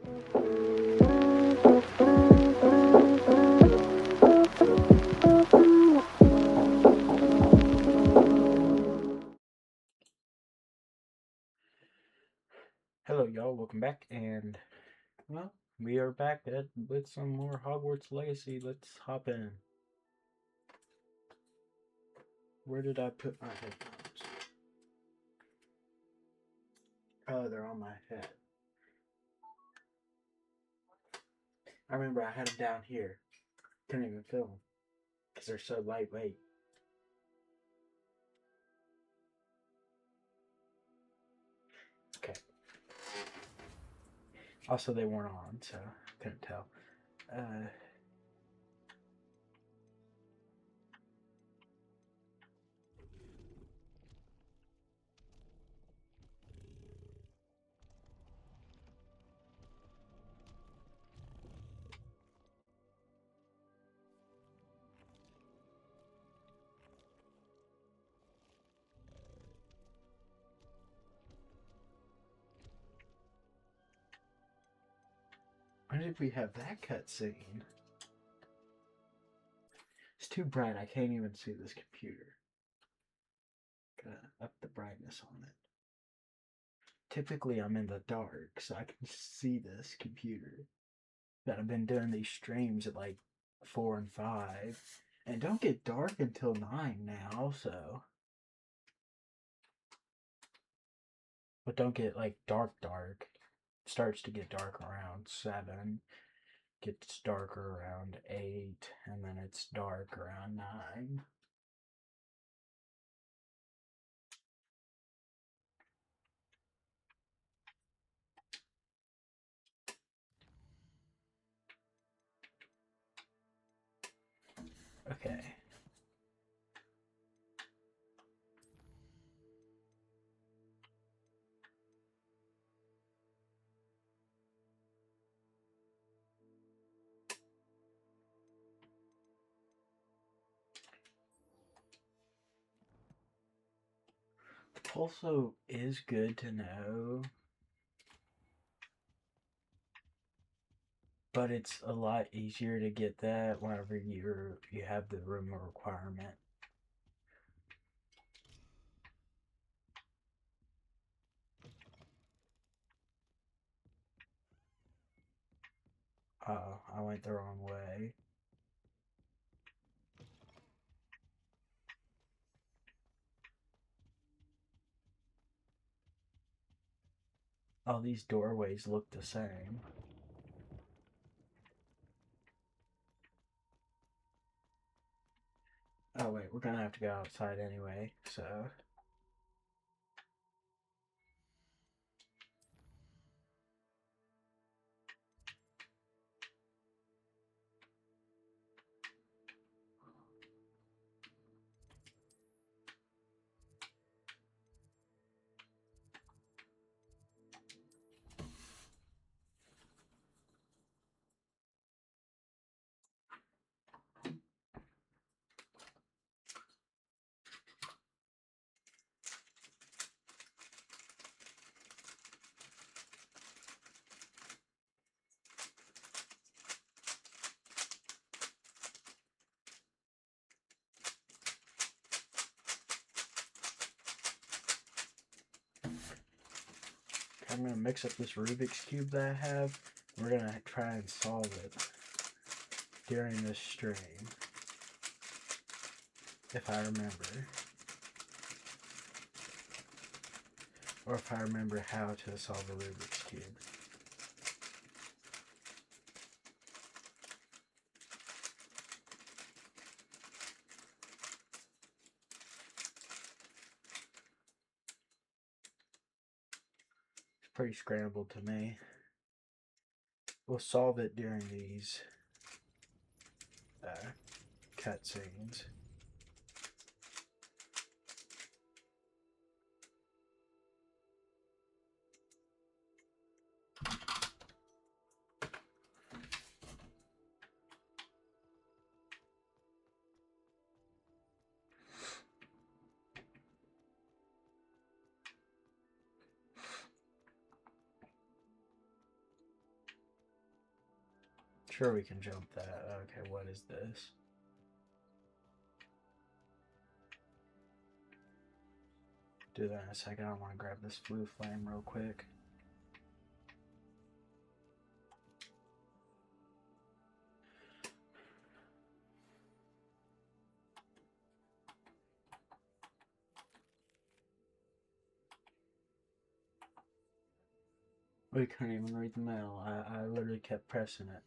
Hello, y'all. Welcome back, and well, we are back with some more Hogwarts Legacy. Let's hop in. Where did I put my headphones? Oh, they're on my head. I remember I had them down here. Couldn't even feel them because they're so lightweight. Okay. Also, they weren't on, so couldn't tell. Uh, when did we have that cutscene? It's too bright. I can't even see this computer. Gotta up the brightness on it. Typically, I'm in the dark, so I can see this computer. But I've been doing these streams at like 4 and 5, and it don't get dark until 9 now, so. But don't get like dark. It starts to get dark around 7, gets darker around 8, and then it's dark around 9. Okay. Also is good to know, but it's a lot easier to get that whenever you have the room requirement. Oh, I went the wrong way. All these doorways look the same. Oh wait, we're gonna have to go outside anyway, so. I'm gonna mix up this Rubik's Cube that I have. We're gonna try and solve it during this stream. If I remember. Or if I remember how to solve a Rubik's Cube. It's pretty scrambled to me. We'll solve it during these cutscenes. Sure, we can jump that. Okay, what is this? Do that in a second. I want to grab this blue flame real quick. We couldn't even read the mail. I literally kept pressing it.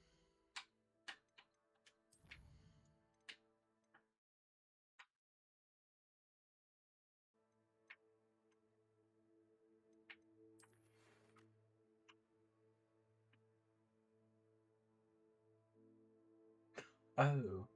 Oh.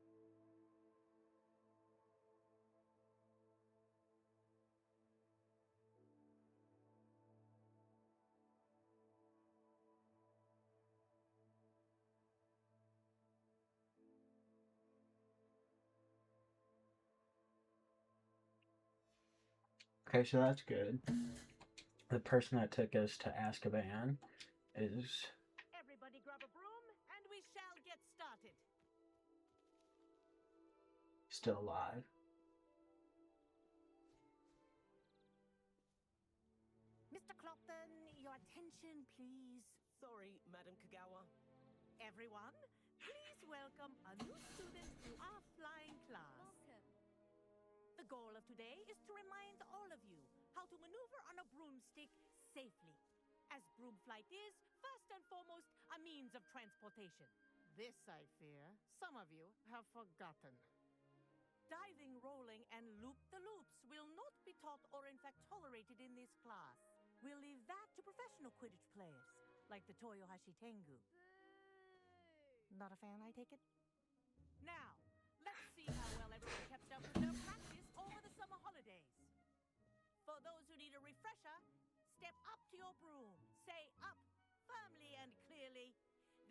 Okay, so that's good. The person that took us to Azkaban is Everybody grab a broom and we shall get started. still alive. Mr. Clopton, your attention, please. Sorry, Madam Kagawa. Everyone, please welcome a new student to our flying class. Welcome. The goal of today is to remind all of you how to maneuver on a broomstick safely, as broom flight is, first and foremost, a means of transportation. This, I fear, some of you have forgotten. Diving, rolling, and loop-the-loops will not be taught or in fact tolerated in this class. We'll leave that to professional Quidditch players, like the Toyohashi Tengu. Not a fan, I take it? Now, let's see how well everyone kept up with their practice over the summer holidays. For those who need a refresher, step up to your broom, say up firmly and clearly,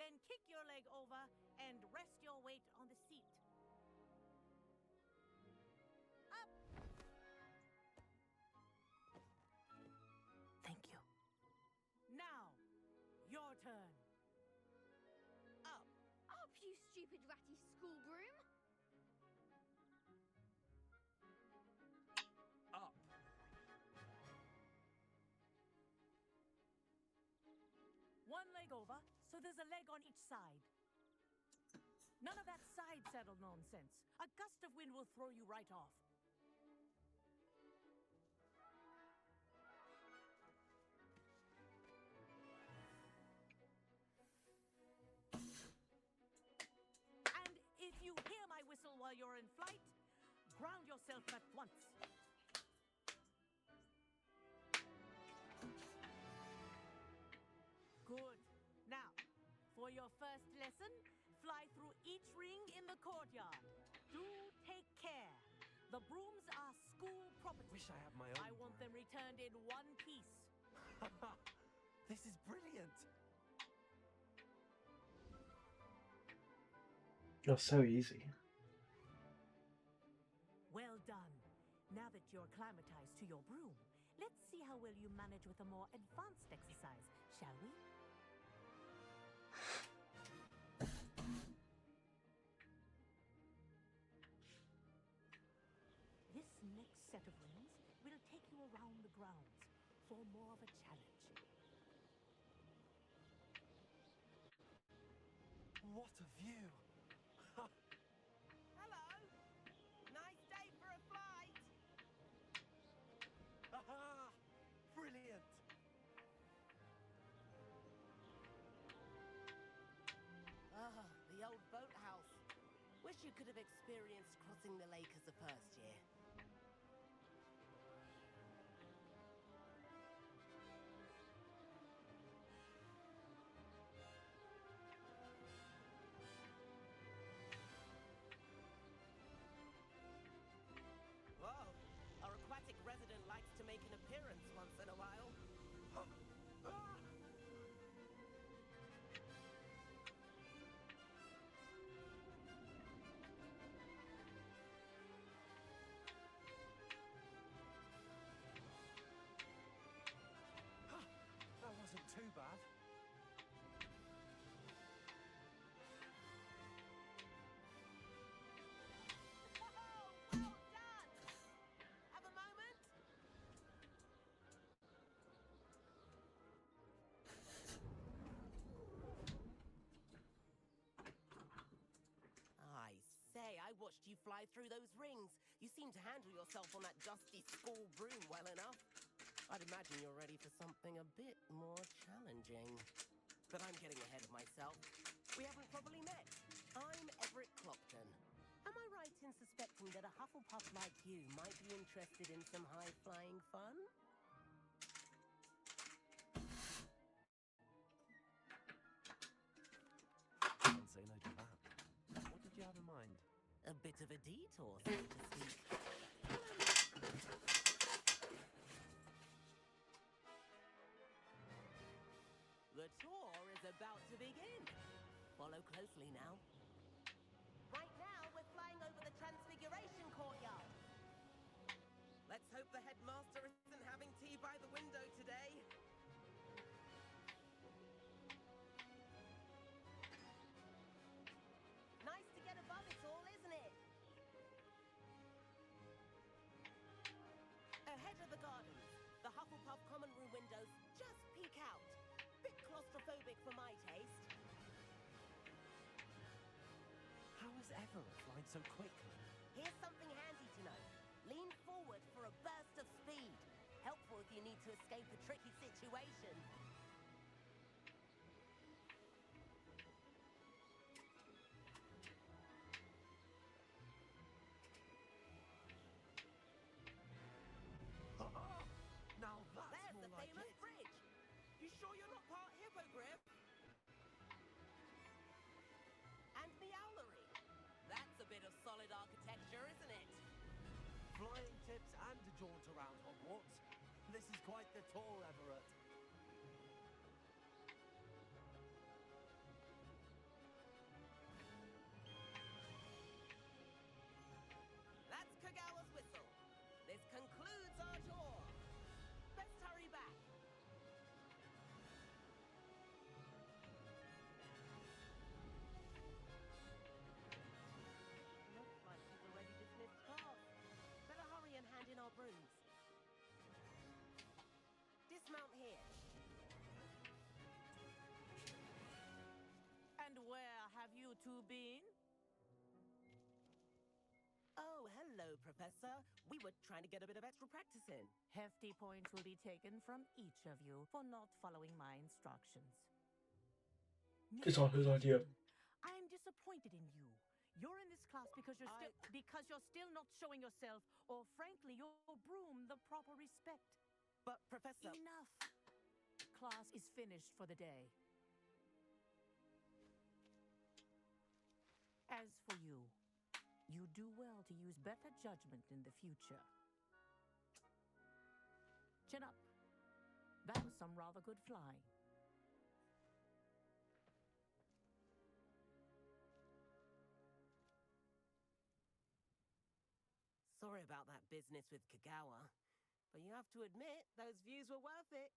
then kick your leg over and rest your weight on the seat. Up! Thank you. Now, your turn. Up. Up, you stupid ratty school broom! Up. One leg over, so there's a leg on each side. None of that side saddle nonsense. A gust of wind will throw you right off. And if you hear my whistle while you're in flight, ground yourself at once. Good. Now, for your first lesson, fly through each ring in the courtyard. Do take care. The brooms are school property. Wish I had my own. I want them returned in one piece. This is brilliant. Oh, so easy. Well done. Now that you're acclimatized to your broom, let's see how well you manage with a more advanced exercise, shall we? This next set of rings will take you around the grounds for more of a challenge. What a view. Hello. Nice day for a flight. Aha! Brilliant. Ah, the old boathouse. Wish you could have experienced crossing the lake as a first year. Wow. Our aquatic resident likes to make an appearance once in a while. I watched you fly through those rings. You seem to handle yourself on that dusty school broom well enough. I'd imagine you're ready for something a bit more challenging. But I'm getting ahead of myself. We haven't properly met. I'm Everett Clopton. Am I right in suspecting that a Hufflepuff like you might be interested in some high-flying fun? Can't say no to that. What did you have in mind? A bit of a detour, so to speak. The tour is about to begin. Follow closely now. Right now, we're flying over the Transfiguration Courtyard. Let's hope the headmaster isn't having tea by the window today. Nice to get above it all, isn't it? Ahead of the gardens, the Hufflepuff common room windows just peek out. Bit claustrophobic for my taste. How has Everett flying so quickly? Here's something handy to know. Lean forward for a burst of speed. Helpful if you need to escape a tricky situation. Now that's There's more the like famous it. bridge. You sure you're not part hippogriff? And Meowlery. That's a bit of solid architecture, isn't it? Flying tips and a jaunt around Hogwarts. This is quite the tour, Everett. That's Kagawa's whistle. This concludes our tour. Let's hurry back. Looks like we've already dismissed class. Better hurry and hand in our brooms. Dismount here. And where have you two been? Oh, hello, Professor. We were trying to get a bit of extra practice in. Hefty points will be taken from each of you for not following my instructions. It's all his idea. I am disappointed in you. You're in this class because you're still not showing yourself, or frankly, your broom the proper respect. But, Professor... Enough. Class is finished for the day. As for you, you do well to use better judgment in the future. Chin up. That was some rather good flying. Sorry about that business with Kagawa, but you have to admit, those views were worth it.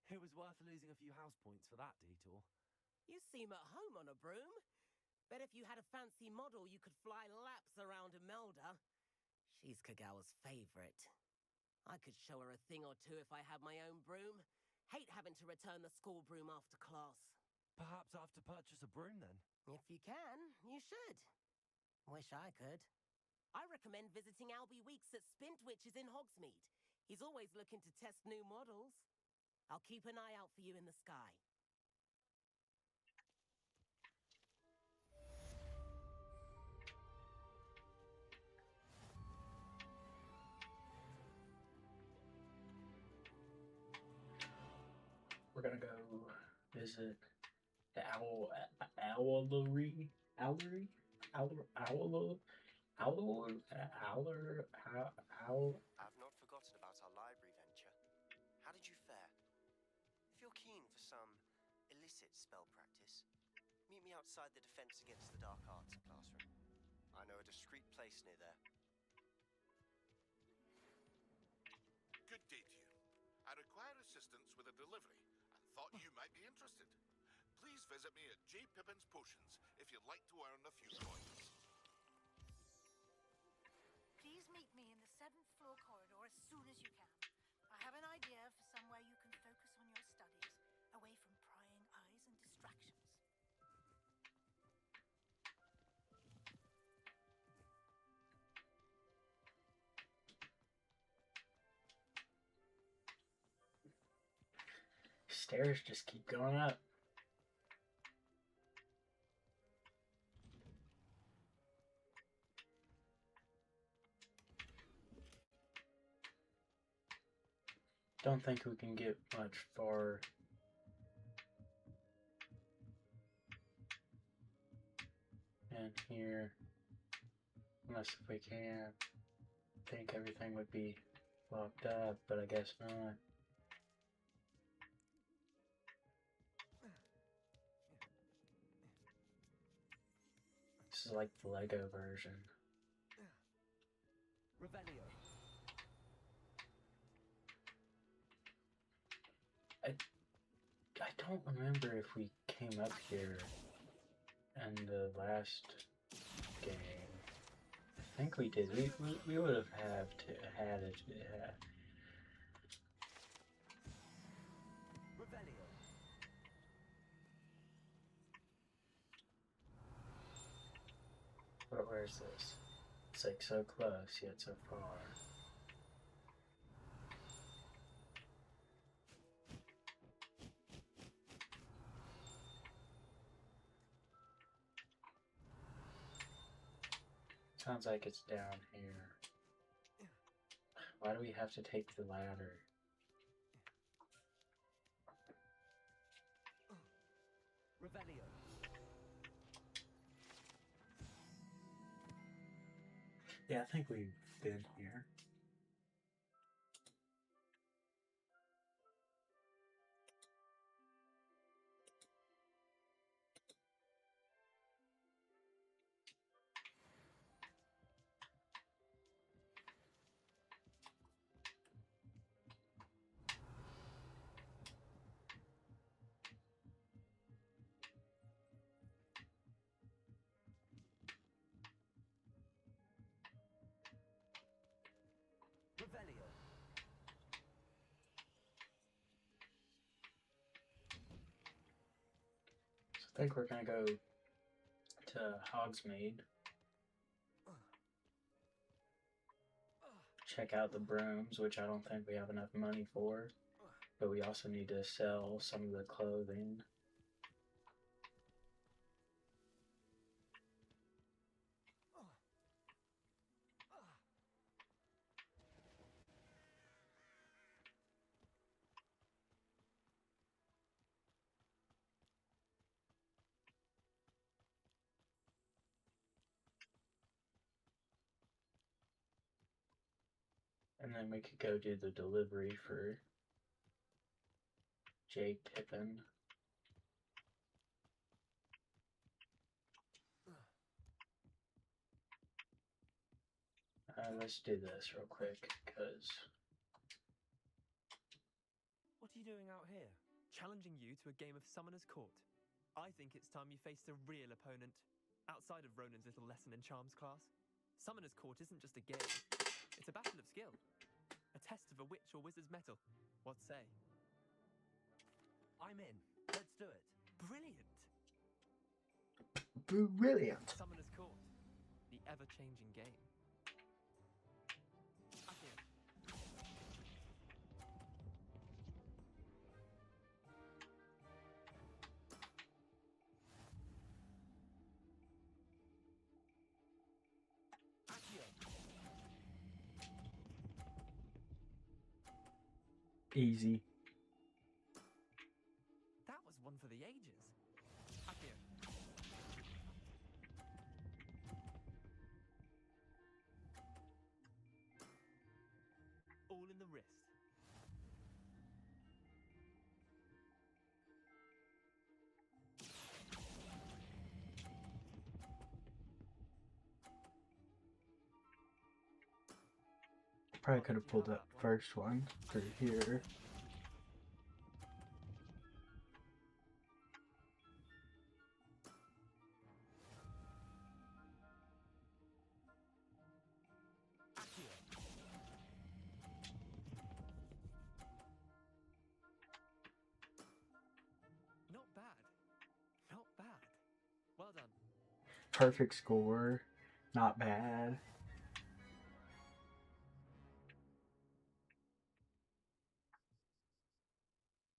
It was worth losing a few house points for that detour. You seem at home on a broom. Bet if you had a fancy model, you could fly laps around Imelda. She's Kagawa's favorite. I could show her a thing or two if I had my own broom. Hate having to return the school broom after class. Perhaps I have to purchase a broom then. If you can, you should. Wish I could. I recommend visiting Albie Weeks at Spintwitches in Hogsmeade. He's always looking to test new models. I'll keep an eye out for you in the sky. We're gonna go visit the owlery. I've not forgotten about our library venture. How did you fare? If you're keen for some illicit spell practice, meet me outside the Defense Against the Dark Arts classroom. I know a discreet place near there. Good day to you. I require assistance with a delivery and thought you might be interested. Please visit me at J. Pippin's Potions if you'd like to earn a few coins. Please meet me in the 7th floor corridor as soon as you can. I have an idea for somewhere you can focus on your studies, away from prying eyes and distractions. stairs just keep going up. Don't think we can get much far. In here, unless if we can. I think everything would be locked up, but I guess not. This is like the Lego version. Revelio. I don't remember if we came up here in the last game. I think we did. We would have had it. Yeah. Revelio. But where's this? It's like so close yet so far. Sounds like it's down here. Why do we have to take the ladder? Revelio. Yeah, I think we've been here. Revelio. So I think we're gonna go to Hogsmeade. Check out the brooms, which I don't think we have enough money for. But we also need to sell some of the clothing. And then we could go do the delivery for Jake Pippin. Let's do this real quick, because... What are you doing out here? Challenging you to a game of Summoner's Court. I think it's time you faced a real opponent, outside of Ronan's little lesson in charms class. Summoner's Court isn't just a game. It's a battle of skill. A test of a witch or wizard's mettle. What say? I'm in. Let's do it. Brilliant! Brilliant! Summoner's Court. The ever-changing game. Accio. Accio. Easy. That was one for the ages. Accio. All in the wrist. Probably could have pulled that first one through here. Not bad. Not bad. Well done. Perfect score. Not bad.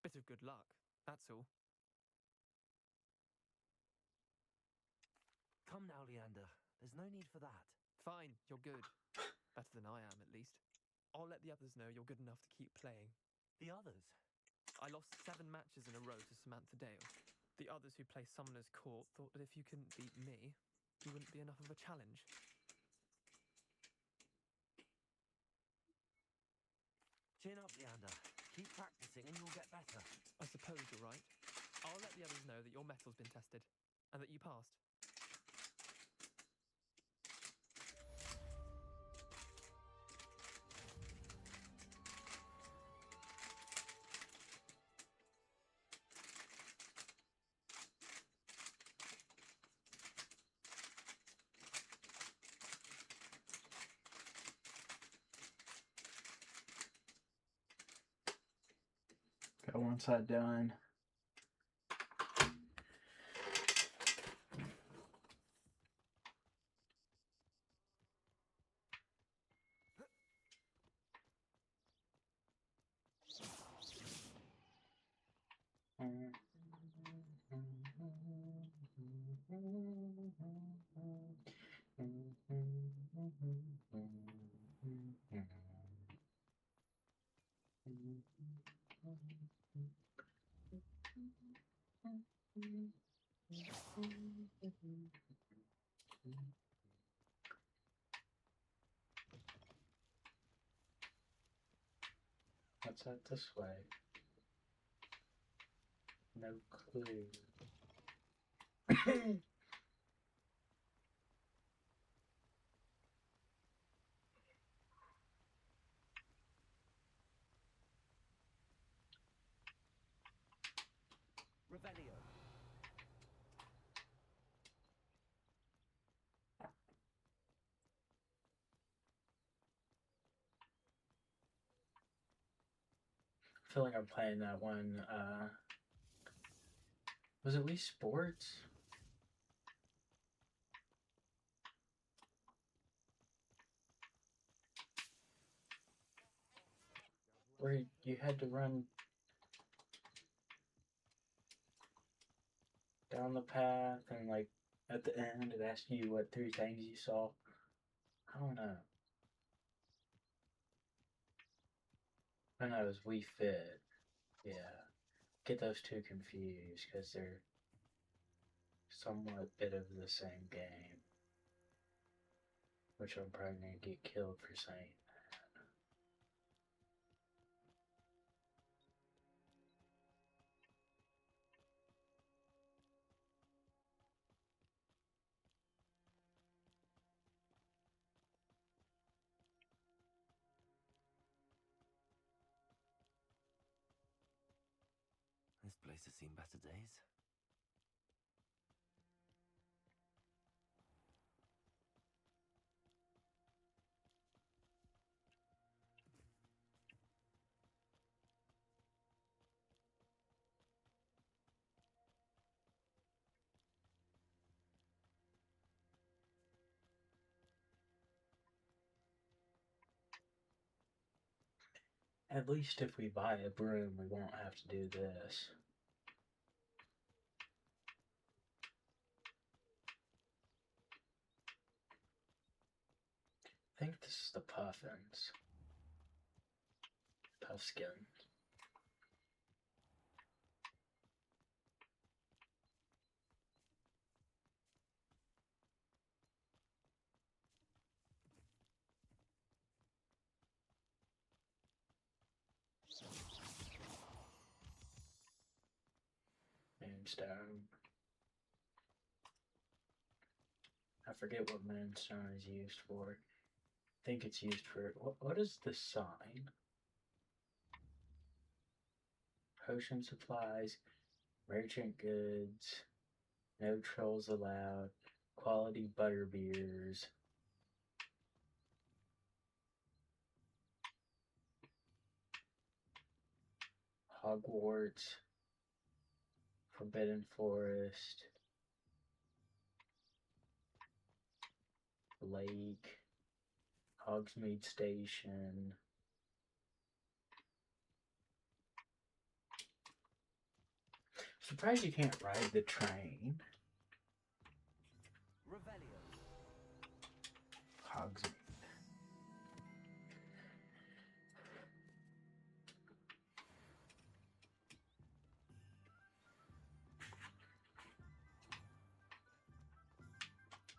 Bit of good luck. That's all. Come now, Leander. There's no need for that. Fine, you're good. Better than I am, at least. I'll let the others know you're good enough to keep playing. The others? I lost 7 matches in a row to Samantha Dale. The others who play Summoner's Court thought that if you couldn't beat me, you wouldn't be enough of a challenge. Chin up, Leander. Keep practicing and you'll get better. I suppose you're right. I'll let the others know that your metal's been tested, and that you passed. Got one side done. What's that this way? No clue. Revelio. I feel like I'm playing that one, was it Wii Sports? Where you had to run down the path and like at the end it asked you what 3 things you saw. I don't know. I know it was Wii Fit. Yeah. Get those two confused because they're somewhat bit of the same game. Which I'm probably gonna get killed for saying that. This place has seen better days. At least if we buy a broom, we won't have to do this. I think this is the Puffins. Puffskin. Moonstone. I forget what moonstone is used for. I think it's used for... What is the sign? Potion supplies, merchant goods, no trolls allowed, quality butter beers. Hogwarts, Forbidden Forest, Lake, Hogsmeade Station. Surprised you can't ride the train. Revelio. Hogsmeade.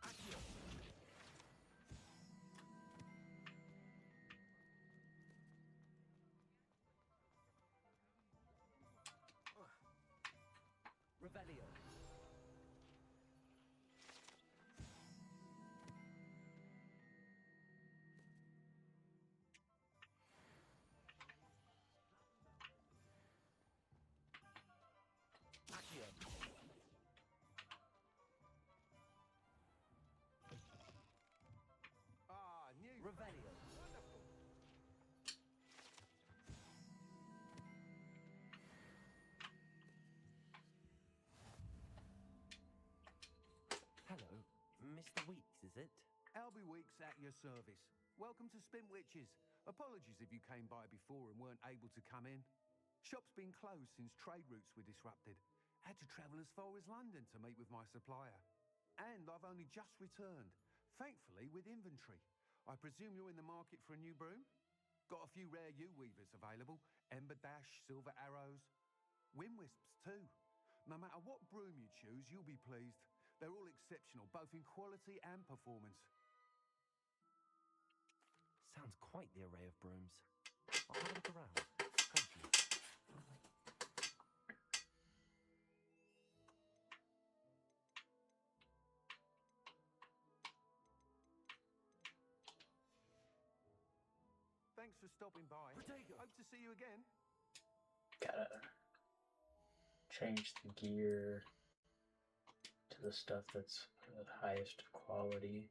Accio. Revelio. Accio. Ah, new. Revelio. Wonderful. Hello, Mr. Weeks, is it? Albie Weeks at your service. Welcome to Spintwitches. Apologies if you came by before and weren't able to come in. Shop's been closed since trade routes were disrupted. Had to travel as far as London to meet with my supplier. And I've only just returned, thankfully with inventory. I presume you're in the market for a new broom? Got a few rare U-weavers available. Ember Dash, Silver Arrows. Wind Wisps too. No matter what broom you choose, you'll be pleased. They're all exceptional, both in quality and performance. Sounds quite the array of brooms. I'll have a look around. Thank you. Thanks for stopping by. Protego. Hope to see you again. Gotta change the gear to the stuff that's the highest quality.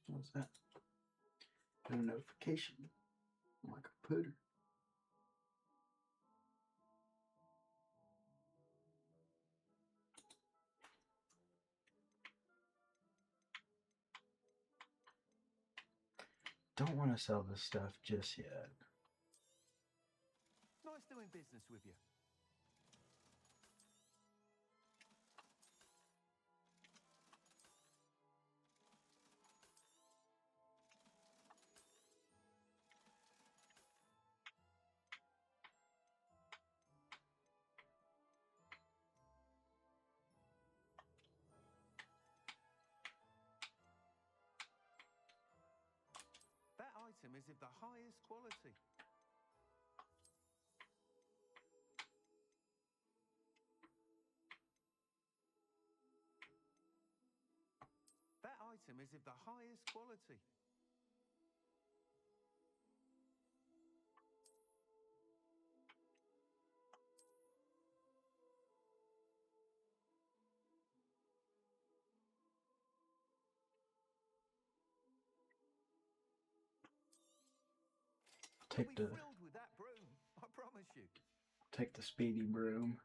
What's that? A notification on my computer. Don't want to sell this stuff just yet. Nice doing business with you. That item is of the highest quality. That item is of the highest quality. You'll be thrilled with that broom, I promise you. Take the speedy broom.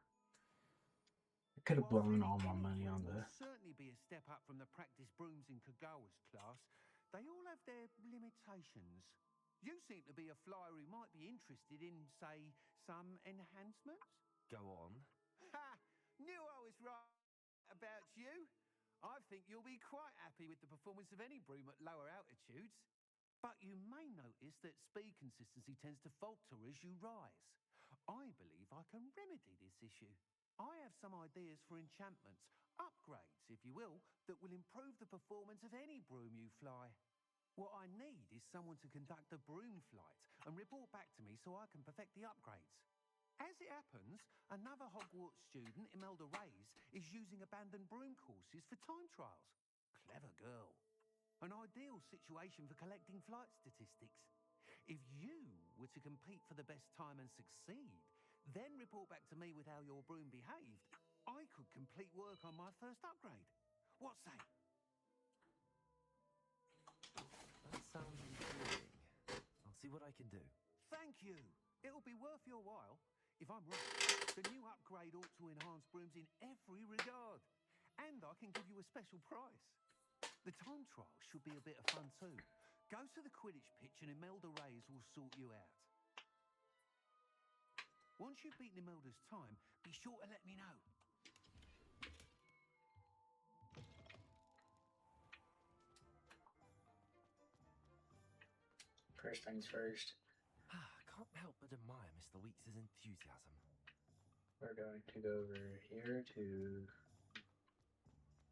I could have blown all my money on the. Will certainly be a step up from the practice brooms in Kagawa's class. They all have their limitations. You seem to be a flyer who might be interested in, say, some enhancements? Go on. Ha! Knew I was right about you. I think you'll be quite happy with the performance of any broom at lower altitudes. But you may notice that speed consistency tends to falter as you rise. I believe I can remedy this issue. I have some ideas for enchantments, upgrades, if you will, that will improve the performance of any broom you fly. What I need is someone to conduct a broom flight and report back to me so I can perfect the upgrades. As it happens, another Hogwarts student, Imelda Reyes, is using abandoned broom courses for time trials. Clever girl. An ideal situation for collecting flight statistics. If you were to compete for the best time and succeed, then report back to me with how your broom behaved, I could complete work on my first upgrade. What say? That sounds intriguing. I'll see what I can do. Thank you. It'll be worth your while. If I'm right, the new upgrade ought to enhance brooms in every regard. And I can give you a special price. The time trial should be a bit of fun too. Go to the Quidditch pitch and Imelda Reyes will sort you out. Once you've beaten Imelda's time, be sure to let me know. First things first. Can't help but admire Mr. Weeks' enthusiasm. We're going to go over here to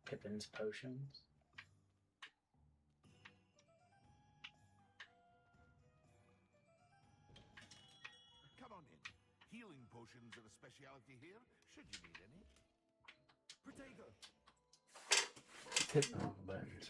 Pippin's Potions. Come on in. Healing potions are a speciality here, should you need any. Protego! Pippin buttons.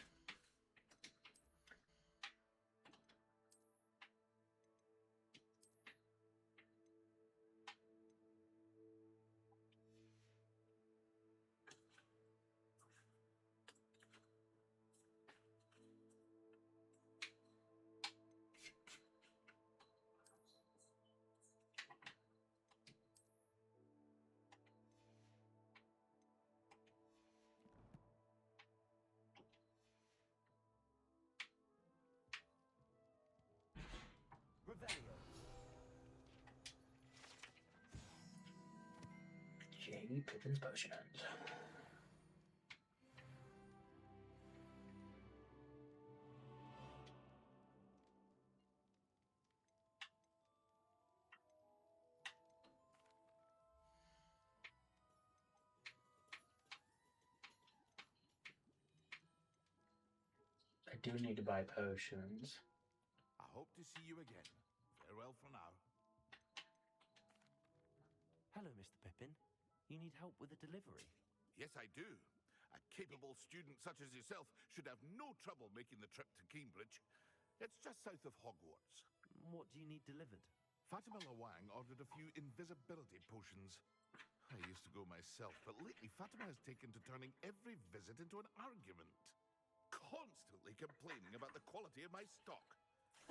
Revelio. J. Pippin's Potions. I do need to buy potions. I hope to see you again. Farewell for now. Hello, Mr. Pippin. You need help with a delivery? Yes, I do. A capable student such as yourself should have no trouble making the trip to Cambridge. It's just south of Hogwarts. What do you need delivered? Fatima Lawang ordered a few invisibility potions. I used to go myself, but lately Fatima has taken to turning every visit into an argument. Constantly complaining about the quality of my stock.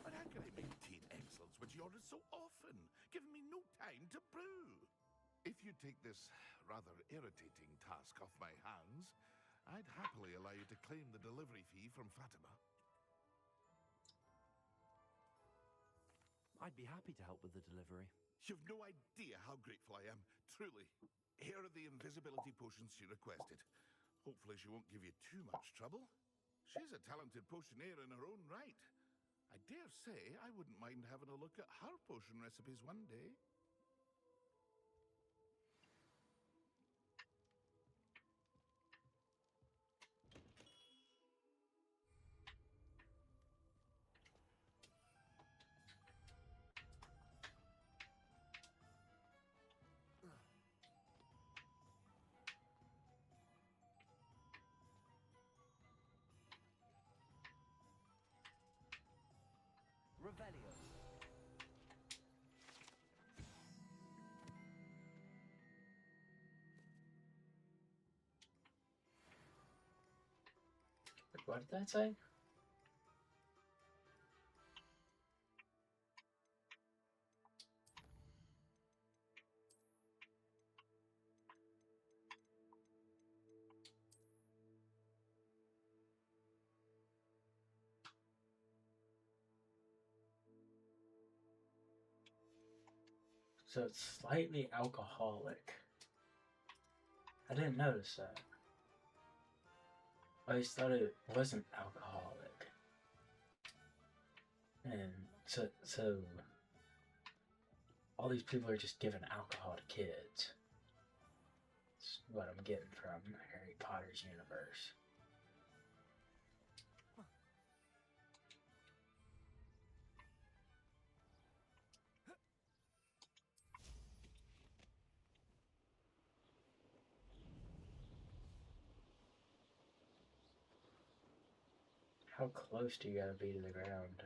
And how can I maintain excellence when she orders so often, giving me no time to brew? If you take this rather irritating task off my hands, I'd happily allow you to claim the delivery fee from Fatima. I'd be happy to help with the delivery. You've no idea how grateful I am, truly. Here are the invisibility potions she requested. Hopefully she won't give you too much trouble. She's a talented potioneer in her own right. I dare say I wouldn't mind having a look at her potion recipes one day. Revelio. What did that say? So it's slightly alcoholic. I didn't notice that. I just thought it wasn't alcoholic. And so all these people are just giving alcohol to kids. That's what I'm getting from Harry Potter's universe. How close do you gotta be to the ground to...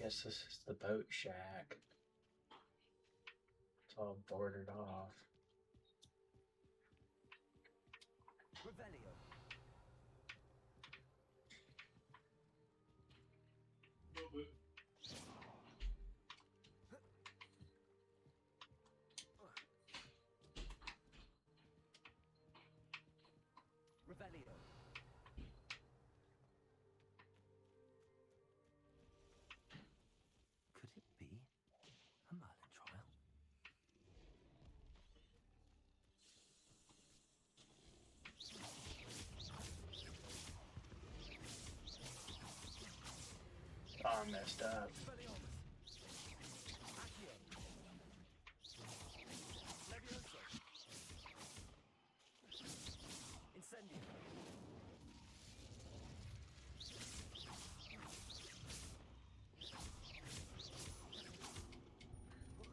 Guess this is the boat shack. It's all boarded off. Revelio. Revelio. Could it be a Merlin trial? Oh, I messed up.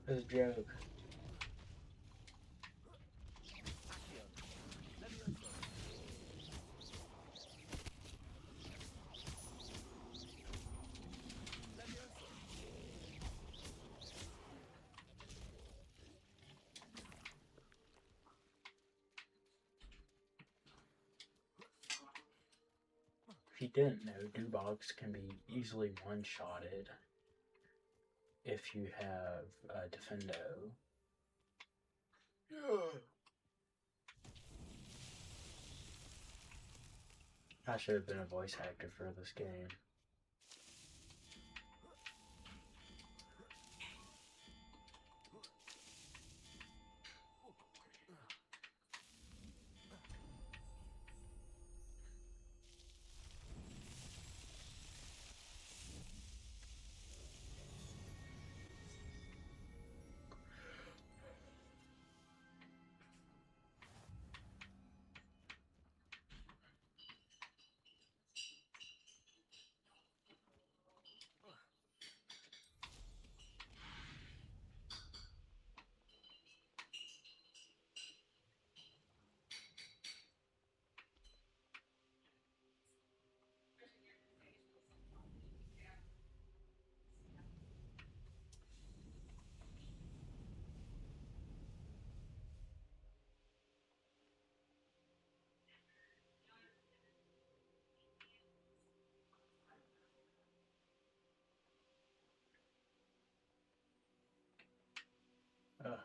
This is a joke. If you didn't know, Dubogs can be easily one-shotted if you have a Defendo. I should have been a voice actor for this game.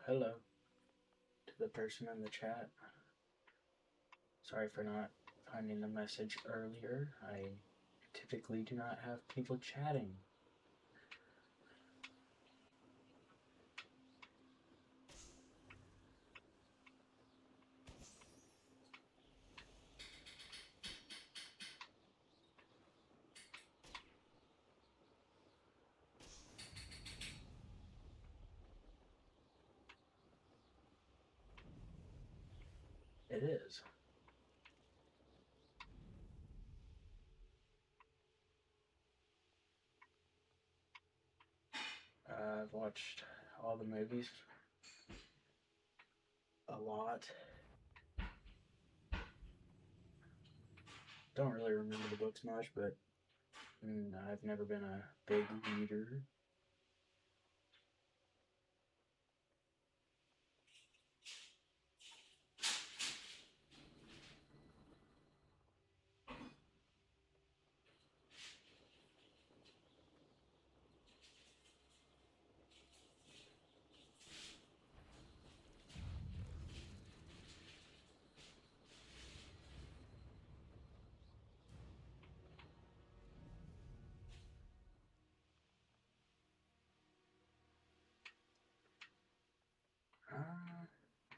Hello to the person in the chat. Sorry for not finding the message earlier. I typically do not have people chatting. It is. I've watched all the movies a lot. Don't really remember the books much, but I've never been a big reader.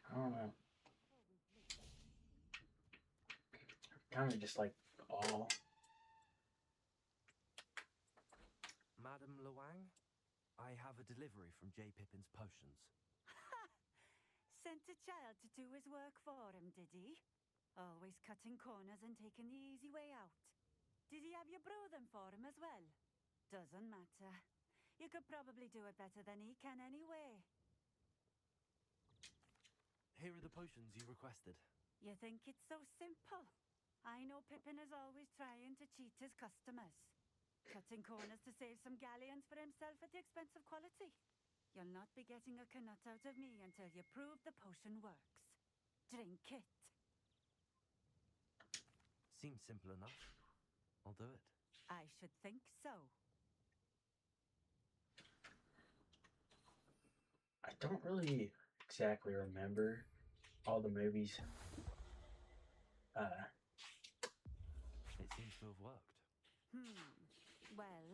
I don't know. Kind of just like all. I have a delivery from J. Pippin's Potions. Sent a child to do his work for him, did he? Always cutting corners and taking the easy way out. Did he have you brew them for him as well? Doesn't matter. You could probably do it better than he can anyway. Here are the potions you requested. You think it's so simple? I know Pippin is always trying to cheat his customers. Cutting corners to save some galleons for himself at the expense of quality. You'll not be getting a canut out of me until you prove the potion works. Drink it. Seems simple enough. I'll do it. I should think so. I don't really exactly remember all the movies. It seems to have worked. Well,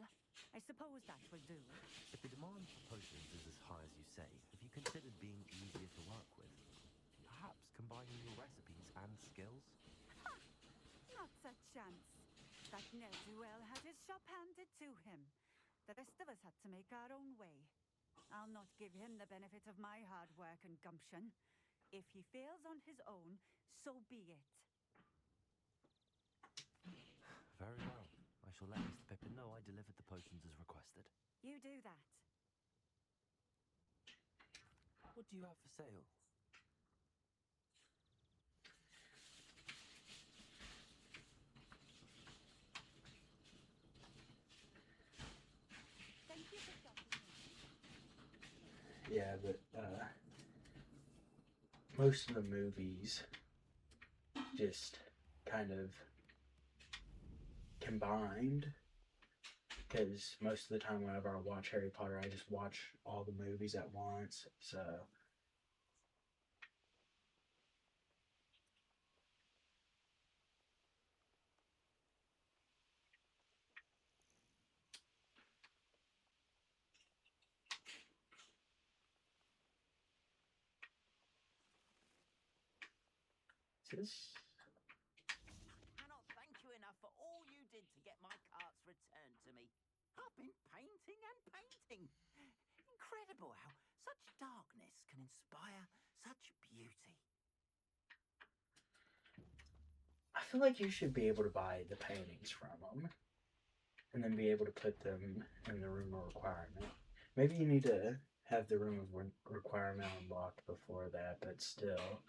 I suppose that will do. If the demand for potions is as high as you say, have you considered being easier to work with? Perhaps combining your recipes and skills? Ha! Not a chance. That ne'er-do-well had his shop handed to him. The rest of us had to make our own way. I'll not give him the benefit of my hard work and gumption. If he fails on his own, so be it. Very well. I shall let Mr. Pippin know I delivered the potions as requested. You do that. What do you have for sale? Thank you for stopping me. Yeah, but most of the movies just kind of combined, because most of the time whenever I watch Harry Potter, I just watch all the movies at once, so this Cannot thank you enough for all you did to get my carts returned to me. I've been painting and painting. Incredible how such darkness can inspire such beauty. I feel like you should be able to buy the paintings from them and then be able to put them in the room of requirement. Maybe you need to have the room of requirement unlocked before that, but still.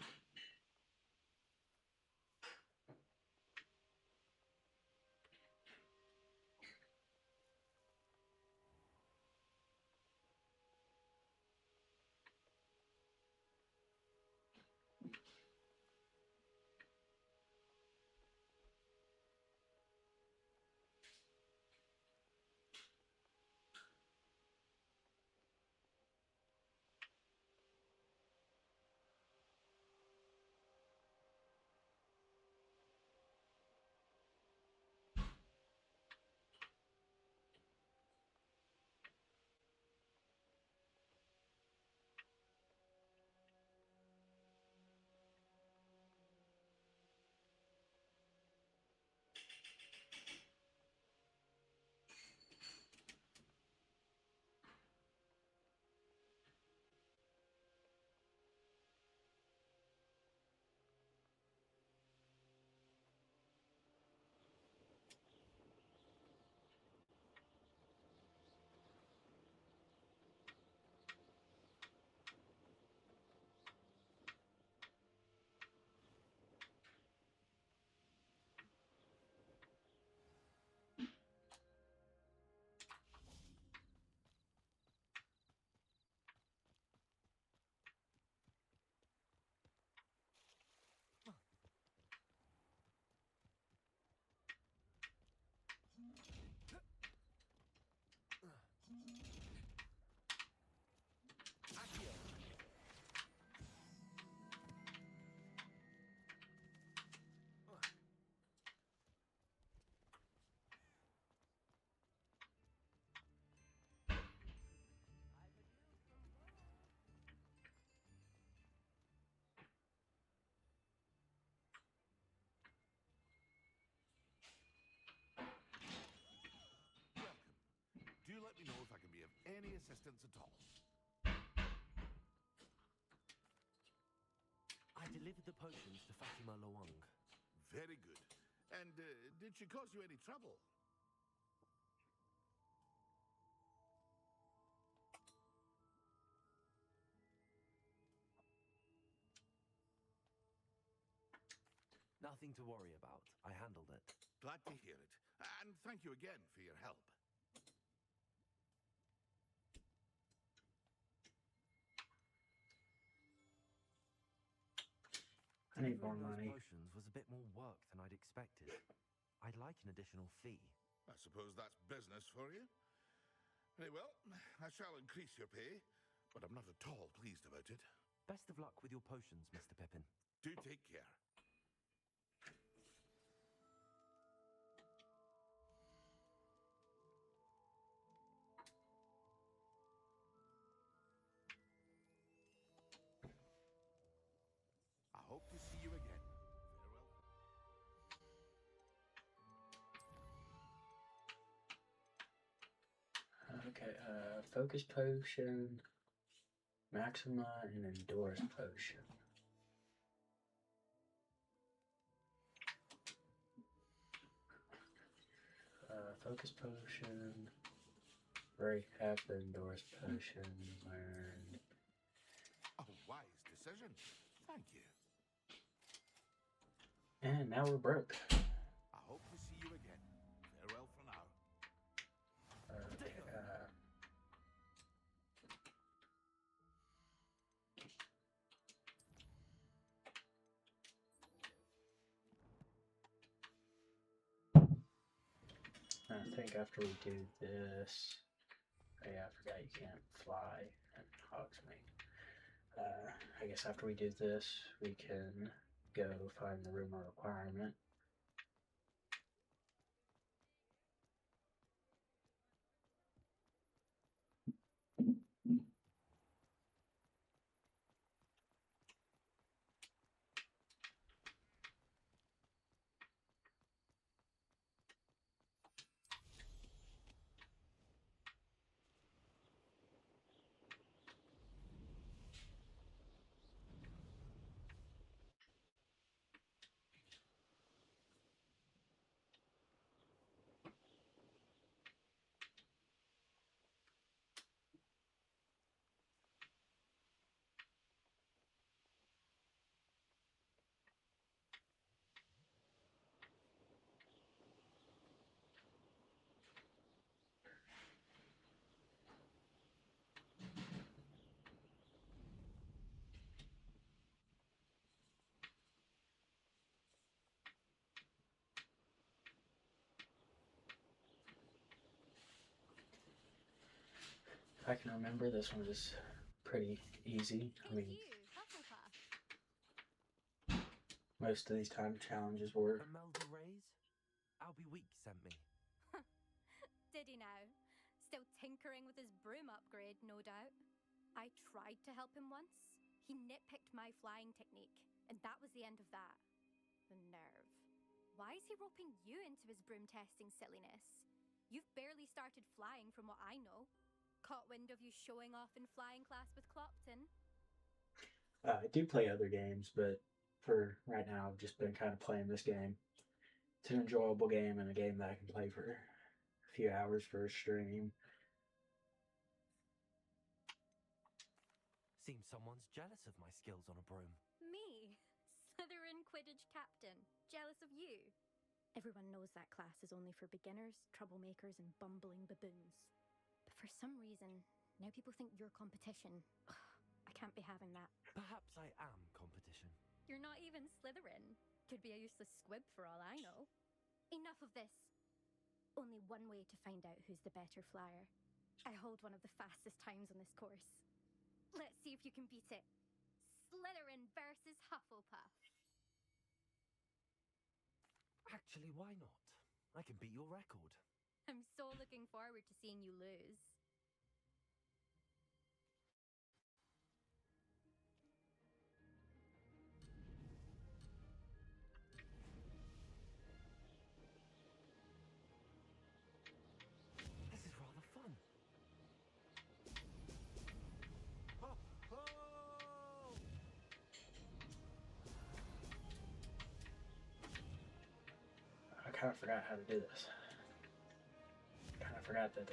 any assistance at all. I delivered the potions to Fatima Lawang. Very good. And did she cause you any trouble? Nothing to worry about. I handled it. Glad to hear it. And thank you again for your help. I need more Delivering those money. potions was a bit more work than I'd expected. I'd like an additional fee. I suppose that's business for you. Very well, I shall increase your pay, but I'm not at all pleased about it. Best of luck with your potions, Mr. Pippin. Do take care. I hope to see you again. Farewell. Okay, focus potion, maxima, and endurance potion. Focus potion, break half the endurance potion, learned. A wise decision. Thank you. And now we're broke. I hope to see you again. Farewell for now. I think after we do this, oh yeah, I forgot you can't fly in Hogsmeade. I guess after we do this, we can go find the rumor requirement. If I can remember, this one is pretty easy. I mean, most of these time challenges were. Imelda Reyes? Albie Week sent me. Did he now? Still tinkering with his broom upgrade, no doubt. I tried to help him once. He nitpicked my flying technique, and that was the end of that. The nerve. Why is he roping you into his broom testing silliness? You've barely started flying from what I know. Caught wind of you showing off in flying class with Clopton? I do play other games, but for right now, I've just been kind of playing this game. It's an enjoyable game and a game that I can play for a few hours for a stream. Seems someone's jealous of my skills on a broom. Me? Slytherin Quidditch captain. Jealous of you? Everyone knows that class is only for beginners, troublemakers, and bumbling baboons. But for some reason, now people think you're competition. I can't be having that. Perhaps I am competition. You're not even Slytherin. Could be a useless squib for all I know. Enough of this. Only one way to find out who's the better flyer. I hold one of the fastest times on this course. Let's see if you can beat it. Slytherin versus Hufflepuff. Actually, why not? I can beat your record. I'm so looking forward to seeing you lose. This is rather fun. kind of forgot how to do this. Kind of forgot that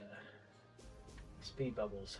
speed bubbles.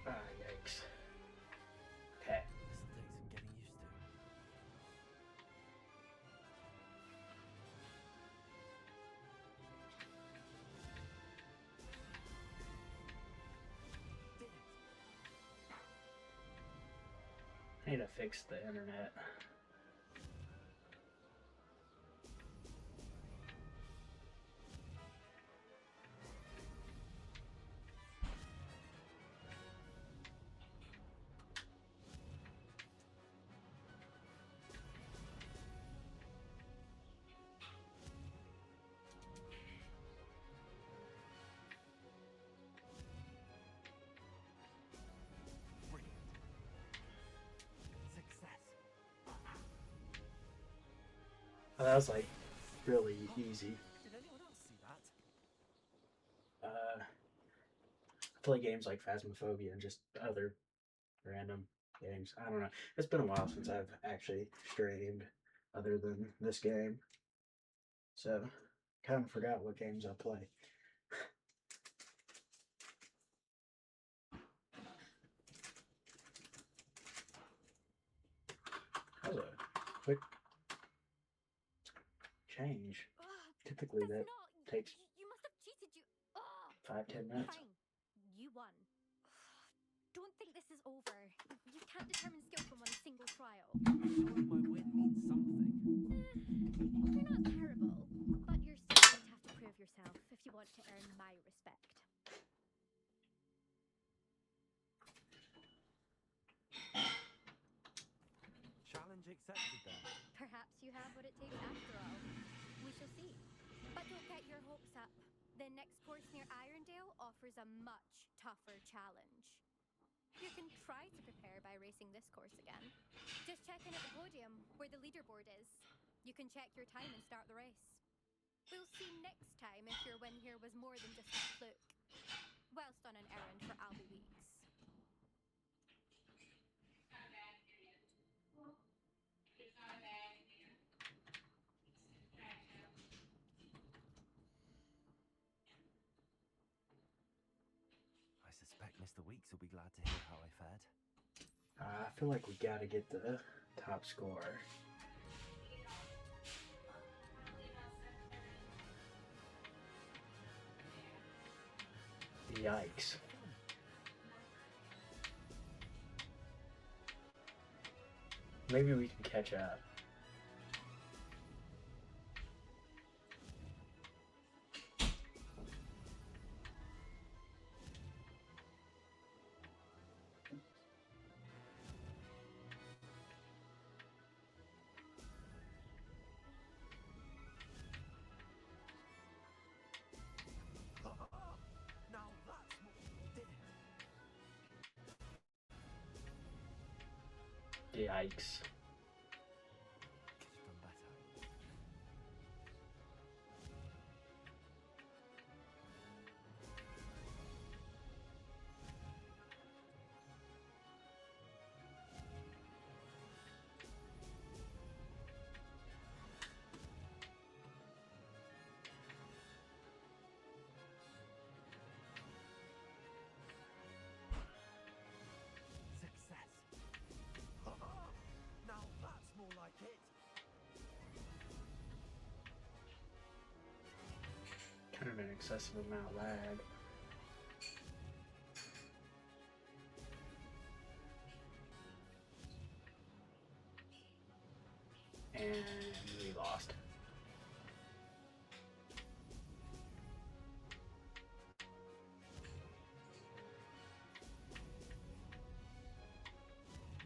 Yikes. Okay. This'll take some getting used to. I need to fix the internet. Oh, that was like really easy. Did anyone else see that? I play games like Phasmophobia and just other random games. I don't know. It's been a while since I've actually streamed other than this game. So, kind of forgot what games I play. That was a quick change. Typically that takes You must have cheated. You. 5-10 minutes. Fine. You won. Don't think this is over. You can't determine skill from one single trial. Surely my win means something. You're not terrible, but you're still going to have to prove yourself if you want to earn my respect. Challenge accepted then. Perhaps you have what it takes after all. We shall see. But don't get your hopes up. The next course near Irondale offers a much tougher challenge. You can try to prepare by racing this course again. Just check in at the podium, where the leaderboard is. You can check your time and start the race. We'll see next time if your win here was more than just a fluke. Whilst on an errand for Albie Weeks. I suspect Mr. Weeks will be glad to hear how I fared. I feel like we gotta get the top score. Yikes. Maybe we can catch up. Now that's what did it. Yikes. Could have done better. Success. Now that's more like it. Kind of an excessive amount lag. And we lost.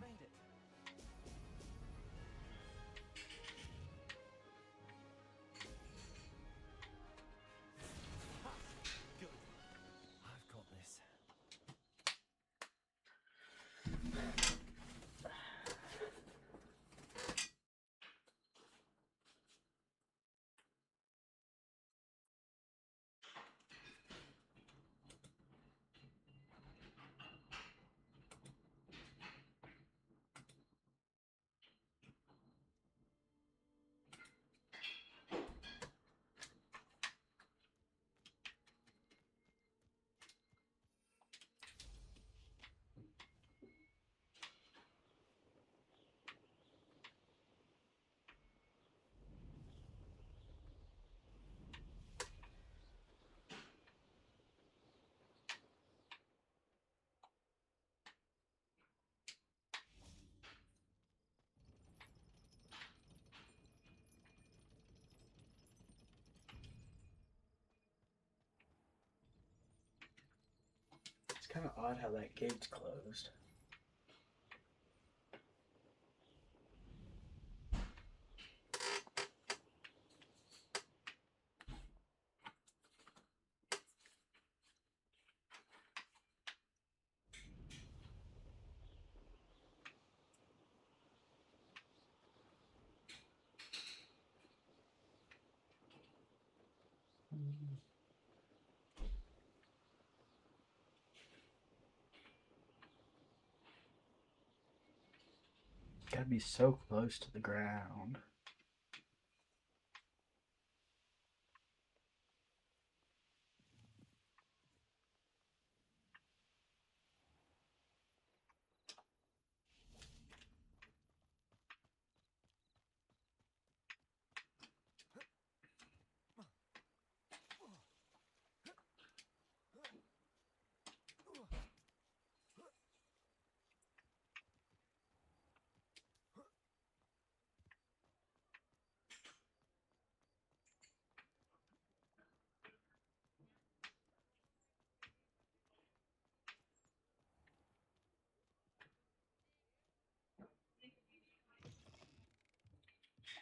Made it. Kind of odd how that gate's closed. Gotta be so close to the ground.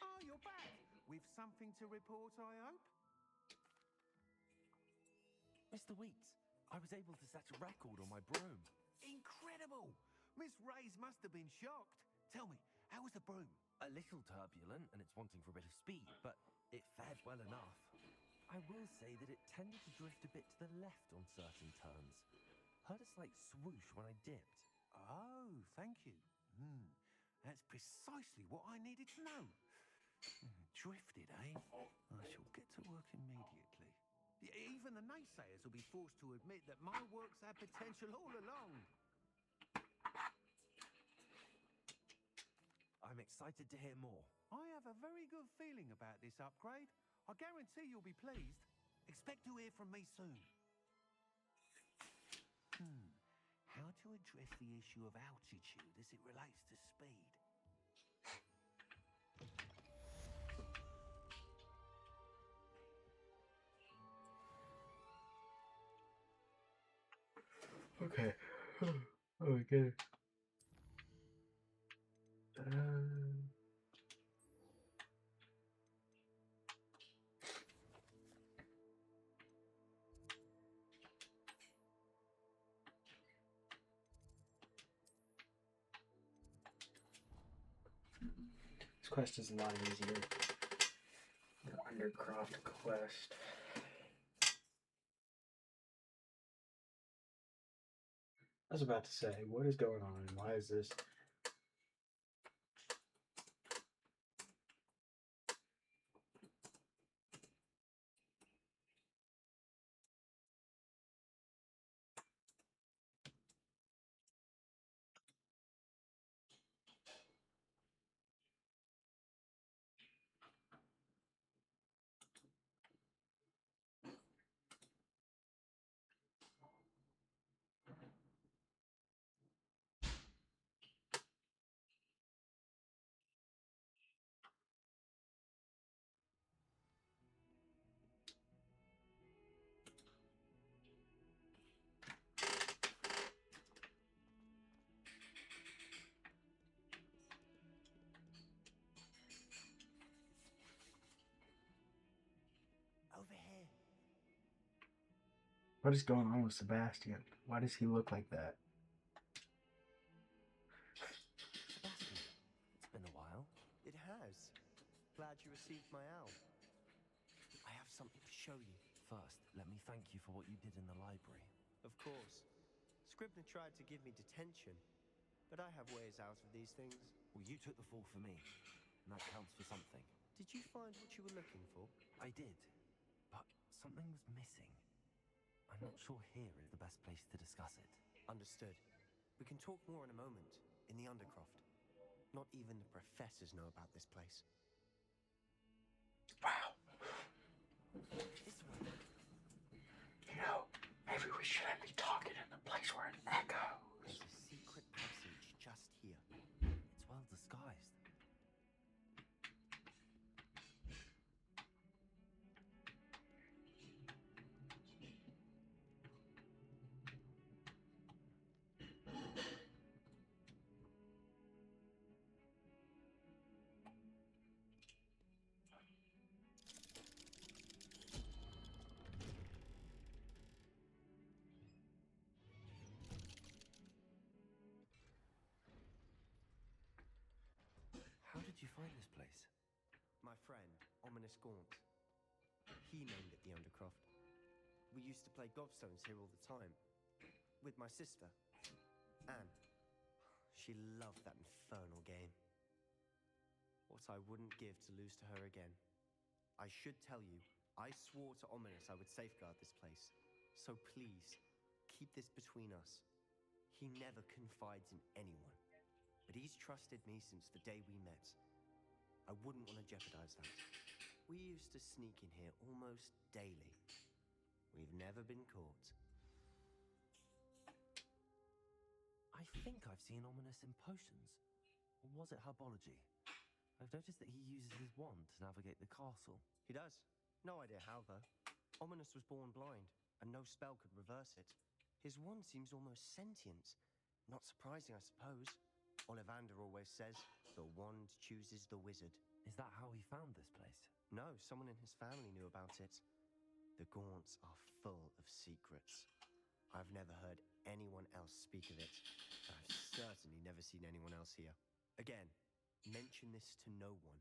Oh, you're back. With something to report, I hope? Mr. Weeks, I was able to set a record on my broom. Incredible! Miss Ray's must have been shocked. Tell me, how was the broom? A little turbulent and it's wanting for a bit of speed, but it fared well enough. I will say that it tended to drift a bit to the left on certain turns. Heard a slight swoosh when I dipped. Oh, thank you. That's precisely what I needed to know. Drifted, eh? I shall get to work immediately. Even the naysayers will be forced to admit that my work's had potential all along. I'm excited to hear more. I have a very good feeling about this upgrade. I guarantee you'll be pleased. Expect to hear from me soon. How to address the issue of altitude as it relates to speed? Okay. Oh my goodness. This quest is a lot easier. The Undercroft quest. I was about to say, what is going on? Why is this? Over here. What is going on with Sebastian? Why does he look like that? Sebastian, it's been a while. It has. Glad you received my owl. I have something to show you. First, let me thank you for what you did in the library. Of course. Scribner tried to give me detention, but I have ways out of these things. Well, you took the fall for me, and that counts for something. Did you find what you were looking for? I did, but something was missing. I'm not sure here is the best place to discuss it. Understood. We can talk more in a moment, in the Undercroft. Not even the professors know about this place. Wow. This way. You know, maybe we shouldn't be talking in the place where it echoes. There's a secret passage just here. It's well disguised. find this place? My friend, Ominous Gaunt. He named it the Undercroft. We used to play gobstones here all the time. With my sister, Anne. She loved that infernal game. What I wouldn't give to lose to her again. I should tell you, I swore to Ominous I would safeguard this place. So please, keep this between us. He never confides in anyone. But he's trusted me since the day we met. I wouldn't want to jeopardize that. We used to sneak in here almost daily. We've never been caught. I think I've seen Ominous in potions. Or was it herbology? I've noticed that he uses his wand to navigate the castle. He does. No idea how, though. Ominous was born blind, and no spell could reverse it. His wand seems almost sentient. Not surprising, I suppose. Ollivander always says, the wand chooses the wizard. Is that how he found this place? No, someone in his family knew about it. The Gaunts are full of secrets. I've never heard anyone else speak of it, and I've certainly never seen anyone else here. Again, mention this to no one,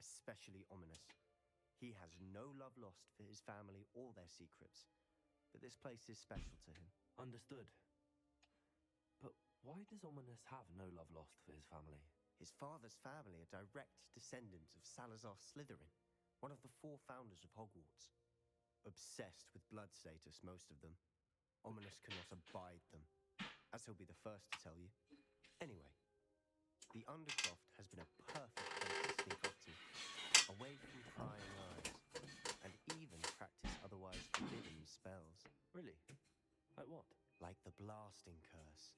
especially Ominous. He has no love lost for his family or their secrets, but this place is special to him. Understood. But why does Ominous have no love lost for his family? His father's family are direct descendants of Salazar Slytherin, one of the 4 founders of Hogwarts. Obsessed with blood status, most of them. Ominous cannot abide them, as he'll be the first to tell you. Anyway, the Undercroft has been a perfect place to sneak off to, away from prying eyes, and even practice otherwise forbidden spells. Really? Like what? Like the blasting curse.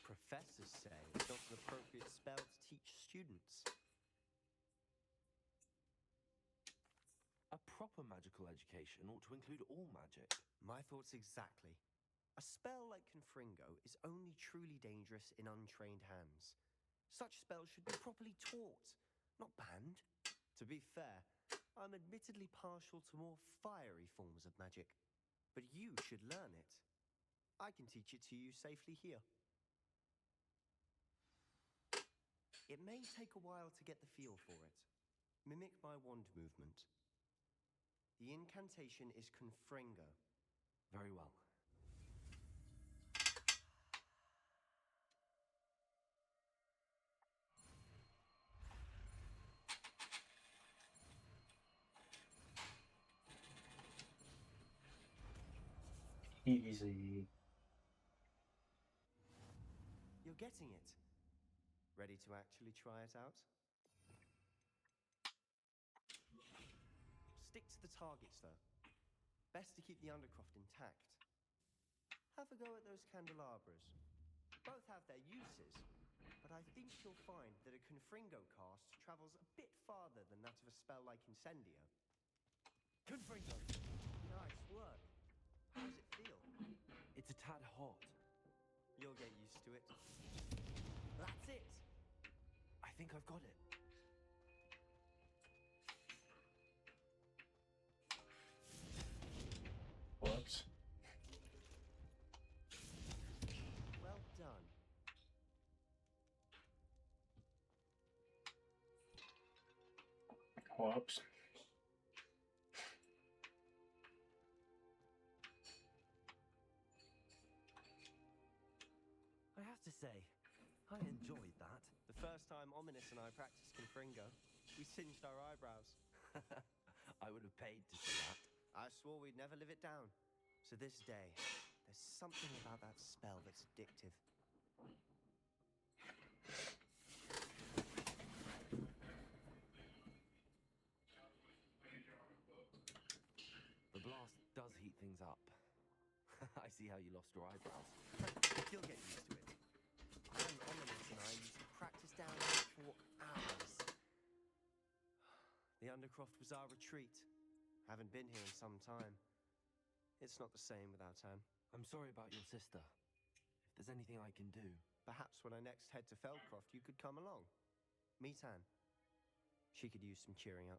Professors say it's not an appropriate spell to teach students. A proper magical education ought to include all magic. My thoughts exactly. A spell like Confringo is only truly dangerous in untrained hands. Such spells should be properly taught, not banned. To be fair, I'm admittedly partial to more fiery forms of magic, but you should learn it. I can teach it to you safely here. It may take a while to get the feel for it. Mimic my wand movement. The incantation is Confringo. Very well. Easy. You're getting it. Ready to actually try it out? Stick to the targets, though. Best to keep the Undercroft intact. Have a go at those candelabras. Both have their uses, but I think you'll find that a Confringo cast travels a bit farther than that of a spell like Incendio. Confringo! Nice work. How does it feel? It's a tad hot. You'll get used to it. That's it! I think I've got it. Whoops. Well done. Whoops. I have to say, I enjoyed that. The first time Ominous and I practiced Confringo, we singed our eyebrows. I would have paid to see that. I swore we'd never live it down. To this day, there's something about that spell that's addictive. The blast does heat things up. I see how you lost your eyebrows. You'll get used to it. And Ominous and I used to practice down here for hours. The Undercroft was our retreat. Haven't been here in some time. It's not the same without Anne. I'm sorry about your sister. If there's anything I can do... Perhaps when I next head to Feldcroft, you could come along. Meet Anne. She could use some cheering up.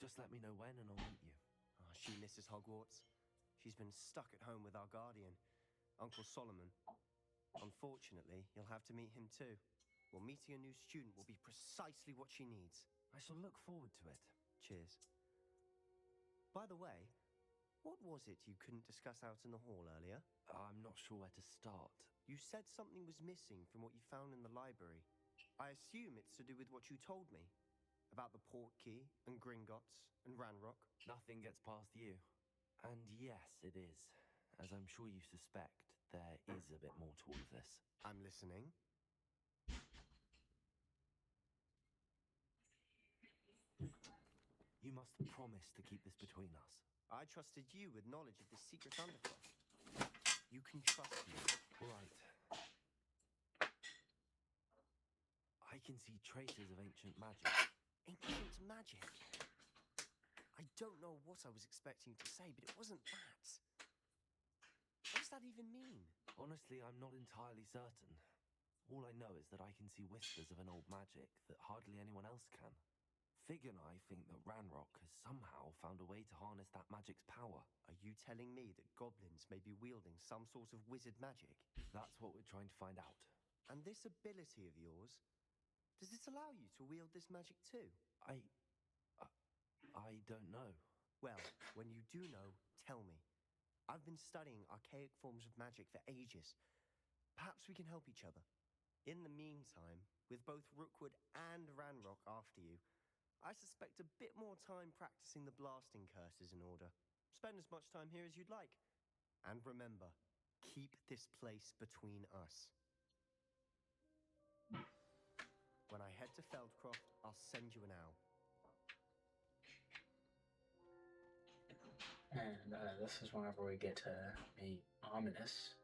Just let me know when and I'll meet you. Oh, she misses Hogwarts. She's been stuck at home with our guardian, Uncle Solomon. Unfortunately, you'll have to meet him too. Well, meeting a new student will be precisely what she needs. I shall look forward to it. Cheers. By the way, what was it you couldn't discuss out in the hall earlier? I'm not sure where to start. You said something was missing from what you found in the library. I assume it's to do with what you told me. About the port key, and Gringotts, and Ranrock. Nothing gets past you. And yes, it is. As I'm sure you suspect, there is a bit more to all of this. I'm listening. You must promise to keep this between us. I trusted you with knowledge of this secret undercroft. You can trust me. Right. I can see traces of ancient magic. Ancient magic? I don't know what I was expecting to say, but it wasn't that. What does that even mean? Honestly, I'm not entirely certain. All I know is that I can see whispers of an old magic that hardly anyone else can. Fig and I think that Ranrock has somehow found a way to harness that magic's power. Are you telling me that goblins may be wielding some sort of wizard magic? That's what we're trying to find out. And this ability of yours, does it allow you to wield this magic too? I don't know. Well, when you do know, tell me. I've been studying archaic forms of magic for ages. Perhaps we can help each other. In the meantime, with both Rookwood and Ranrock after you, I suspect a bit more time practicing the blasting curse is in order. Spend as much time here as you'd like. And remember, keep this place between us. When I head to Feldcroft, I'll send you an owl. And this is whenever we get to meet Ominous.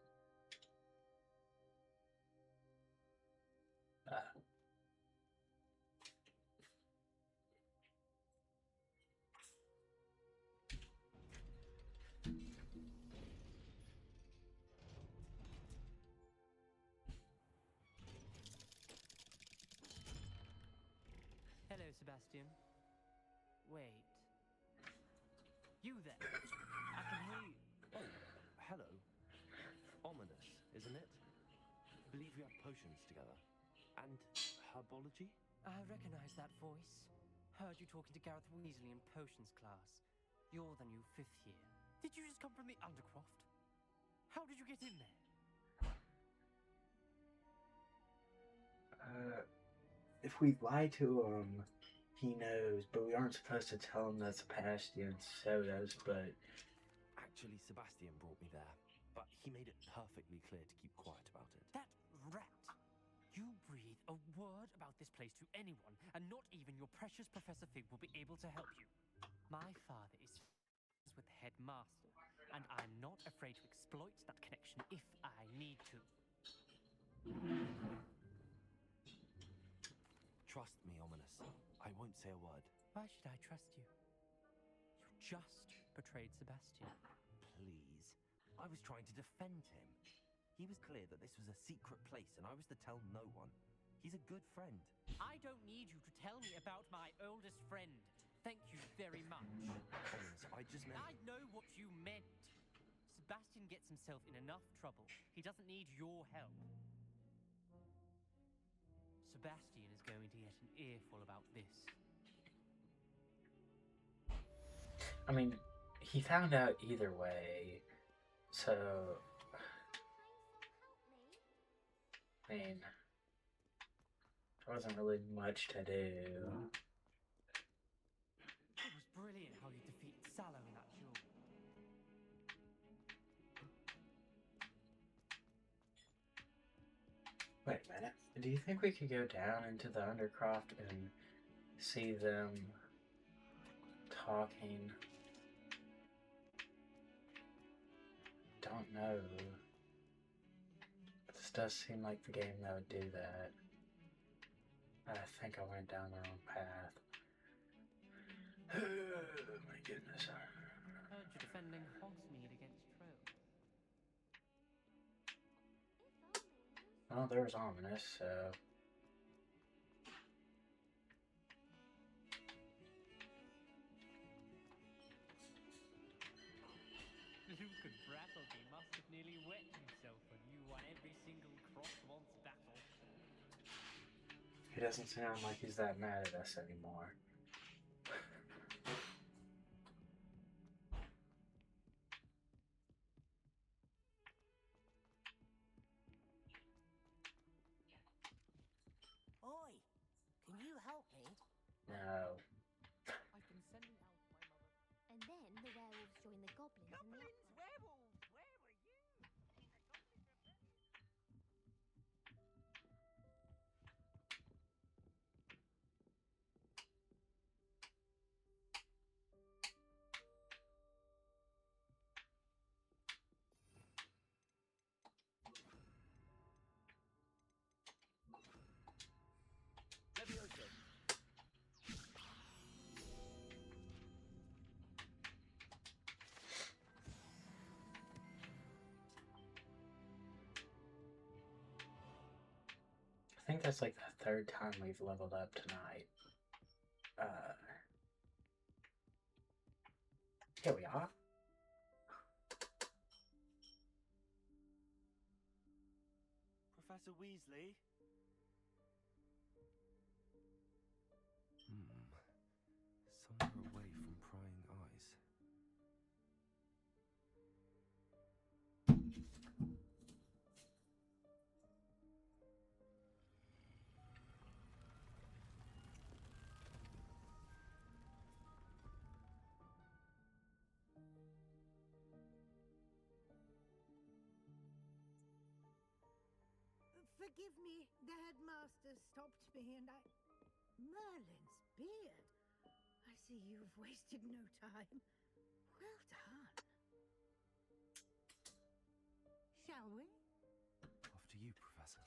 Hello, Sebastian. Wait. You there? I can hear you. Oh, hello. Ominous, isn't it? I believe we have potions together. And herbology? I recognize that voice. Heard you talking to Gareth Weasley in potions class. You're the new 5th year. Did you just come from the Undercroft? How did you get in there? If we lie to him, he knows, but we aren't supposed to tell him that Sebastian sodas, but... Actually, Sebastian brought me there, but he made it perfectly clear to keep quiet about it. That rat! You breathe a word about this place to anyone, and not even your precious Professor Fig will be able to help you. My father is with the headmaster, and I'm not afraid to exploit that connection if I need to. Trust me, Ominous. I won't say a word. Why should I trust you? You just betrayed Sebastian. Please. I was trying to defend him. He was clear that this was a secret place, and I was to tell no one. He's a good friend. I don't need you to tell me about my oldest friend. Thank you very much. Ominous, I just meant... I know what you meant. Sebastian gets himself in enough trouble. He doesn't need your help. Sebastian is going to get an earful about this. I mean, he found out either way, so... I mean, there wasn't really much to do. It was brilliant how you defeated Sallow in that duel. Wait a minute. Do you think we could go down into the Undercroft and see them talking? Don't know. This does seem like the game that would do that. I think I went down the wrong path. Oh my goodness. Heard you defending Hogsmeade against Trill. Well, there was Ominous, so... Luke and Brattleby must have nearly wet himself when you won every single He doesn't sound like he's that mad at us anymore. Oi, can you help me? No. I've been sending out my mother. And then the werewolves join the goblins and the... Goblins, werewolves, where were you? Levioso. I think that's like the third time we've leveled up tonight. Here we are. Professor Weasley? Somewhere away from prying eyes. Forgive me, the headmaster stopped me and I... Merlin's beard. I see you've wasted no time. Well done. Shall we? After you, Professor.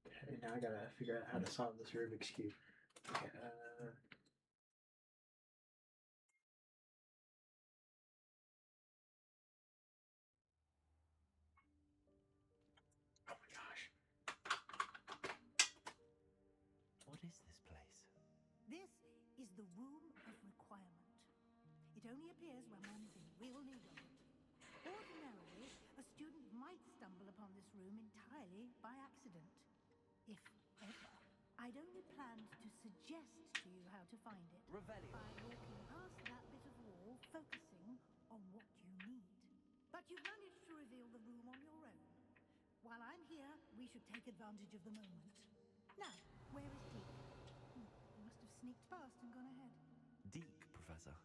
Okay, now I gotta figure out how to solve this Rubik's Cube. Okay, oh my gosh. What is this place? This is the Room of Requirement. It only appears when one is in real need of it. Ordinarily, a student might stumble upon this room entirely by accident. If ever. I'd only planned to suggest to you how to find it. Revelio. By walking past that bit of wall, focusing on what you need. But you've managed to reveal the room on your own. While I'm here, we should take advantage of the moment. Now, where is Deek? He must have sneaked past and gone ahead. Deke, Professor.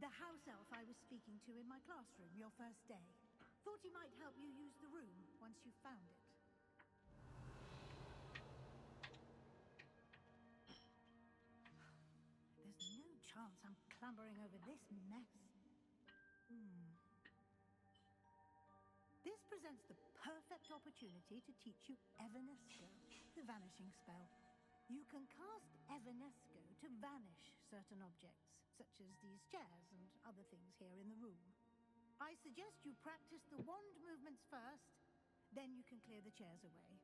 The house elf I was speaking to in my classroom your first day. Thought he might help you use the room once you found it. There's no chance I'm clambering over this mess. This presents the perfect opportunity to teach you Evanesco, the vanishing spell. You can cast Evanesco to vanish certain objects, such as these chairs and other things here in the room. I suggest you practice the wand movements first, then you can clear the chairs away.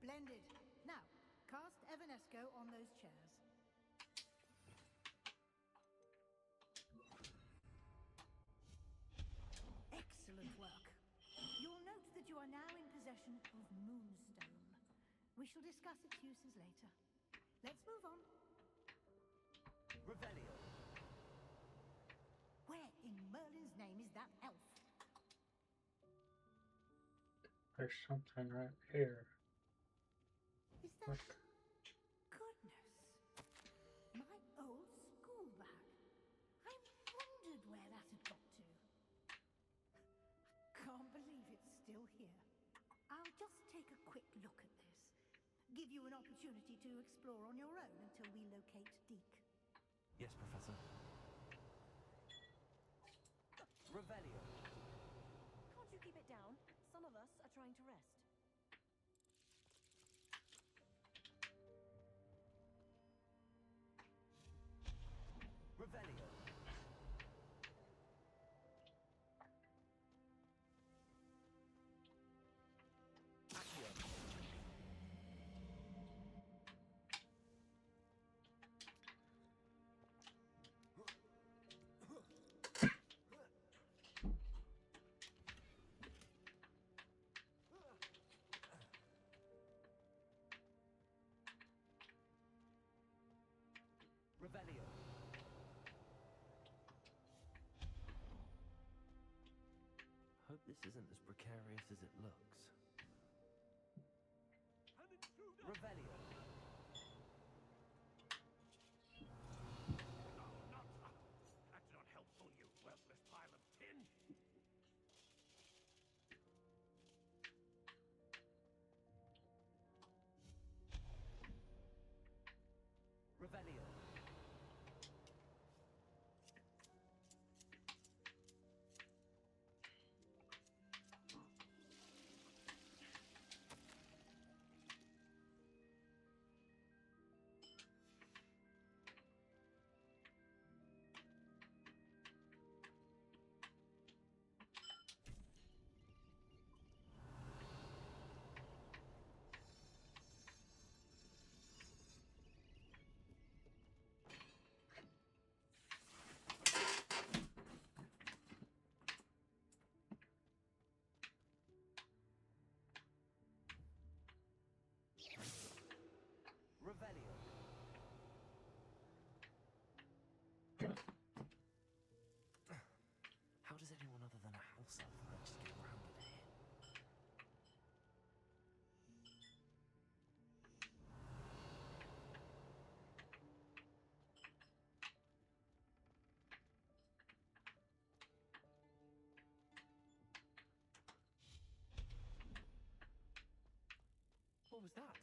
Splendid. Now, cast Evanesco on those chairs. Excellent work. You'll note that you are now in possession of Moonstone. We shall discuss its uses later. Let's move on. Revelio. Where in Merlin's name is that elf? There's something right here. Is that... Goodness. My old school bag. I wondered where that had got to. Can't believe it's still here. I'll just take a quick look at this. Give you an opportunity to explore on your own until we locate Deke. Yes, Professor. Revelio. Can't you keep it down? Some of us are trying to rest. Revelio. Accio. Revelio. Hope this isn't as precarious as it looks. Revelio. That's not helpful, you worthless pile of tin. Revelio. Revelio. How does anyone other than a house elf manage to get around in here? What was that?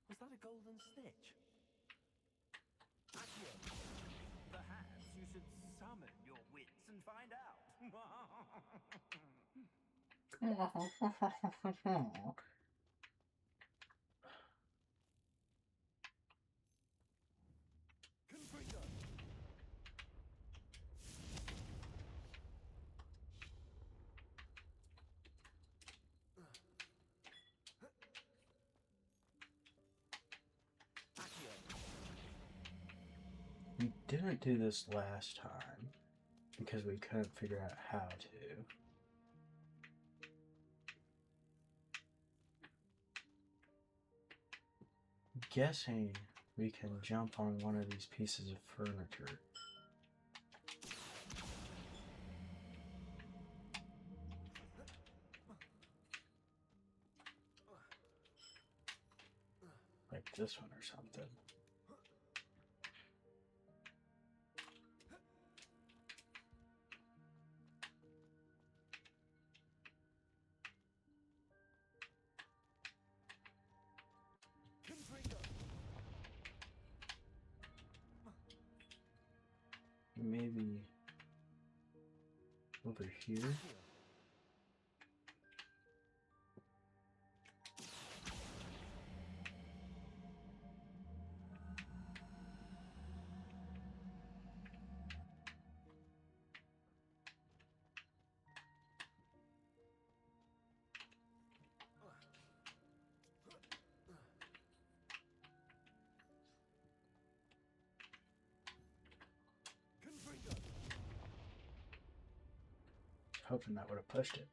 Was that a golden snitch? Accio. Perhaps you should summon your wits and find out. Confringo. Accio. We didn't do this last time because we couldn't figure out how to. I'm guessing we can jump on one of these pieces of furniture. Like this one or something. Confringo. Maybe over here. Accio. Confringo. Hoping that would have pushed it.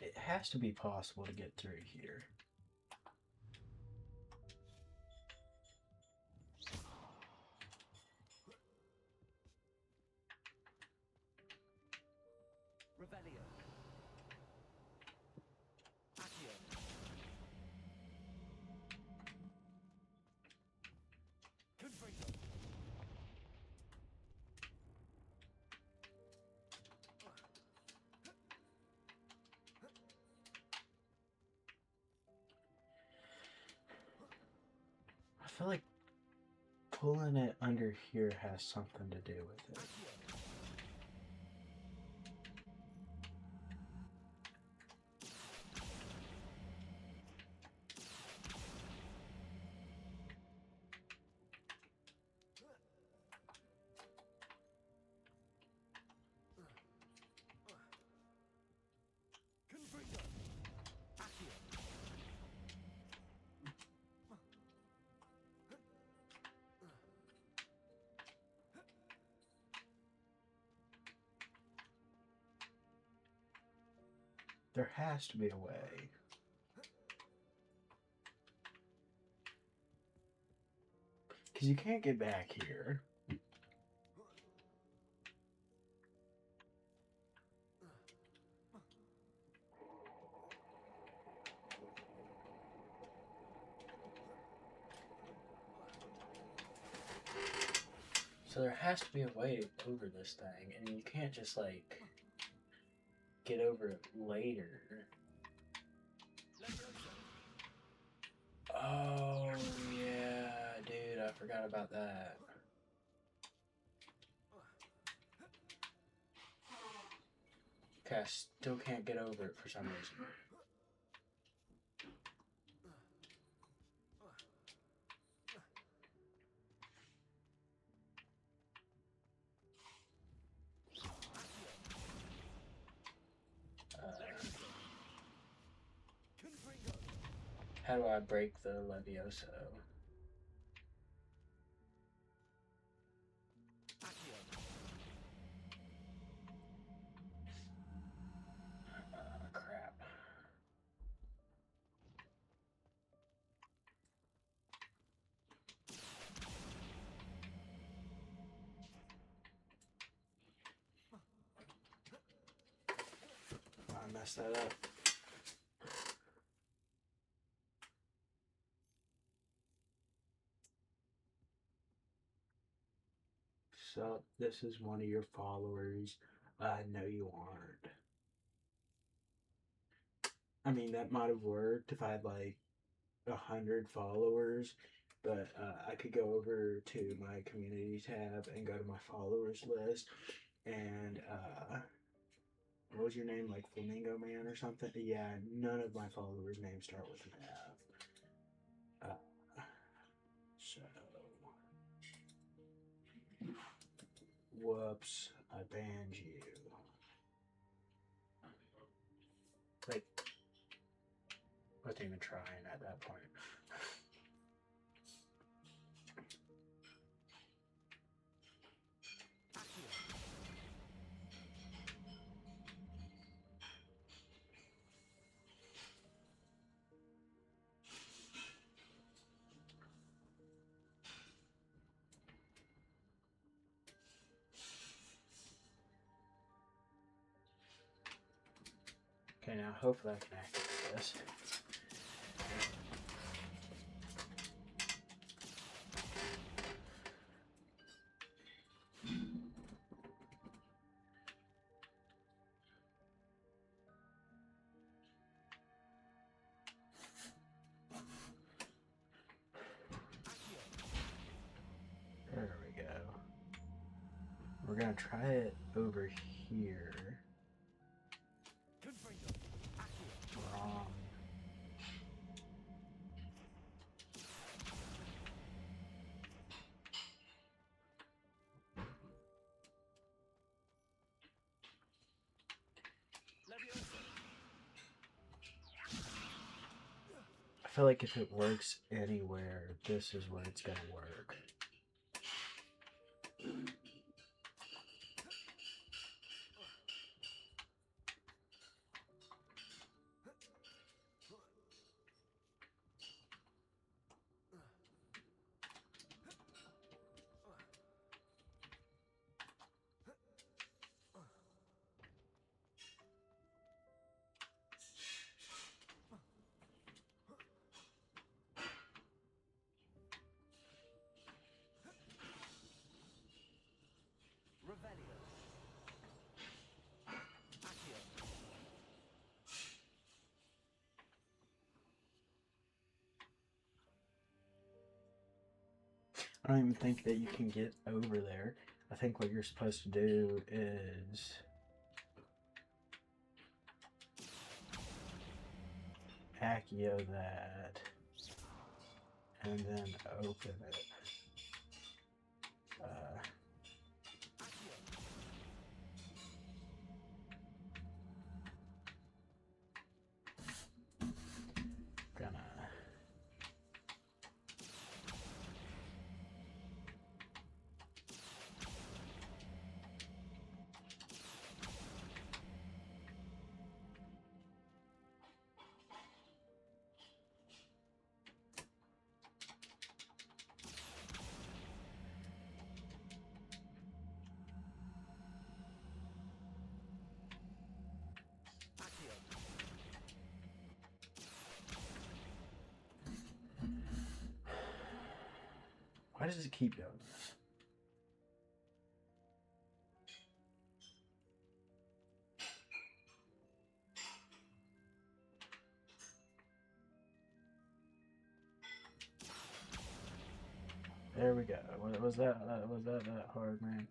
It has to be possible to get through here. feel like pulling it under here has something to do with it. There has to be a way. Because you can't get back here. So there has to be a way over this thing, and you can't just, like, get over it later. Oh, yeah, dude, I forgot about that. Okay, I still can't get over it for some reason. How do I break the Levioso? Crap. I messed that up. So, this is one of your followers. No, you aren't. I mean, that might have worked if I had like 100 followers, but I could go over to my community tab and go to my followers list, and what was your name? Like Flamingo Man or something? Yeah, none of my followers' names start with an F. So, whoops, I banned you. Like, I wasn't even trying at that point. Okay, now hopefully I can activate this. There we go. We're gonna try it over here. Wrong. I feel like if it works anywhere, this is where it's gonna work. I don't even think that you can get over there. I think what you're supposed to do is Accio that and then open it. Gonna Why does it keep doing this? There we go. Was that hard, man?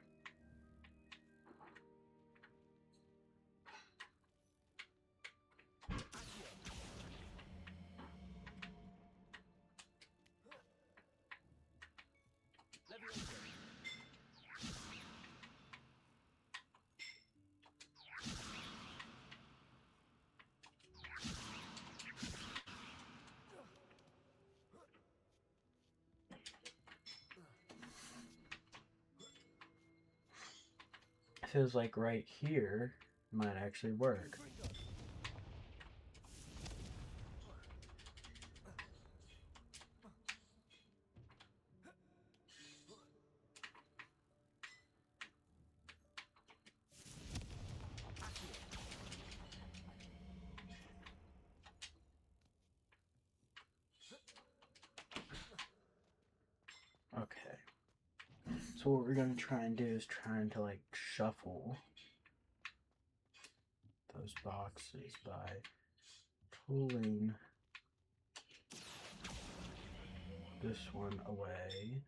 Feels like right here might actually work. Okay. So what we're gonna try and do is trying to like shuffle those boxes by pulling this one away.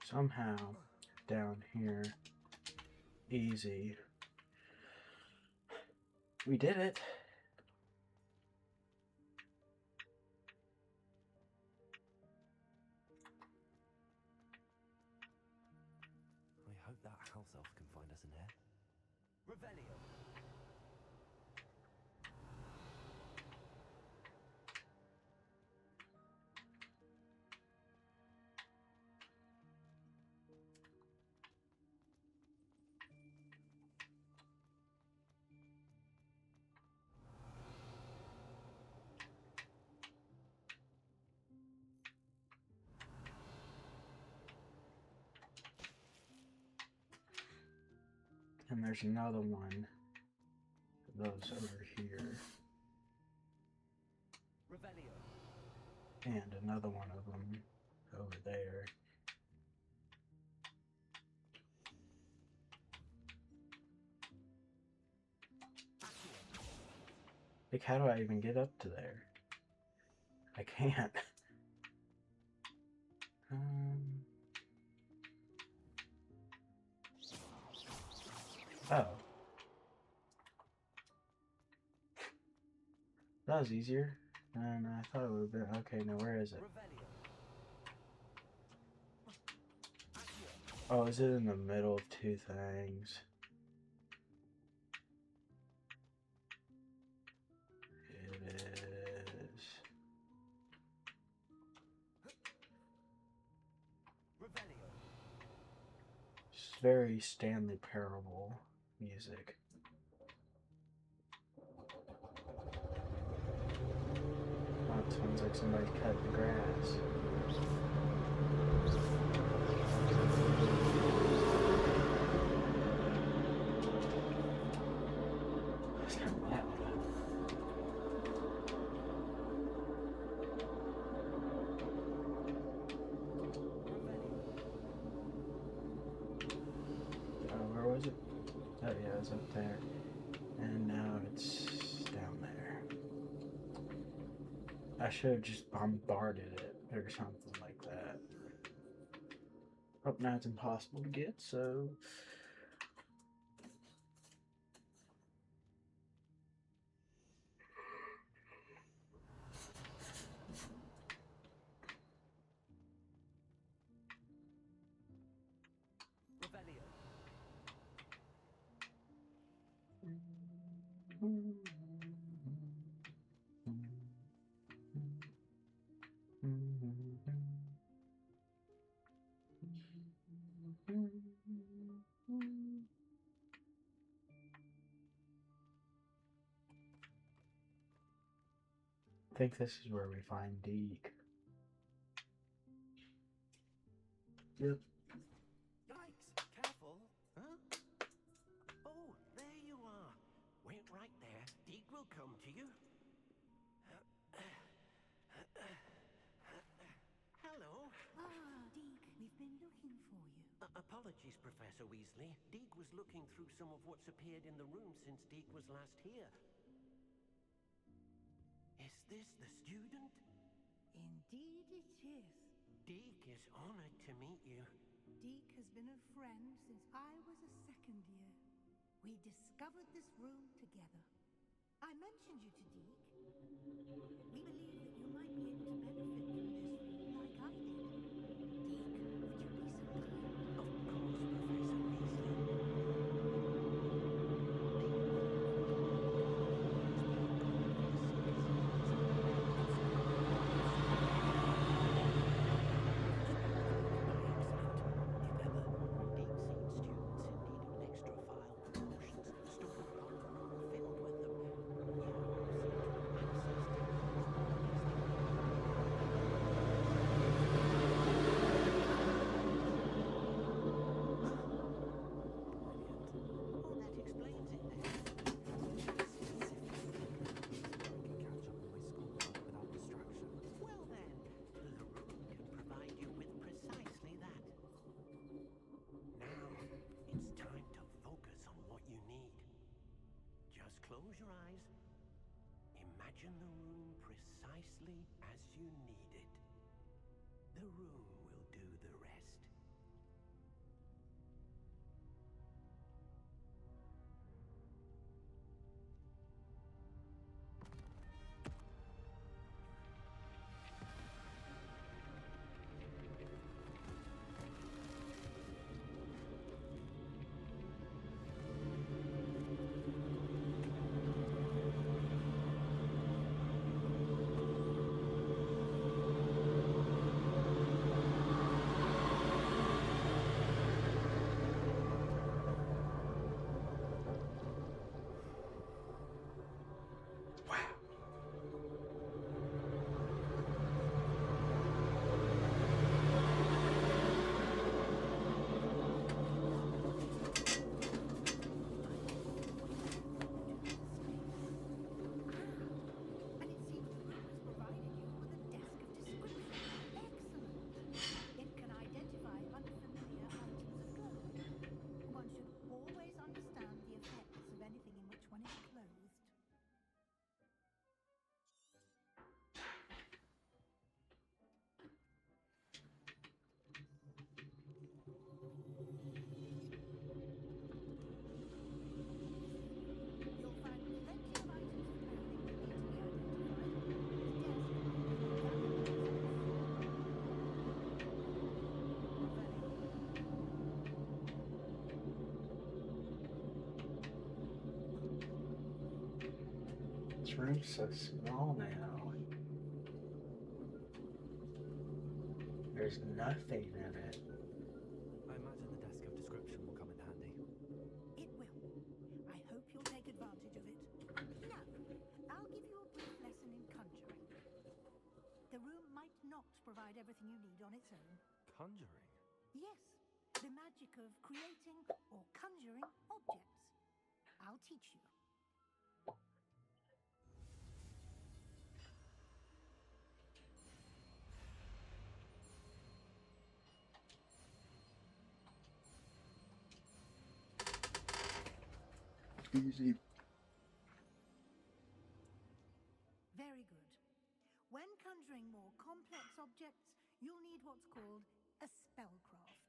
Somehow down here, easy. We did it. I hope that house elf can find us in here. Revelio. And there's another one of those over here. Revelio. And another one of them over there. Like, how do I even get up to there? I can't. Oh. That was easier than I thought it would have been. Okay, now where is it? Oh, is it in the middle of two things? It is. It's very Stanley Parable music. like somebody's cutting the grass. It's kind of loud. Where was it? Oh yeah, it was up there. And now it's down there. I should have just bombarded it or something like that. Oh, now it's impossible to get, so... Revelio. I think this is where we find Deke. Yep. Yikes, careful. Huh? Oh, there you are. Wait right there. Deke will come to you. Hello. Ah, Deke, we've been looking for you. Apologies, Professor Weasley. Deke was looking through some of what's appeared in the room since Deke was last here. Is this the student? Indeed it is. Deke is honored to meet you. Deke has been a friend since I was a second year. We discovered this room together. I mentioned you to Deke. We believe that you might be able to benefit from this room like I did. Deke, would you be so kind? Of course, Professor Weasley. Close your eyes. Imagine the room precisely as you need it. The room will do the rest. This room's so small now. There's nothing in it. I imagine the desk of description will come in handy. It will. I hope you'll take advantage of it. Now, I'll give you a brief lesson in conjuring. provide everything you need on its own. Conjuring? Yes, the magic of creating or conjuring objects. I'll teach you. Easy. Very good. When conjuring more complex objects, you'll need what's called a spellcraft.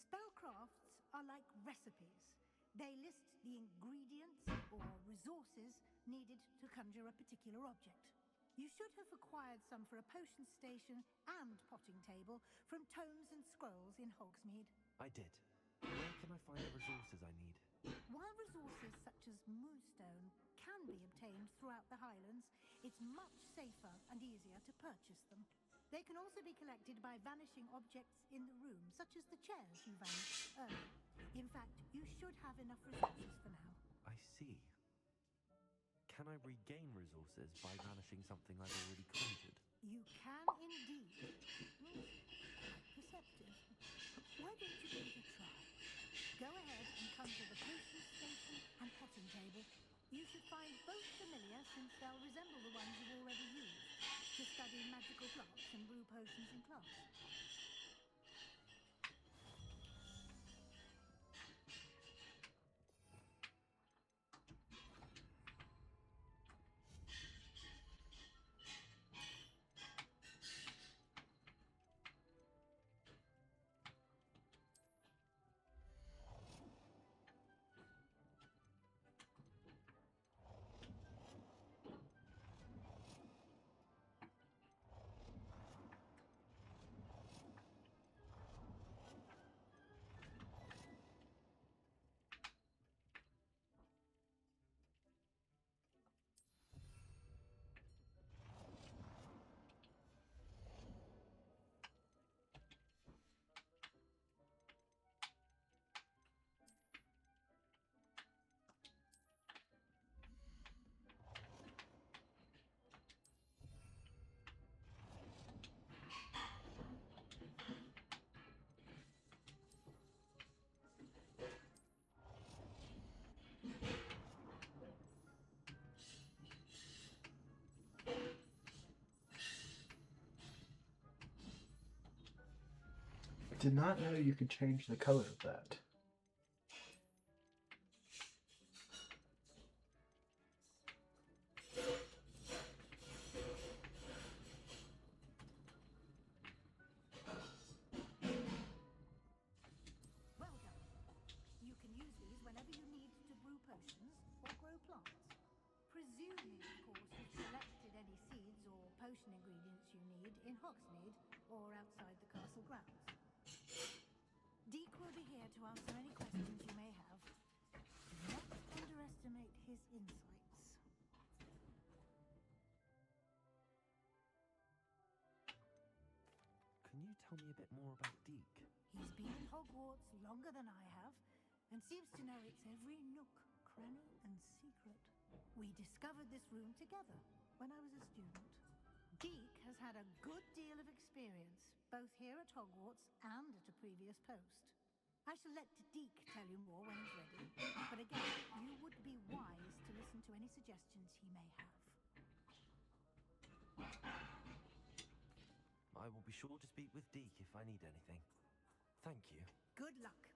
Spellcrafts are like recipes. They list the ingredients or resources needed to conjure a particular object. You should have acquired some for a potion station and potting table from tomes and scrolls in Hogsmeade. I did. Where can I find the resources I need? While resources such as moonstone can be obtained throughout the Highlands, it's much safer and easier to purchase them. They can also be collected by vanishing objects in the room, such as the chairs you vanished earlier. In fact, you should have enough resources for now. I see. Can I regain resources by vanishing something I've already conjured? You can indeed. Quite perceptive. Why don't you give it a try? Go ahead and conjure the potion station and potting table. You should find both familiar since they'll resemble the ones you've already used to study magical plants and brew potions in class. Did not know you could change the color of that. Well done. You can use these whenever you need to brew potions or grow plants. Presuming, of course, you've collected any seeds or potion ingredients you need in Hogsmeade or outside the castle grounds. Deek will be here to answer any questions you may have. Do not underestimate his insights. Can you tell me a bit more about Deek? He's been in Hogwarts longer than I have, and seems to know its every nook, cranny, and secret. We discovered this room together when I was a student. Deek has had a good deal of experience, both here at Hogwarts and at a previous post. I shall let Deek tell you more when he's ready, but again, you would be wise to listen to any suggestions he may have. I will be sure to speak with Deek if I need anything. Thank you. Good luck.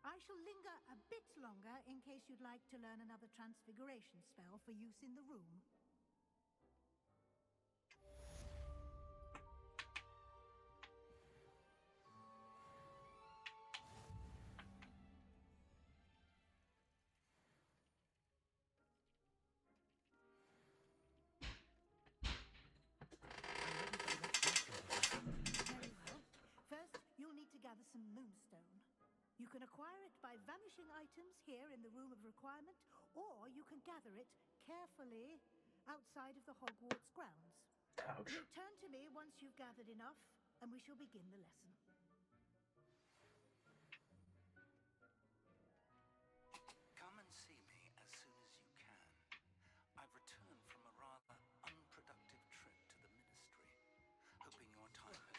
I shall linger a bit longer in case you'd like to learn another transfiguration spell for use in the room. Very well. First, you'll need to gather some moonstone. You can acquire it by vanishing items here in the Room of Requirement, or you can gather it carefully outside of the Hogwarts grounds. Ouch. Return to me once you've gathered enough, and we shall begin the lesson. Come and see me as soon as you can. I've returned from a rather unproductive trip to the Ministry, hoping your time has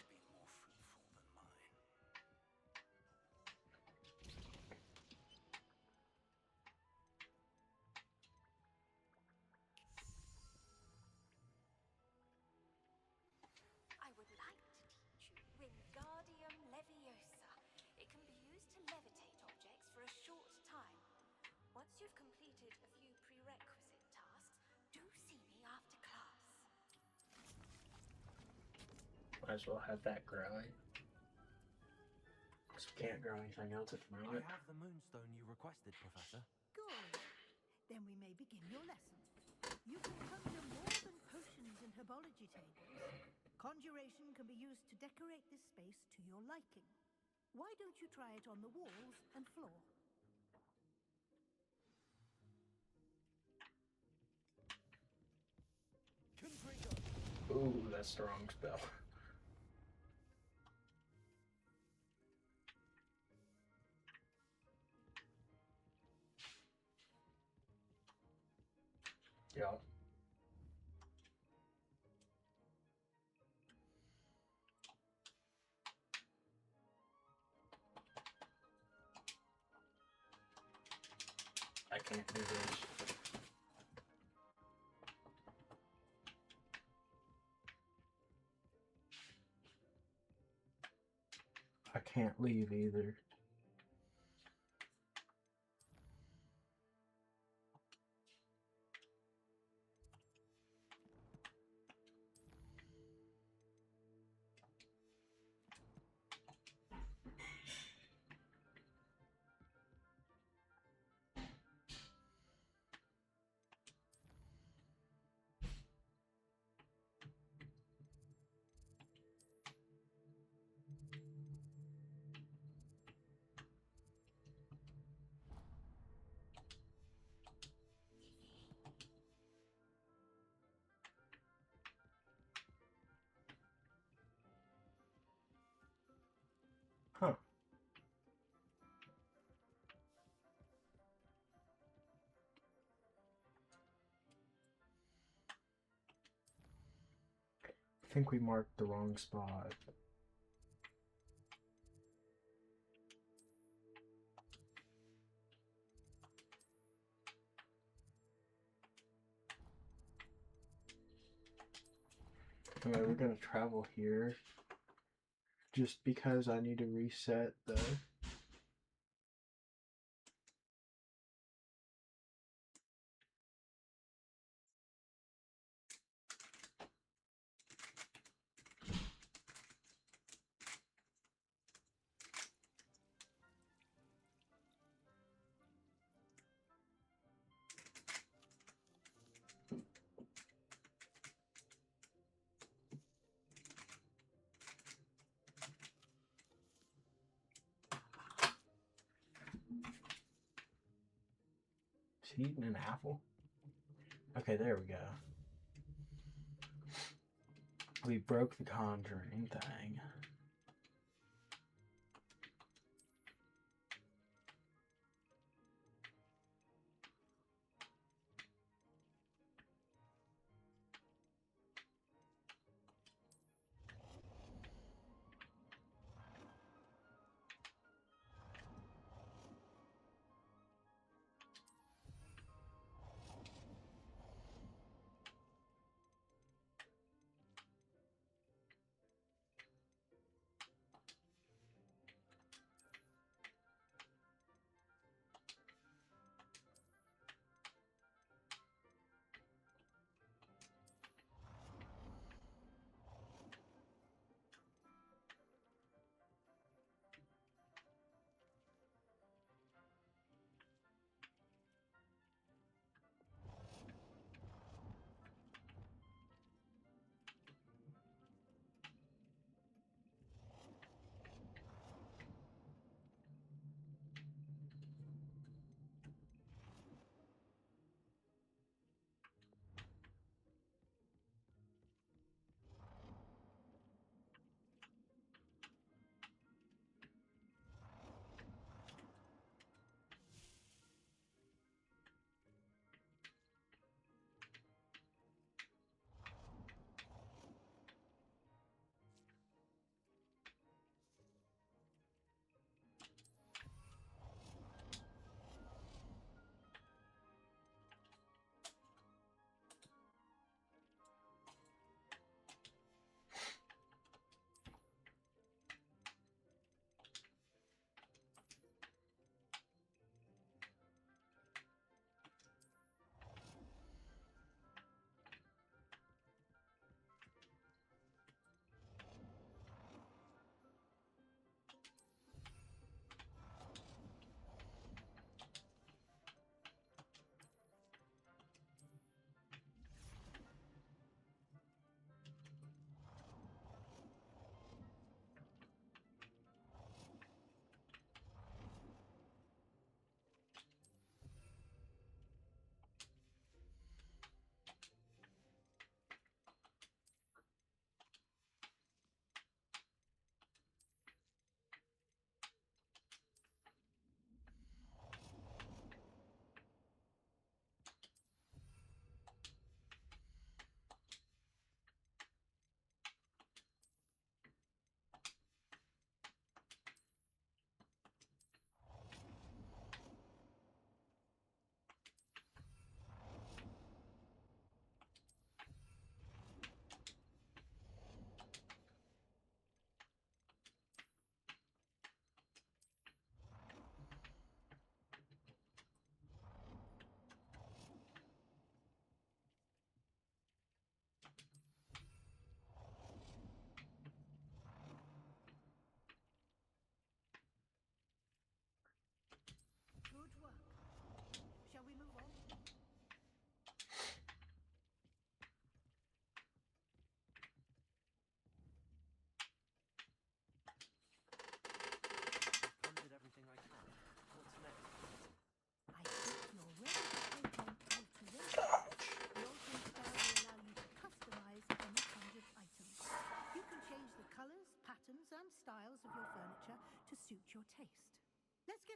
Might as well have that growing. Because we can't grow anything else at the I moment. have the moonstone you requested, Professor. Good. Then we may begin your lesson. You can conjure more than potions and herbology tables. Conjuration can be used to decorate this space to your liking. Why don't you try it on the walls and floor? Ooh, that's the wrong spell. Yeah. I can't do this. I can't leave either. Huh. I think we marked the wrong spot. Okay, we're gonna travel here just because I need to reset the Is he eating an apple? Okay, there we go. We broke the conjuring thing.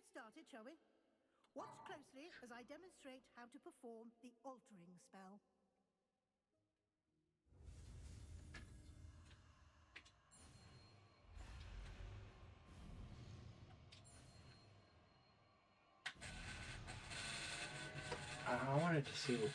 get started, shall we? Watch closely as I demonstrate how to perform the altering spell. I wanted to see what...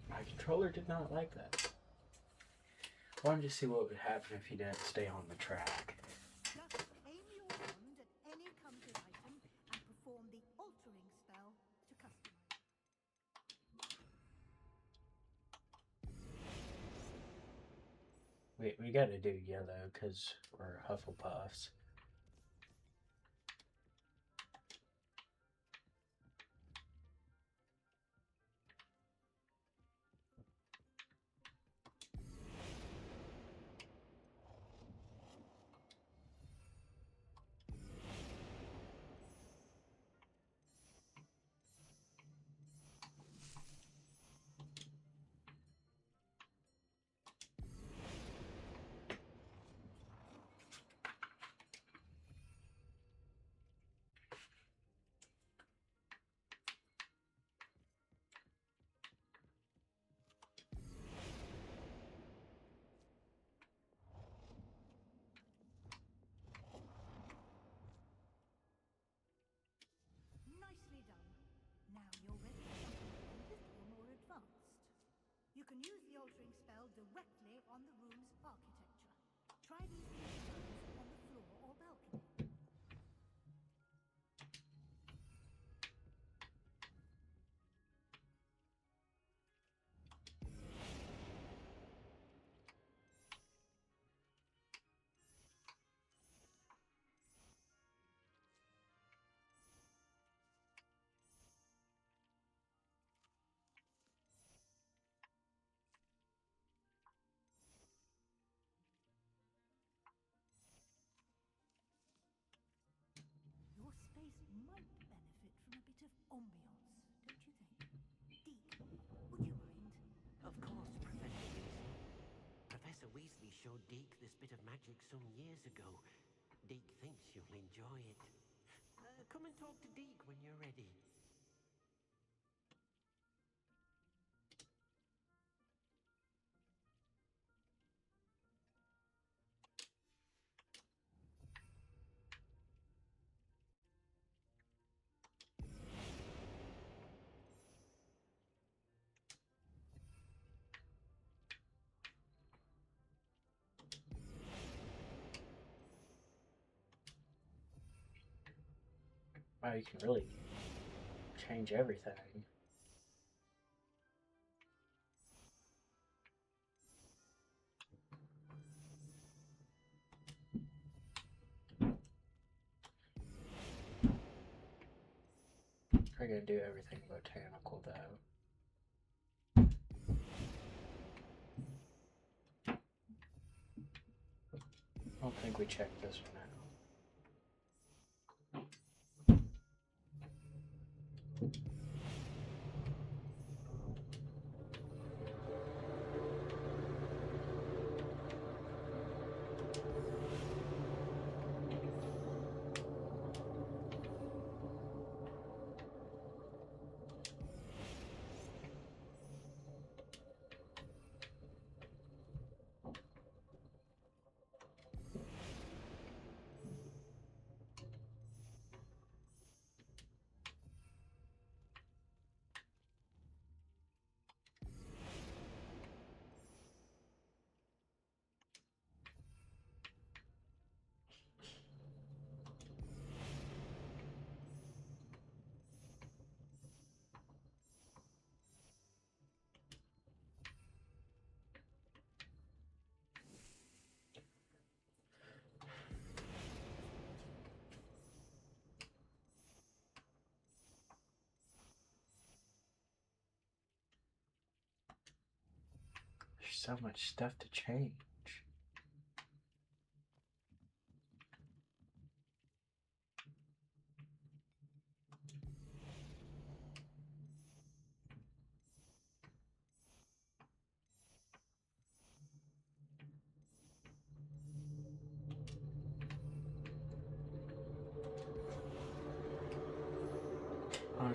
My controller did not like that. I wanted to see what would happen if he didn't stay on the track. Just aim your wand at any combat item and perform the altering spell to customize. We gotta do yellow because we're Hufflepuffs. Nicely done. Now you're ready for something a little more advanced. You can use the altering spell directly on the room's architecture. Try these designs on the floor or balcony. Your space might benefit from a bit of ambiance, don't you think? Deke, would you mind? Of course, Professor Weasley. Professor Weasley showed Deke this bit of magic some years ago. Deke thinks you'll enjoy it. Come and talk to Deke when you're ready. Wow, you can really change everything. We're gonna do everything botanical though. I don't think we checked this one out. There's so much stuff to change.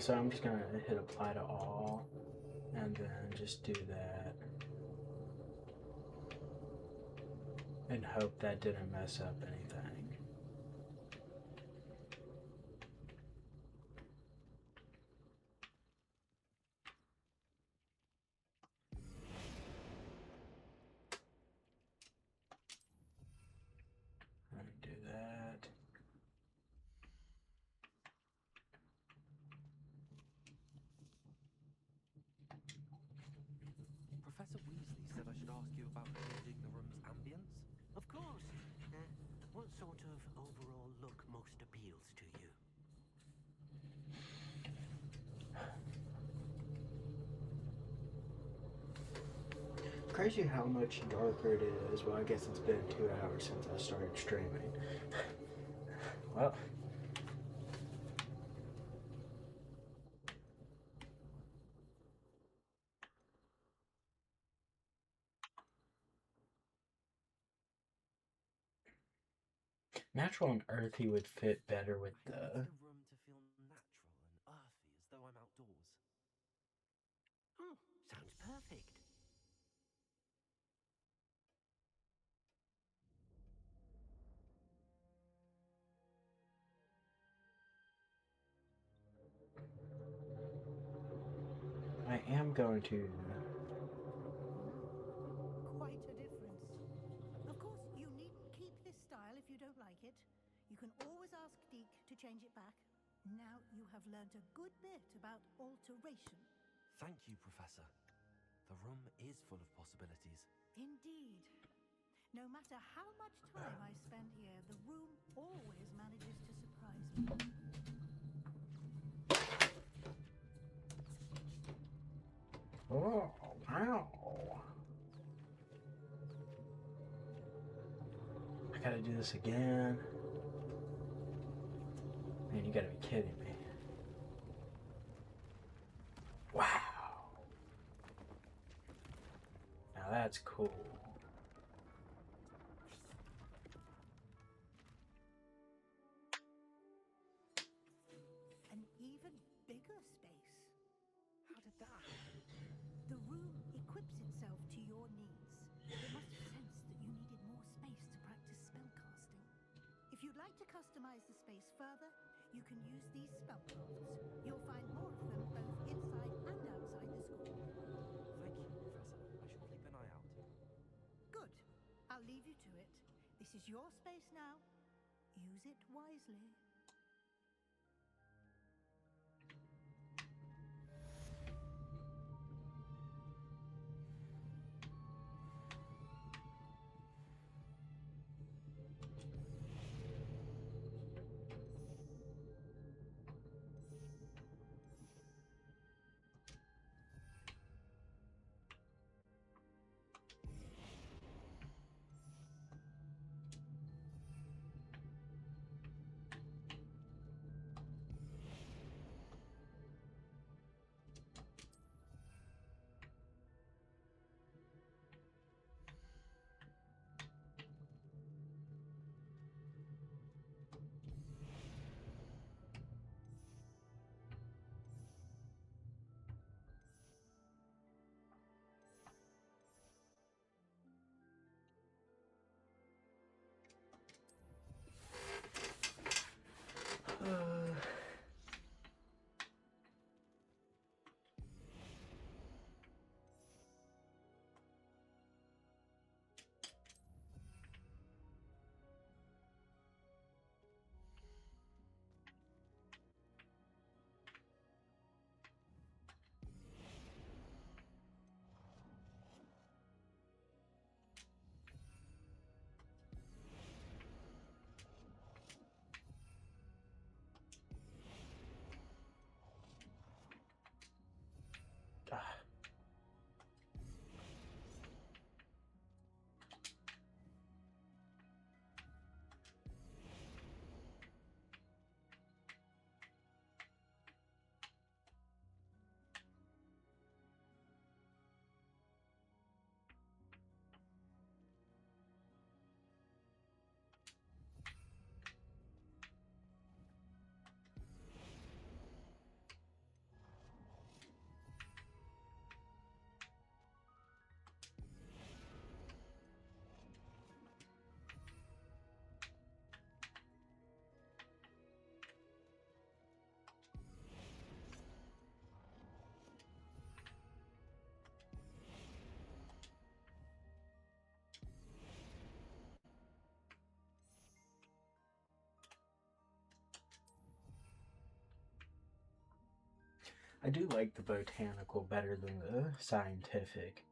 So I'm just gonna hit apply to all, and then just do that. And hope that didn't mess up anything. And do that. Professor Weasley said I should ask you about changing the room's ambience. Of course. What sort of overall look most appeals to you? Crazy how much darker it is. Well, I guess it's been 2 hours since I started streaming. Well. Natural and earthy would fit better with I the... need the room to feel natural and earthy, as though I'm outdoors. Oh, sounds perfect. I am going to... Quite a difference. Of course, you needn't keep this style if you don't like it. You can always ask Deke to change it back. Now you have learnt a good bit about alteration. Thank you, Professor. The room is full of possibilities. Indeed. No matter how much time I spend here, the room always manages to surprise me. Oh, wow. I gotta do this again. Man, you gotta be kidding me. Wow. Now that's cool. An even bigger space. How did that happen? The room equips itself to your needs. It must have sensed that you needed more space to practice spellcasting. If you'd like to customize the space further, you can use these spellcrafts. You'll find more of them both inside and outside the school. Thank you, Professor. I shall keep an eye out. Good. I'll leave you to it. This is your space now. Use it wisely. I do like the botanical better than the scientific.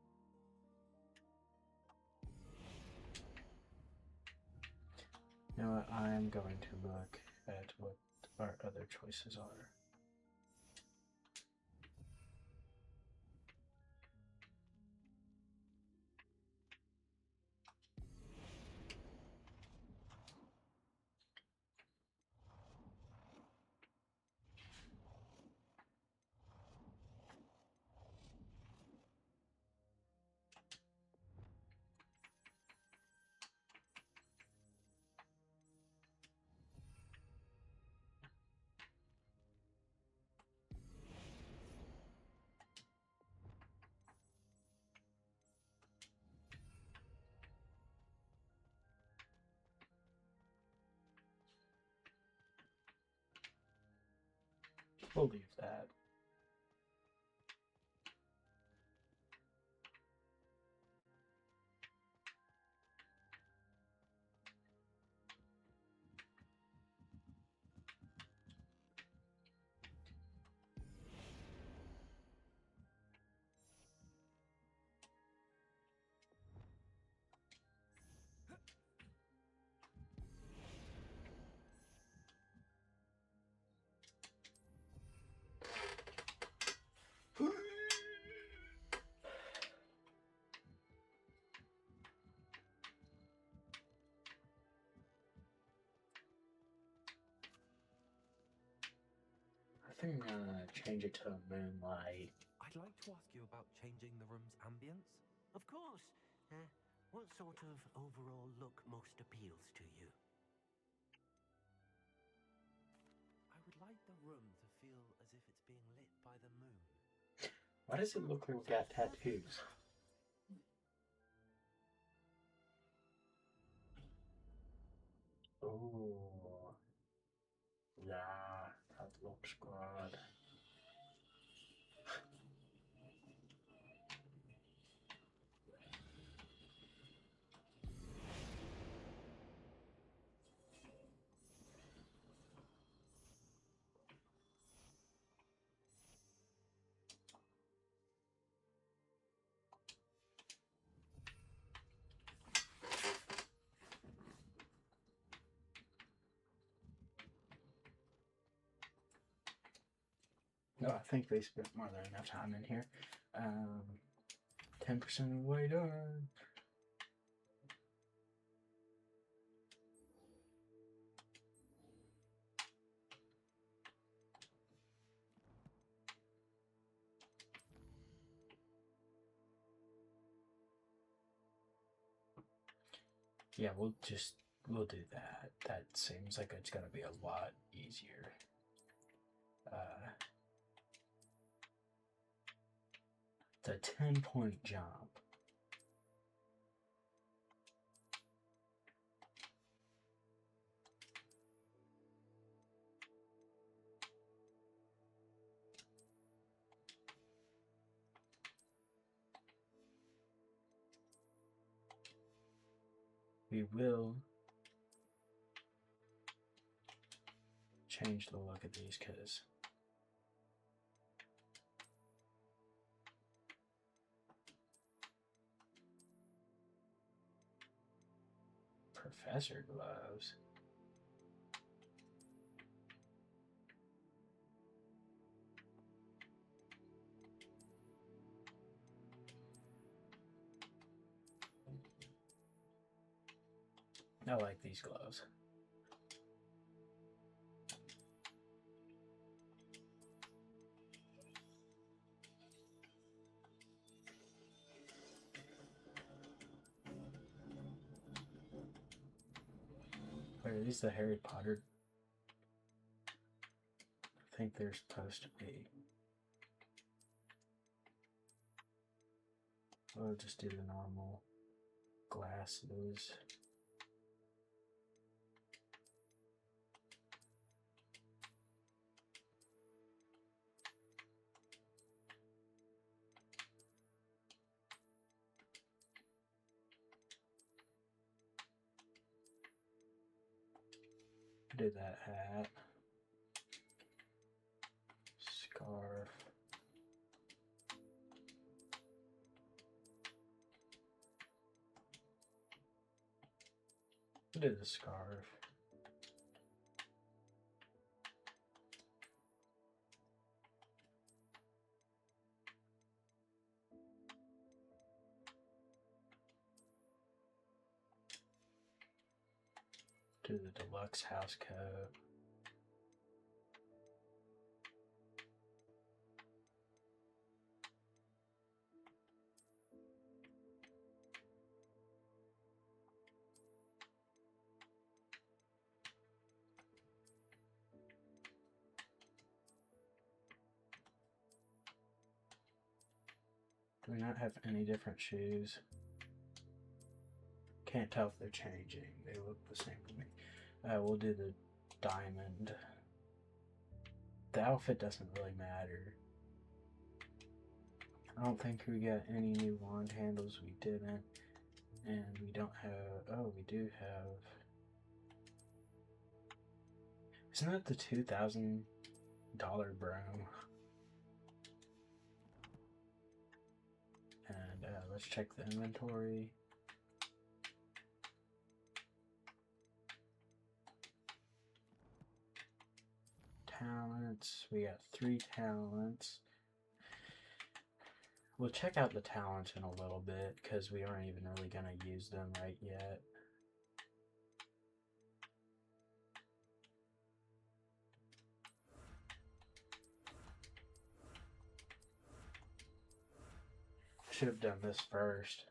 You know what? I'm going to look at what our other choices are. We'll leave that. I think I'm gonna change it to moonlight. I'd like to ask you about changing the room's ambience. Of course. What sort of overall look most appeals to you? I would like the room to feel as if it's being lit by the moon. Why does it look like we got tattoos? Oh, yeah, that looks good. No, I think they spent more than enough time in here. 10% of the way done. Yeah, we'll do that. That seems like it's gonna be a lot easier. It's a 10-point jump. We will change the look of these because Professor gloves. I like these gloves. Wait, are these the Harry Potter? I think they're supposed to be. We'll just do the normal glasses. Do that hat. Scarf. What is a scarf? Do the deluxe house coat. Do we not have any different shoes? Can't tell if they're changing. They look the same to me. We'll do the diamond. The outfit doesn't really matter. I don't think we got any new wand handles. We didn't. And we don't have... Oh, we do have... Isn't that the $2,000 broom? And let's check the inventory. Talents. We got 3 talents. We'll check out the talents in a little bit because we aren't even really going to use them right yet. Should have done this first.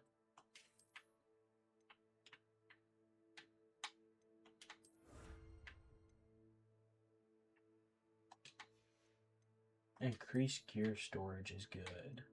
Increased gear storage is good.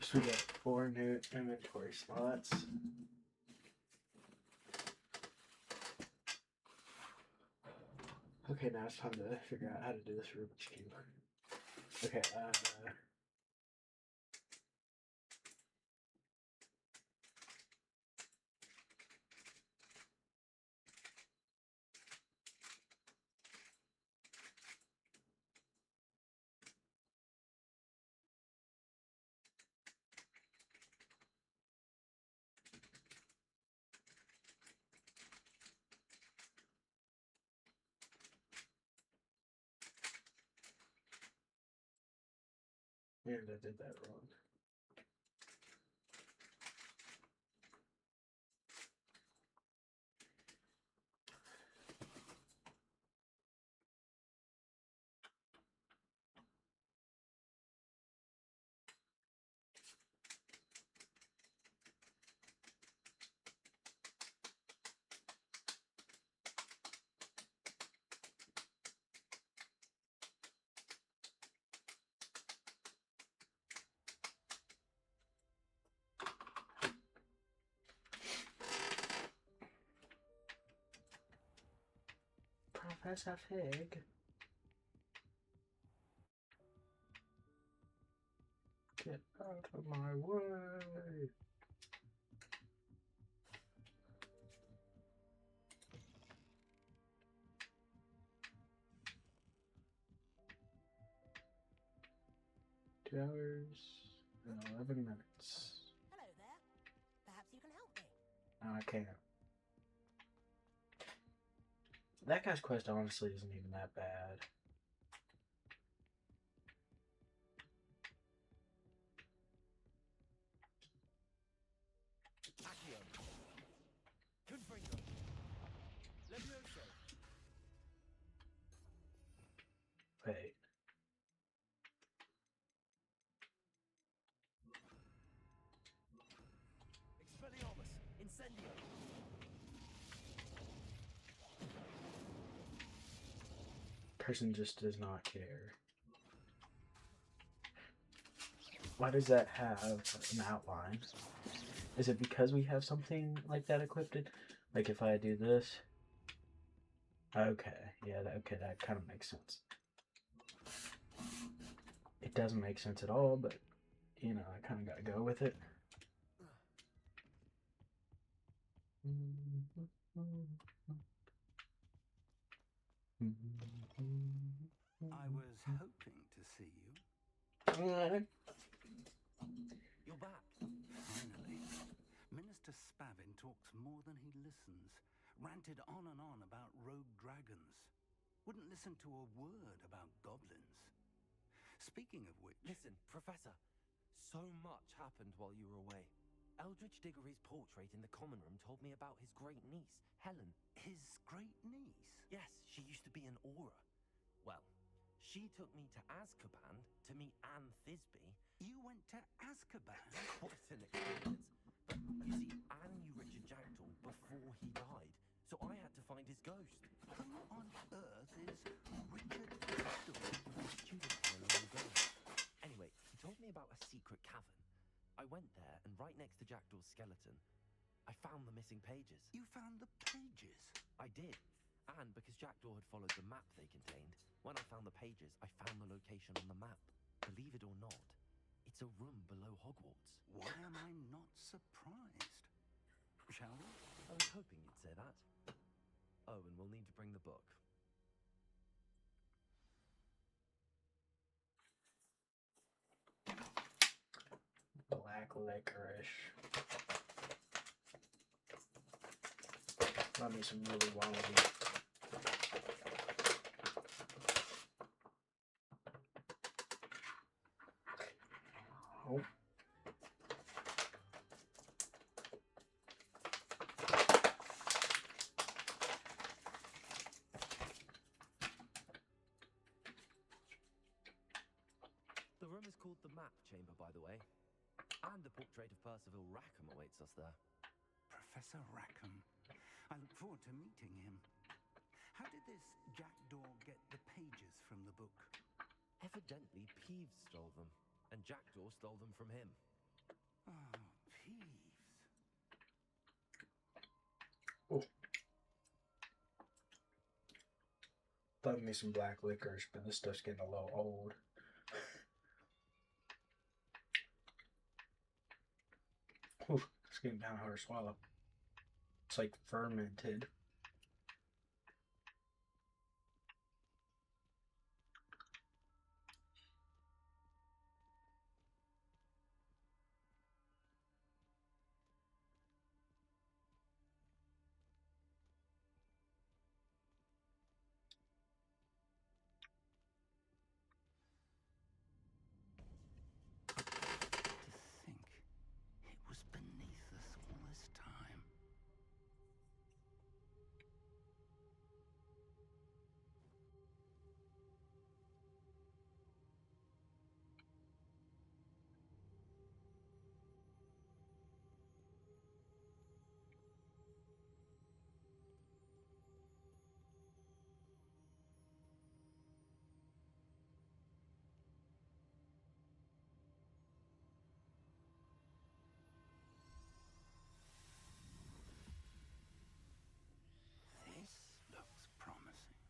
So we got 4 new inventory slots. Okay, now it's time to figure out how to do this Rubik's Cube. Okay, and I did that wrong. Professor Fig. Get out of my way. 2 hours and 11 minutes. Hello there. Perhaps you can help me. No, I can't. That guy's quest honestly isn't even that bad. Wait. Person just does not care. Why does that have an outline? Is it because we have something like that equipped? Like if I do this? Okay, yeah, okay, that kind of makes sense. It doesn't make sense at all, but, you know, I kind of got to go with it. I was hoping to see you. You're back. Finally. Minister Spavin talks more than he listens. Ranted on and on about rogue dragons. Wouldn't listen to a word about goblins. Speaking of which... Listen, Professor. So much happened while you were away. Eldridge Diggory's portrait in the common room told me about his great niece, Helen. His great niece? Yes, she used to be an Aura. Well, she took me to Azkaban to meet Anne Thisbe. You went to Azkaban? Quite an experience. But you see, Anne knew Richard Jackdaw before he died, so I had to find his ghost. Who on earth is Richard Jackdaw? Student for a long ago. Anyway, he told me about a secret cavern. I went there, and right next to Jackdaw's skeleton, I found the missing pages. You found the pages? I did. And because Jackdaw had followed the map they contained, when I found the pages, I found the location on the map. Believe it or not, it's a room below Hogwarts. Why am I not surprised? Shall we? I was hoping you'd say that. Oh, and we'll need to bring the book. Black licorice. Love me some really wallaby. Oh. The room is called the Map Chamber, by the way. And a portrait of Percival Rackham awaits us there. Professor Rackham. I look forward to meeting him. How did this Jackdaw get the pages from the book? Evidently, Peeves stole them, and Jackdaw stole them from him. Oh, Peeves. Oh. Love me some black licorice, but this stuff's getting a little old. Ooh, it's getting kind of hard to swallow. It's like fermented. It was beneath us all this time. This looks promising.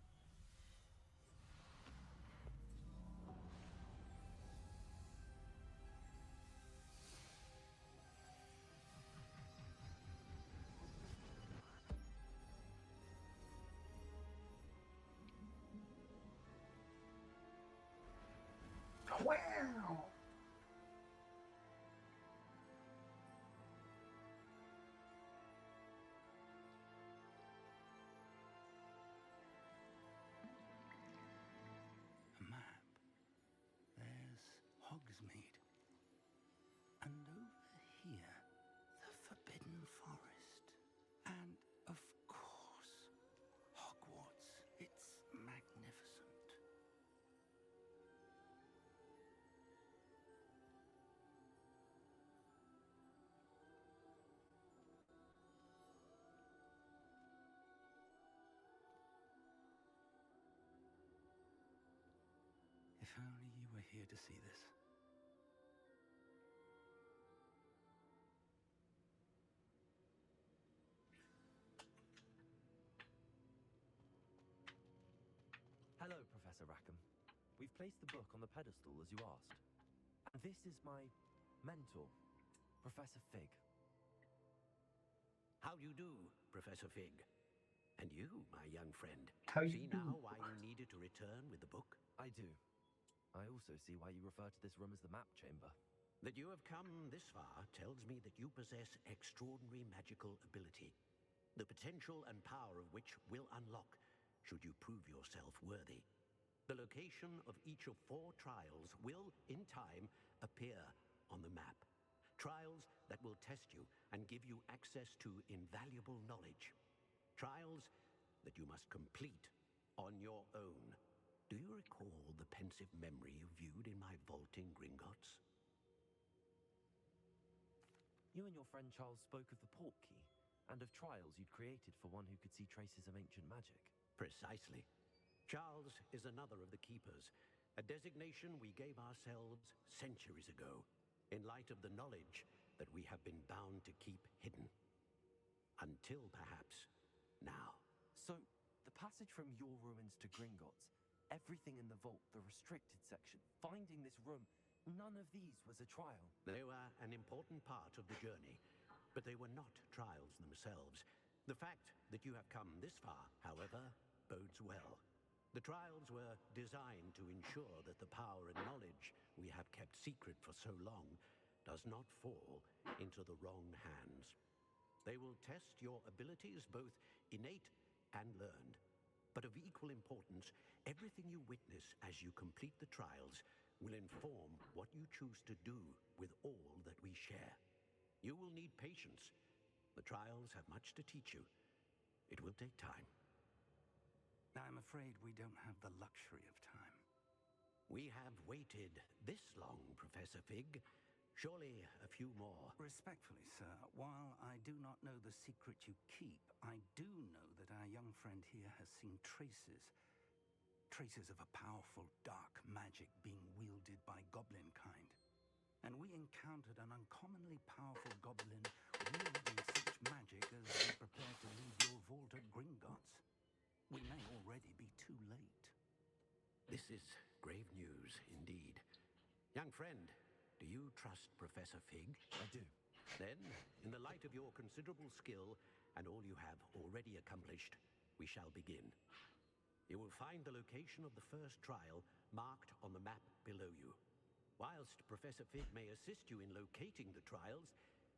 Wow! here to see this. Hello, Professor Rackham. We've placed the book on the pedestal as you asked. And this is my mentor, Professor Fig. How do you do, Professor Fig? And you, my young friend. How you see do? now why you needed to return with the book? I do. I also see why you refer to this room as the map chamber. That you have come this far tells me that you possess extraordinary magical ability, the potential and power of which will unlock should you prove yourself worthy. The location of each of 4 trials will, in time, appear on the map. Trials that will test you and give you access to invaluable knowledge. Trials that you must complete on your own. Do you recall the pensive memory you viewed in my vaulting Gringotts? You and your friend Charles spoke of the port key, and of trials you'd created for one who could see traces of ancient magic. Precisely. Charles is another of the keepers, a designation we gave ourselves centuries ago, in light of the knowledge that we have been bound to keep hidden. Until perhaps now. So, the passage from your ruins to Gringotts, everything in the vault, the restricted section, finding this room, none of these was a trial. They were an important part of the journey, but they were not trials themselves. The fact that you have come this far, however, bodes well. The trials were designed to ensure that the power and knowledge we have kept secret for so long does not fall into the wrong hands. They will test your abilities, both innate and learned. But of equal importance, everything you witness as you complete the trials will inform what you choose to do with all that we share. You will need patience. The trials have much to teach you. It will take time. I'm afraid we don't have the luxury of time. We have waited this long, Professor Fig. Surely a few more. Respectfully, sir, while I do not know the secret you keep, I do know that our young friend here has seen traces of a powerful dark magic being wielded by goblin kind. And we encountered an uncommonly powerful goblin wielding such magic as we prepare to leave your vault at Gringotts. We may already be too late. This is grave news indeed. Young friend, do you trust Professor Fig? I do. Then, in the light of your considerable skill and all you have already accomplished, we shall begin. You will find the location of the first trial marked on the map below you. Whilst Professor Fig may assist you in locating the trials,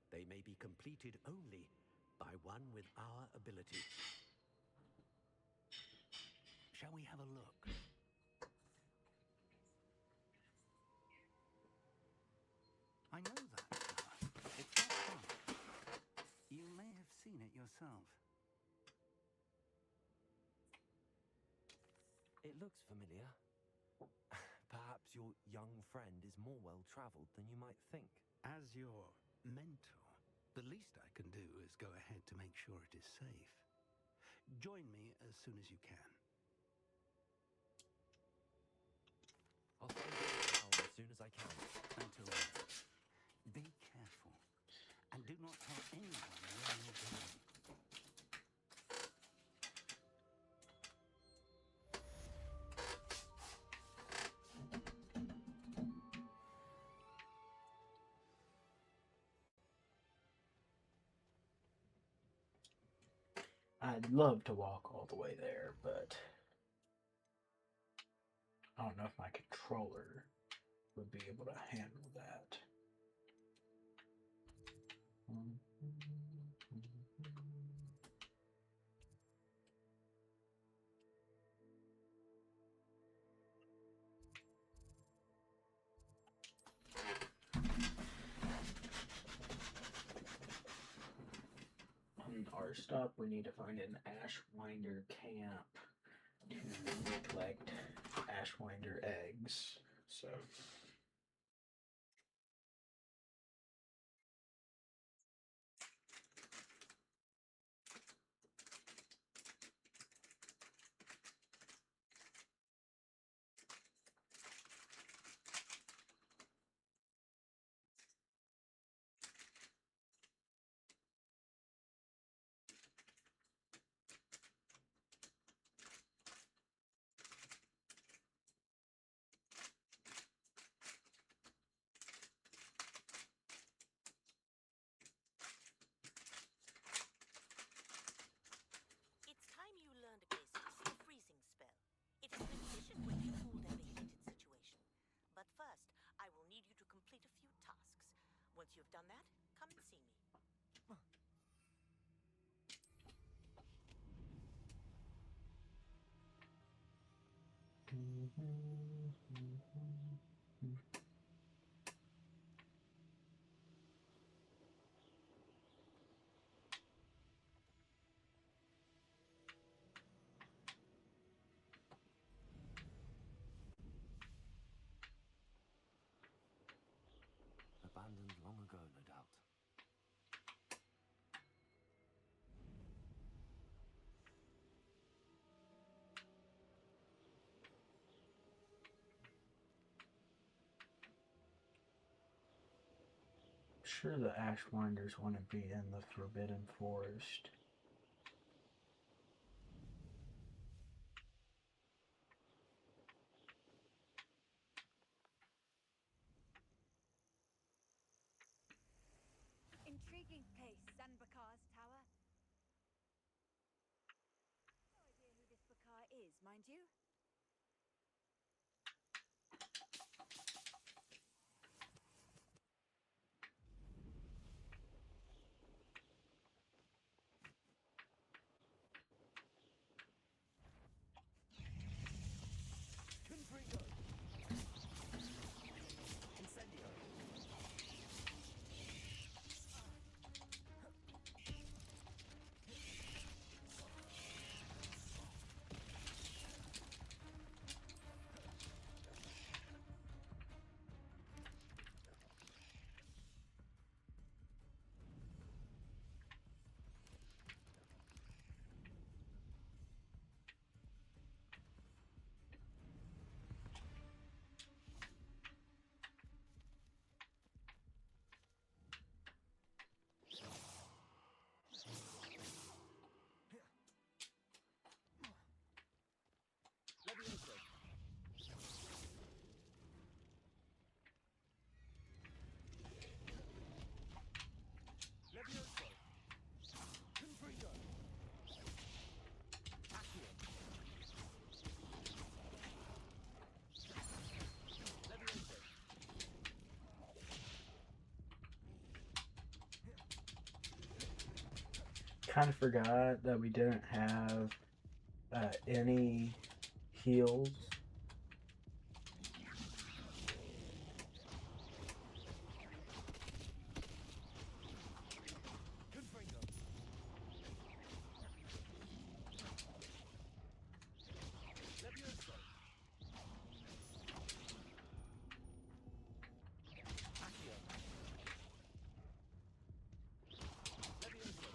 they may be completed only by one with our ability. Shall we have a look? I know that tower. It's not far. You may have seen it yourself. It looks familiar. Perhaps your young friend is more well-traveled than you might think. As your mentor, the least I can do is go ahead to make sure it is safe. Join me as soon as you can. I'll find out as soon as I can. Until then, be careful, and do not tell anyone where you're going. I'd love to walk all the way there, but I don't know if my controller would be able to handle that. On our stop, we need to find an Ashwinder camp to collect Ashwinder eggs. So Abandoned long ago, no doubt. Sure, the Ashwinders want to be in the Forbidden Forest. Intriguing place, Zanbakar's tower. No idea who this Bakar is, mind you. Confringo! Incendio! Levioso! Levioso! Confringo! Accio! Levioso! Kind of forgot that we didn't have any heals. Confringo! Levioso! Accio! Levioso!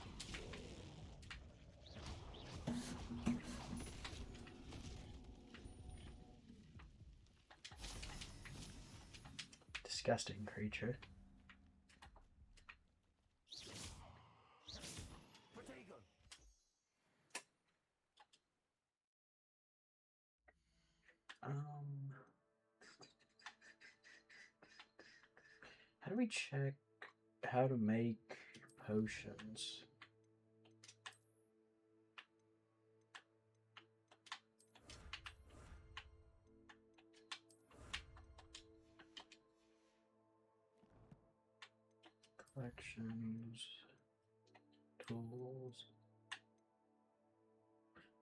Disgusting creature. Protego! How do we check how to make potions? Collections, tools.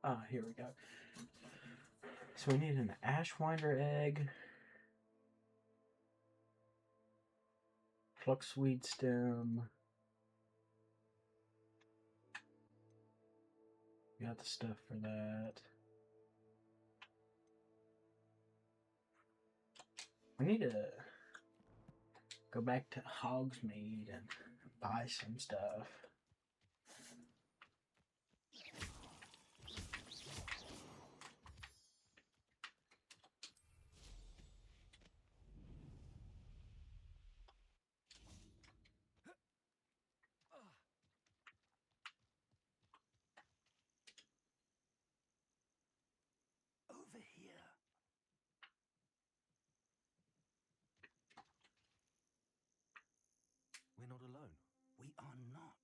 Ah, here we go. So we need an Ashwinder egg, fluxweed stem. Got the stuff for that. We need to go back to Hogsmeade and buy some stuff. Over here. We're not alone. We are not.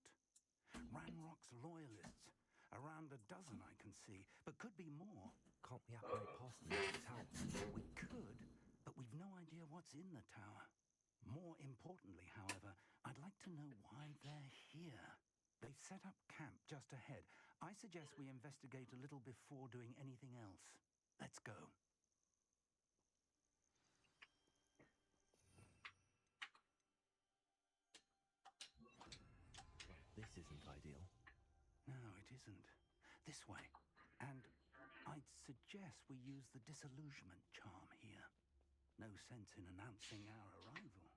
Ranrock's loyalists. Around a dozen I can see, but could be more. Can't we operate past them to the tower? We could, but we've no idea what's in the tower. More importantly, however, I'd like to know why they're here. They've set up camp just ahead. I suggest we investigate a little before doing anything else. Let's go. suggest we use the disillusionment charm here. No sense in announcing our arrival.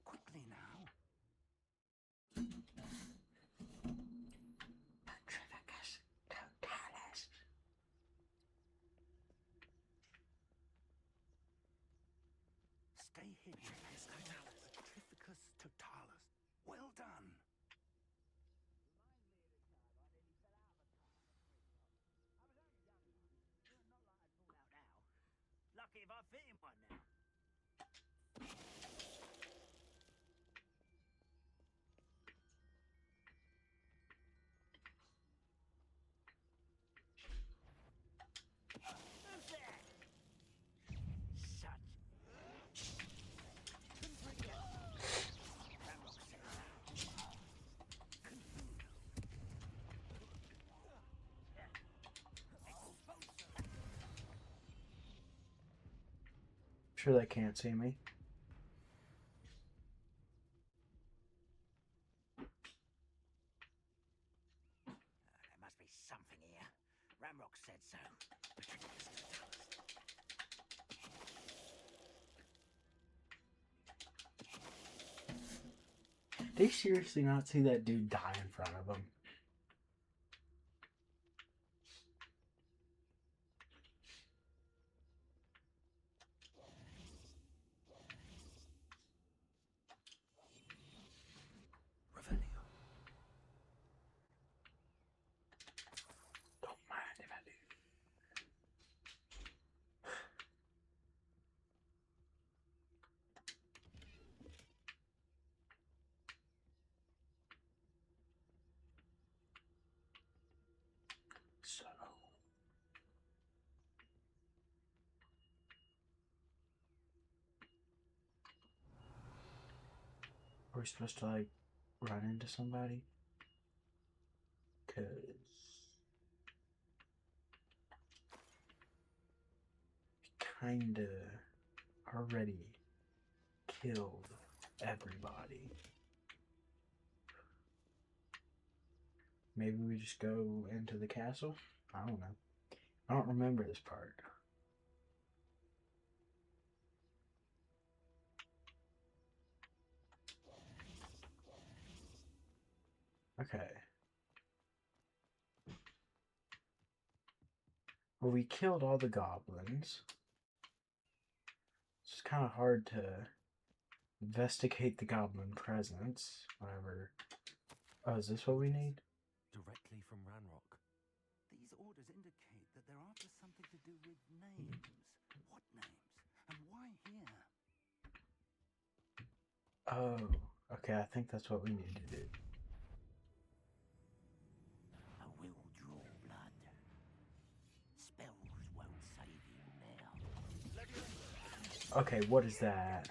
Quickly now. Petrificus totalis. Stay hidden. Petrificus totalis. Well done. Lucky if I fit in one now. Who's there? Such. Ramrock said Sure they can't see me. There must be something here. Ramrock said so. They seriously not see that dude die in front of them. Don't mind if I do. So. Are we supposed to, like, run into somebody? Because kinda already killed everybody. Maybe we just go into the castle? I don't know. I don't remember this part. Okay. Well, we killed all the goblins. It's kind of hard to investigate the goblin presence whenever... Oh, is this what we need? Directly from Ranrock. These orders indicate that they're after something to do with names. What names? And why here? Oh, okay, I think that's what we need to do. I will draw blood. Spells won't save you now. Okay, what is that?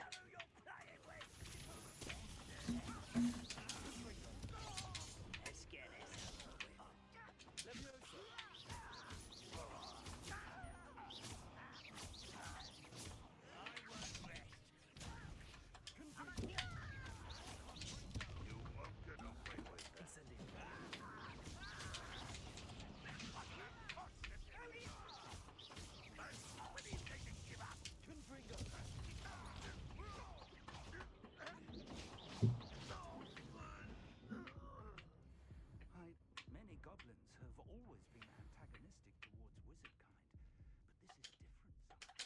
Many goblins have always been antagonistic towards wizard kind, but this is different somehow.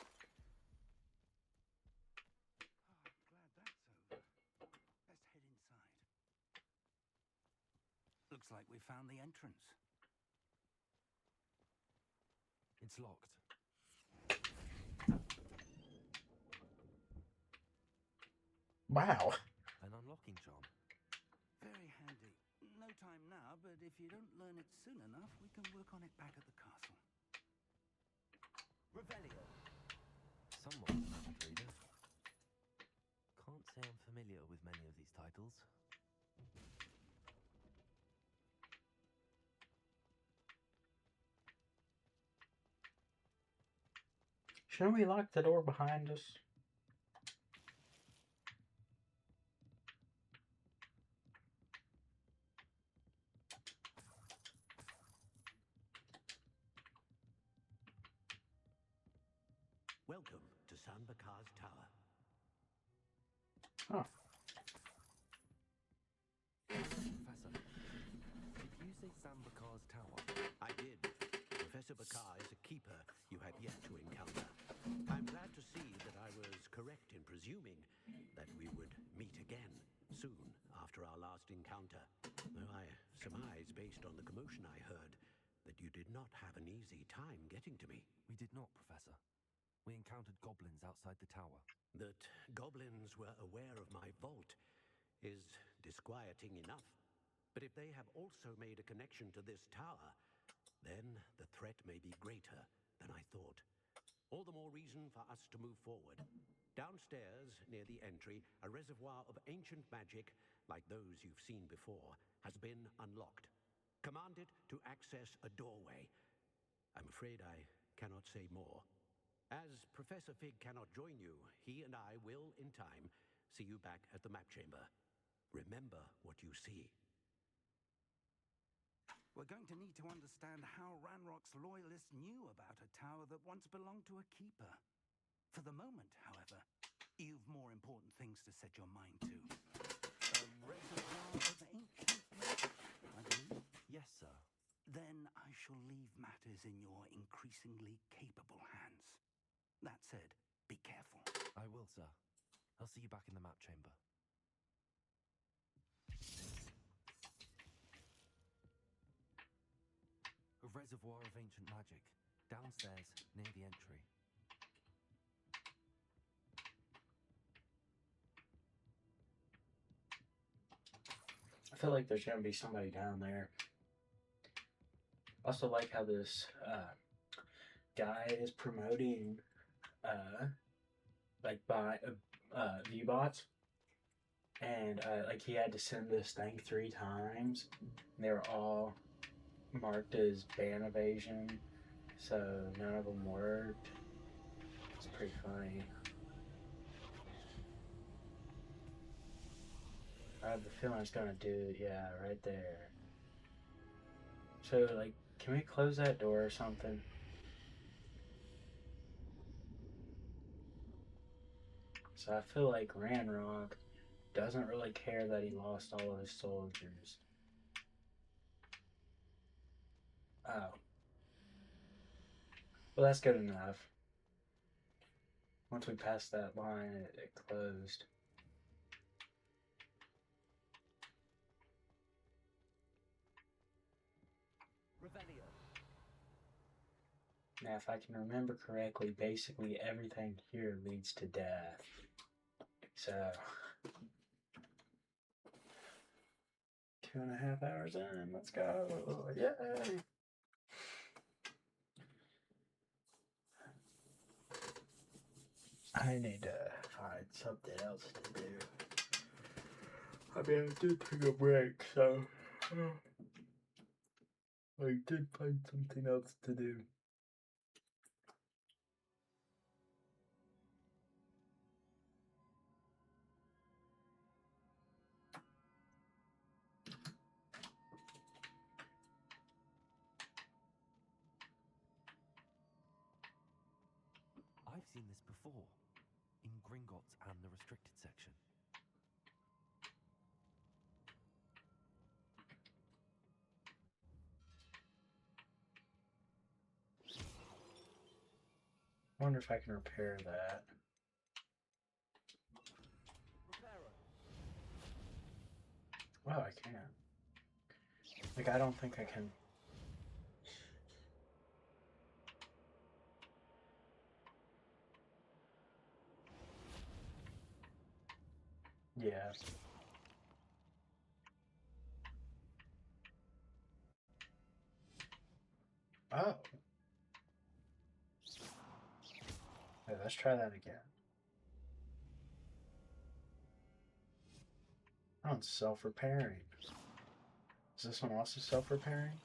Oh, I'm glad that's over. Let's head inside. Looks like we found the entrance. It's locked. Wow. An unlocking charm. Very handy. No time now, but if you don't learn it soon enough, we can work on it back at the castle. Revelio. Somewhat an avid reader. Can't say I'm familiar with many of these titles. Shouldn't we lock the door behind us? Welcome to Sanbakar's Tower. Oh. Professor, did you say Sambakar's Tower? I did. Professor Bakar is a keeper you had yet to encounter. I'm glad to see that I was correct in presuming that we would meet again soon after our last encounter. Though I surmise, based on the commotion I heard, that you did not have an easy time getting to me. We did not, Professor. We encountered goblins outside the tower. That goblins were aware of my vault is disquieting enough. But if they have also made a connection to this tower, then the threat may be greater than I thought. All the more reason for us to move forward. Downstairs, near the entry, a reservoir of ancient magic, like those you've seen before, has been unlocked. Commanded to access a doorway. I'm afraid I cannot say more. As Professor Fig cannot join you, he and I will, in time, see you back at the map chamber. Remember what you see. We're going to need to understand how Ranrock's loyalists knew about a tower that once belonged to a keeper. For the moment, however, you've more important things to set your mind to. A reservoir of ancient magic, I believe? Yes, sir. Then I shall leave matters in your increasingly capable hands. That said, be careful. I will, sir. I'll see you back in the map chamber. A reservoir of ancient magic, downstairs, near the entry. I feel like there's gonna be somebody down there. Also like how this guy is promoting like by V-bots, and like he had to send this thing 3 times. And they were all marked as ban evasion, so none of them worked. It's pretty funny. I have the feeling it's gonna do it, yeah, right there. So, like, can we close that door or something? So I feel like Ranrock doesn't really care that he lost all of his soldiers. Oh. Well, that's good enough. Once we passed that line, it closed. Revelio. Now, if I can remember correctly, basically everything here leads to death. So, 2.5 hours in, let's go. Yay! I need to find something else to do. I mean, I did take a break, so I did find something else to do. I've seen this before, in Gringotts and the restricted section. I wonder if I can repair that. Wow, I can. Like, I don't think I can. Yeah. Oh. Okay, let's try that again. Oh, it's self-repairing. Is this one also self-repairing?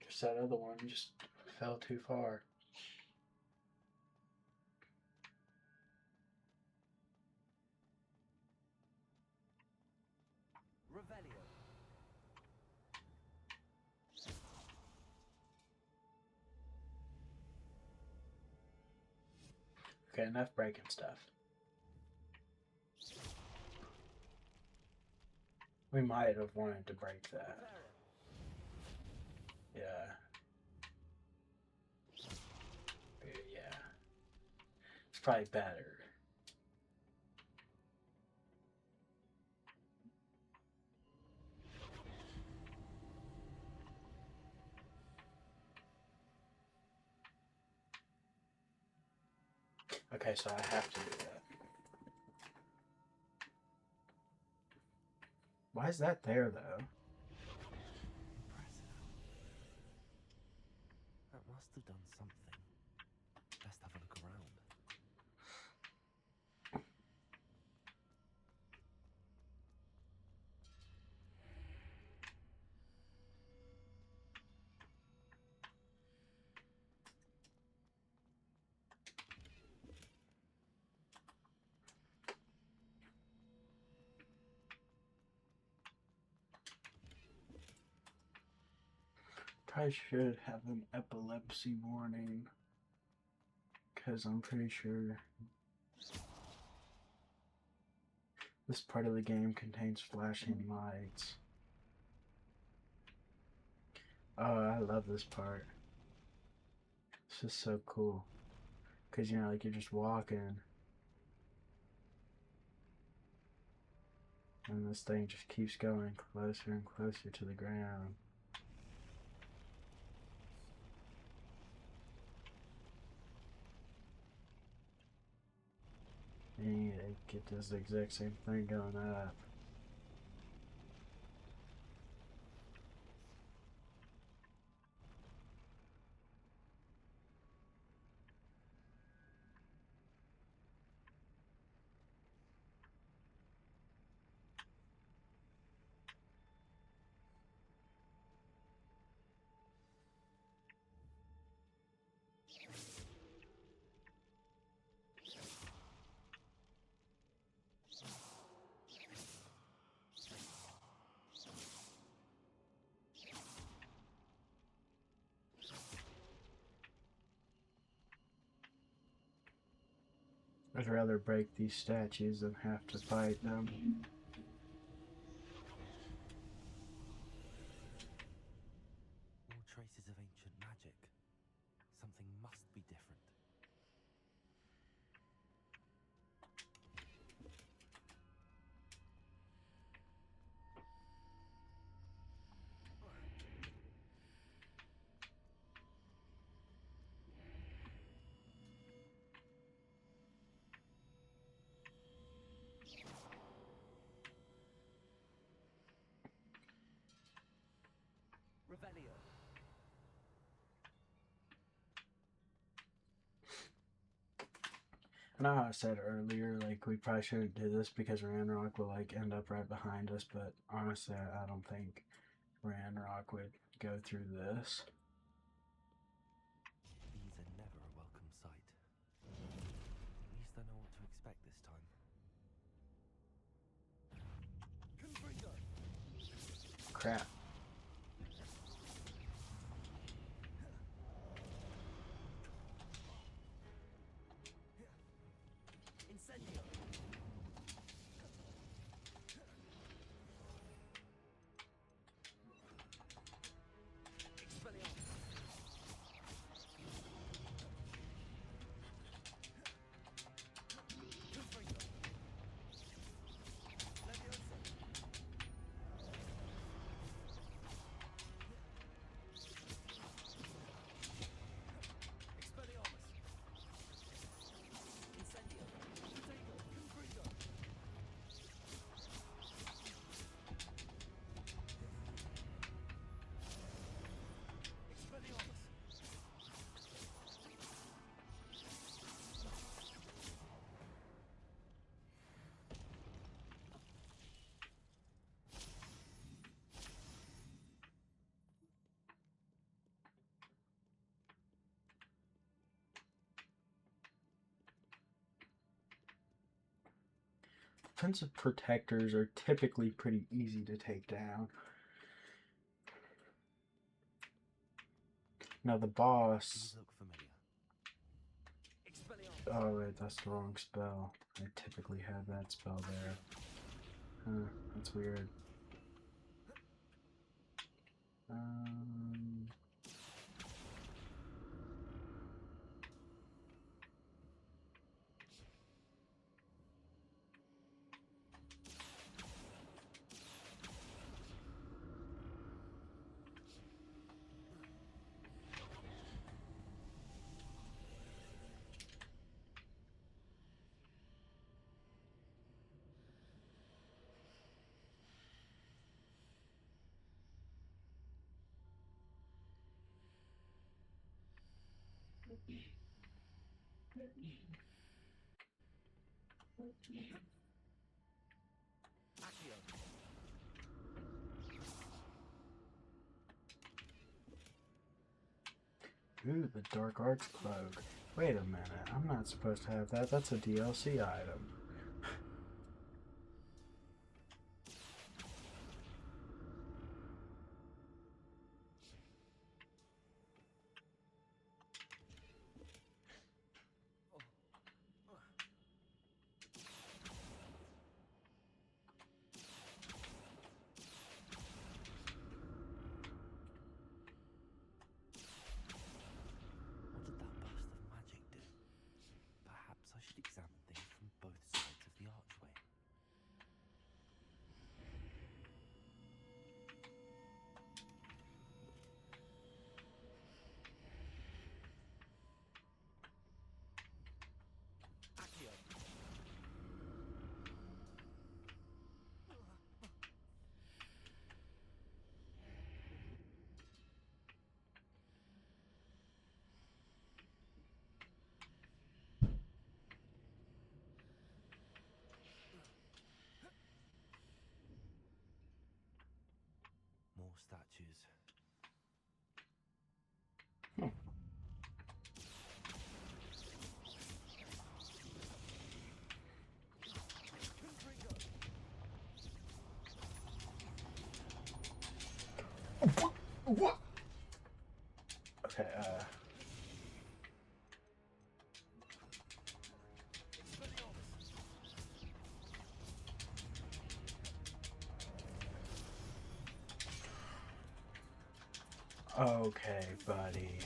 Guess that other one just fell too far. Okay, enough breaking stuff. We might have wanted to break that. Yeah. Yeah. It's probably better. Okay, so I have to do that. Why is that there, though? That must have done something. Best have a look around. Probably should have an epilepsy warning. Because I'm pretty sure this part of the game contains flashing lights. Oh, I love this part. This is so cool. Because, you know, like you're just walking. And this thing just keeps going closer and closer to the ground. And you get this exact same thing going up. I'd rather break these statues than have to fight them. More traces of ancient magic. Something must be different. Revelio. I know how I said earlier, like, we probably shouldn't do this because Ranrock will, like, end up right behind us, but honestly, I don't think Ranrock would go through this. These are never a welcome sight. At least I know what to expect this time. Crap. Incendio. Defensive protectors are typically pretty easy to take down. Now the boss, Oh wait, that's the wrong spell. I typically have that spell there. Huh, that's weird. Ooh, the Dark Arts Cloak. Wait a minute, I'm not supposed to have that. That's a DLC item. What did that burst of magic do? Perhaps I should examine things from both sides of the archway. More statues. What? Okay, okay, buddy.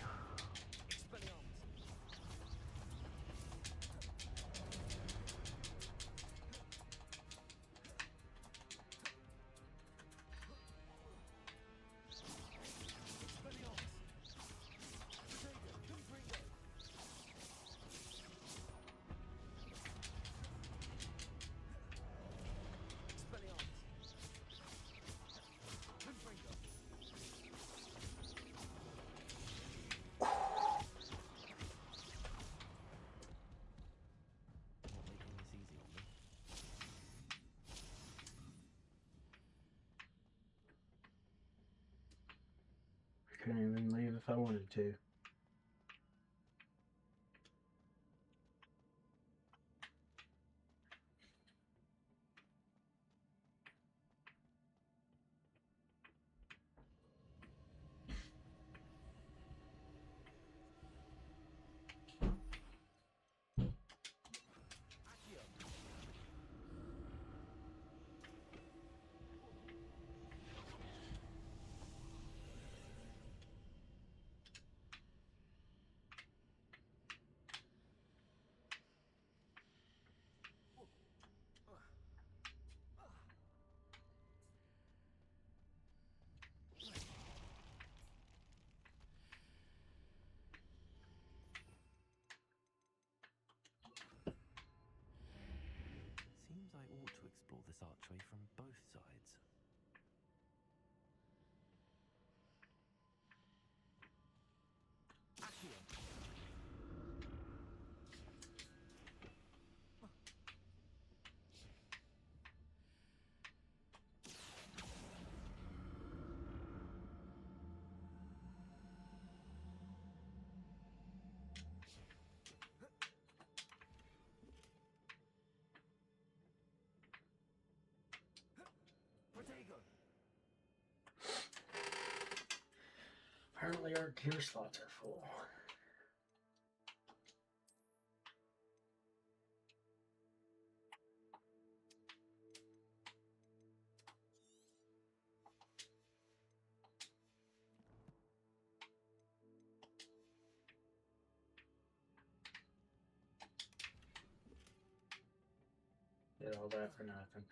I couldn't even leave if I wanted to. Seems I ought to explore this archway from both sides. Apparently our gear slots are full. all that for nothing.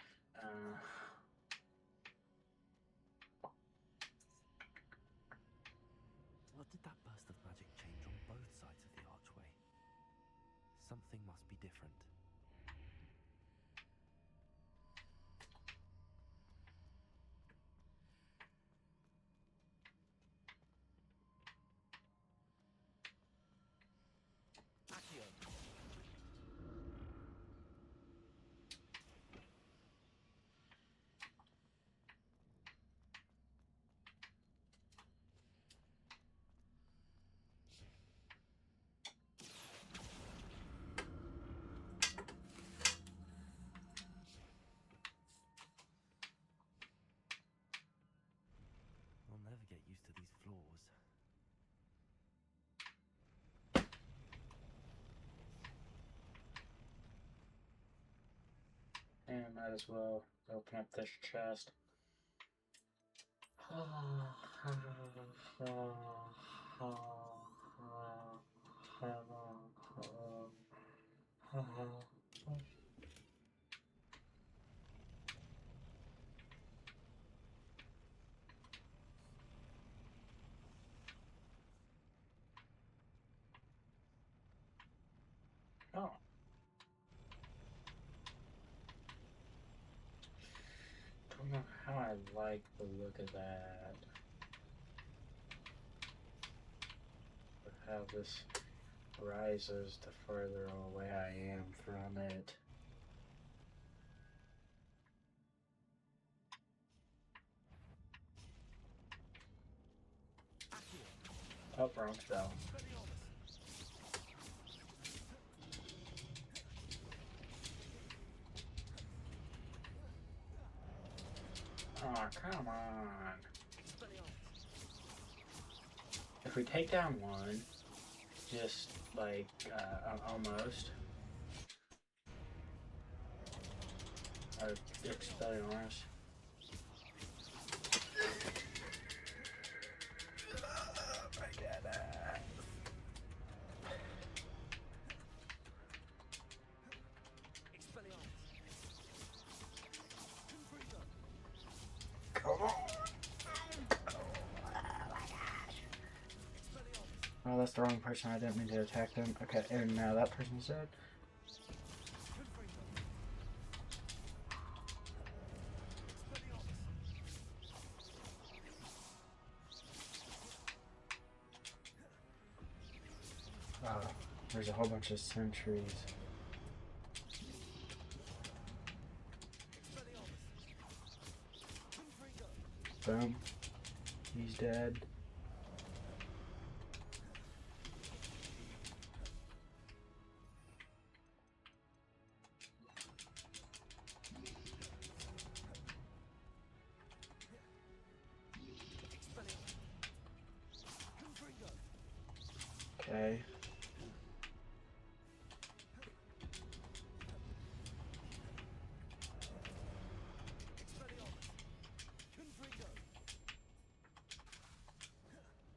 What did that burst of magic change on both sides of the archway? Something must be different. I'll never get used to these floors. And might as well open up this chest. Oh. Don't know how I like the look of that. But how this rises the further away I am from it. Oh, wrong spell. Oh, come on. If we take down one, just like, almost. Or Expelliarmus. Oh, that's the wrong person. I didn't mean to attack them. Okay, and now that person's dead. Oh, there's a whole bunch of sentries. Boom. He's dead. Okay.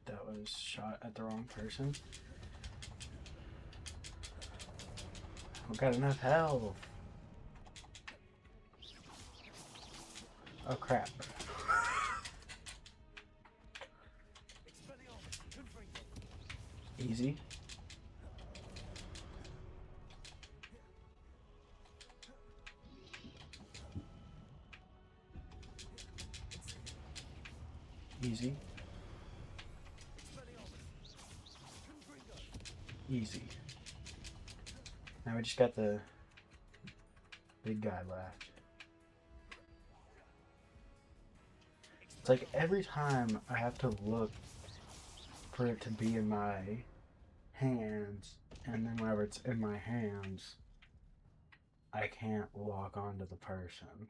That was shot at the wrong person. I don't got enough health. Oh crap. Easy. Easy. Easy. Now we just got the big guy left. It's like every time I have to look for it to be in my hands, and then whenever it's in my hands, I can't lock onto the person.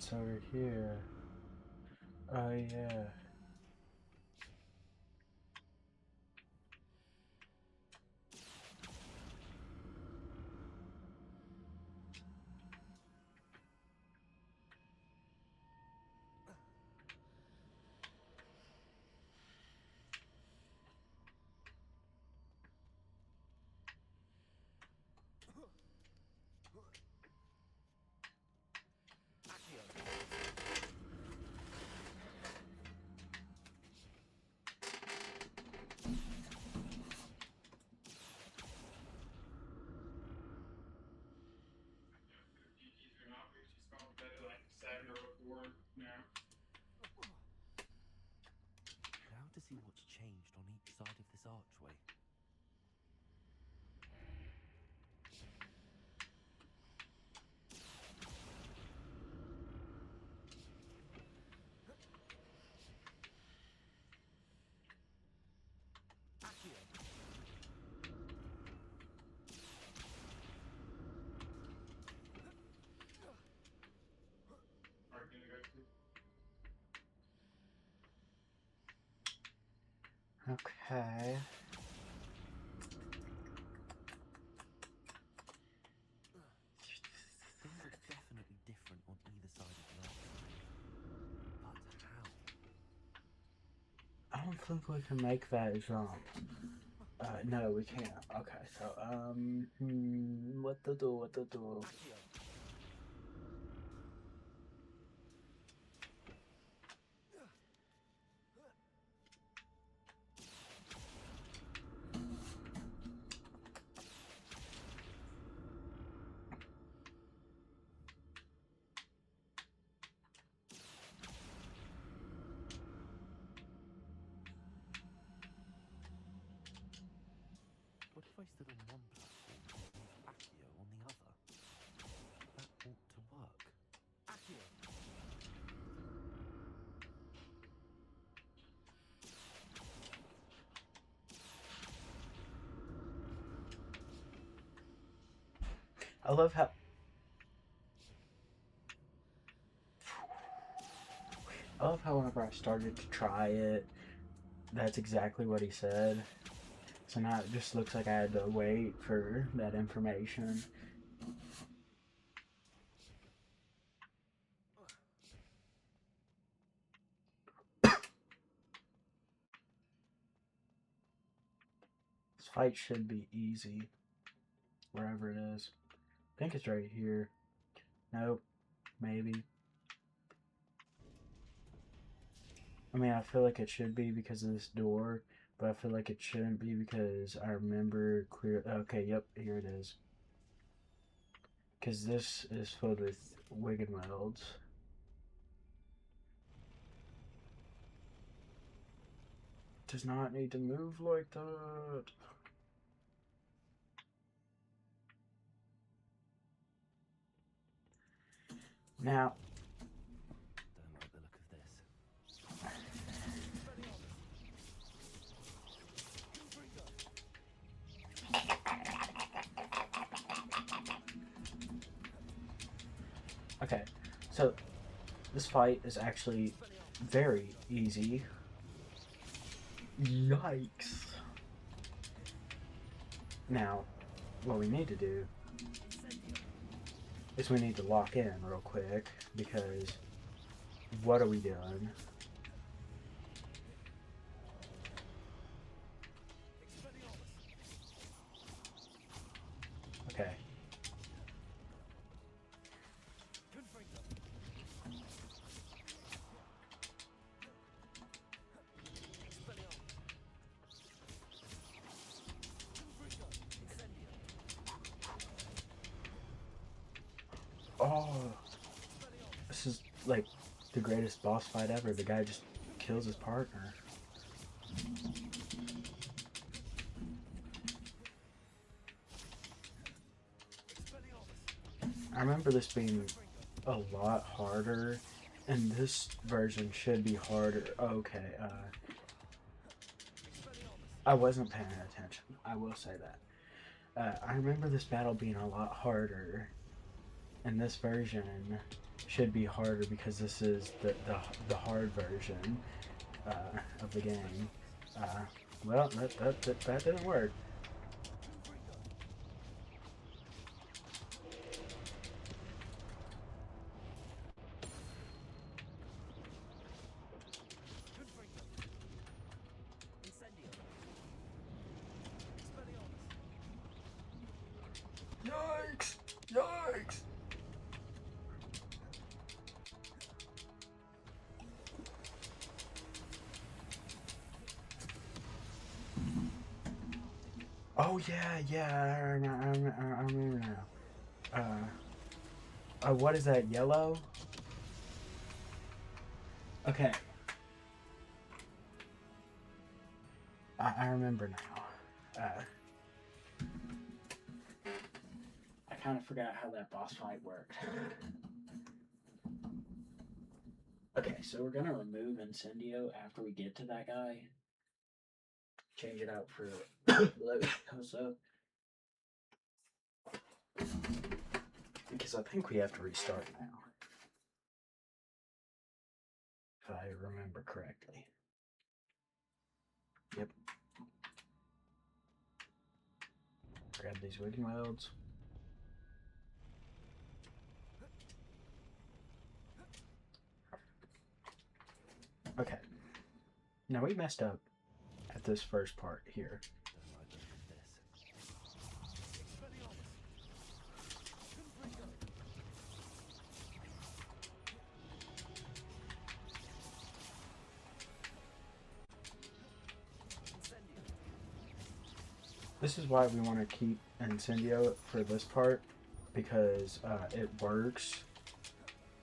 it's over here. Oh yeah. Now to see what's changed on each side of this archway. Okay. Things are definitely different on either side of the archway. But how? I don't think we can make that jump. No, we can't. Okay, so, what to do, what to do? What if I stood on one platform and Accio on the other? That ought to work. Accio! I love how... I love how whenever I started to try it, that's exactly what he said. So now it just looks like I had to wait for that information. This fight should be easy, wherever it is. I think it's right here. Nope, maybe. I mean, I feel like it should be because of this door, but I feel like it shouldn't be because I remember clear. Okay, yep, here it is. Because this is filled with Wiggenwelds. Does not need to move like that. Now, Don't like the look of this. okay, so this fight is actually very easy. Yikes. Now, what we need to do is we need to lock in real quick, because what are we doing? Okay. Oh, this is like the greatest boss fight ever. The guy just kills his partner. I remember this being a lot harder, and this version should be harder. Okay, I wasn't paying attention. I will say that. I remember this battle being a lot harder and this version should be harder because this is the hard version of the game. Well, that didn't work. Yikes! Yikes! Oh yeah, I remember now. What is that, yellow? Okay. I remember now. I kind of forgot how that boss fight worked. Okay, so we're gonna remove Incendio after we get to that guy. Change it out for Leviosa. Because I think we have to restart now. If I remember correctly. Yep. Grab these wooden welds. Okay. Now we messed up at this first part here. This is why we want to keep Incendio for this part, because it works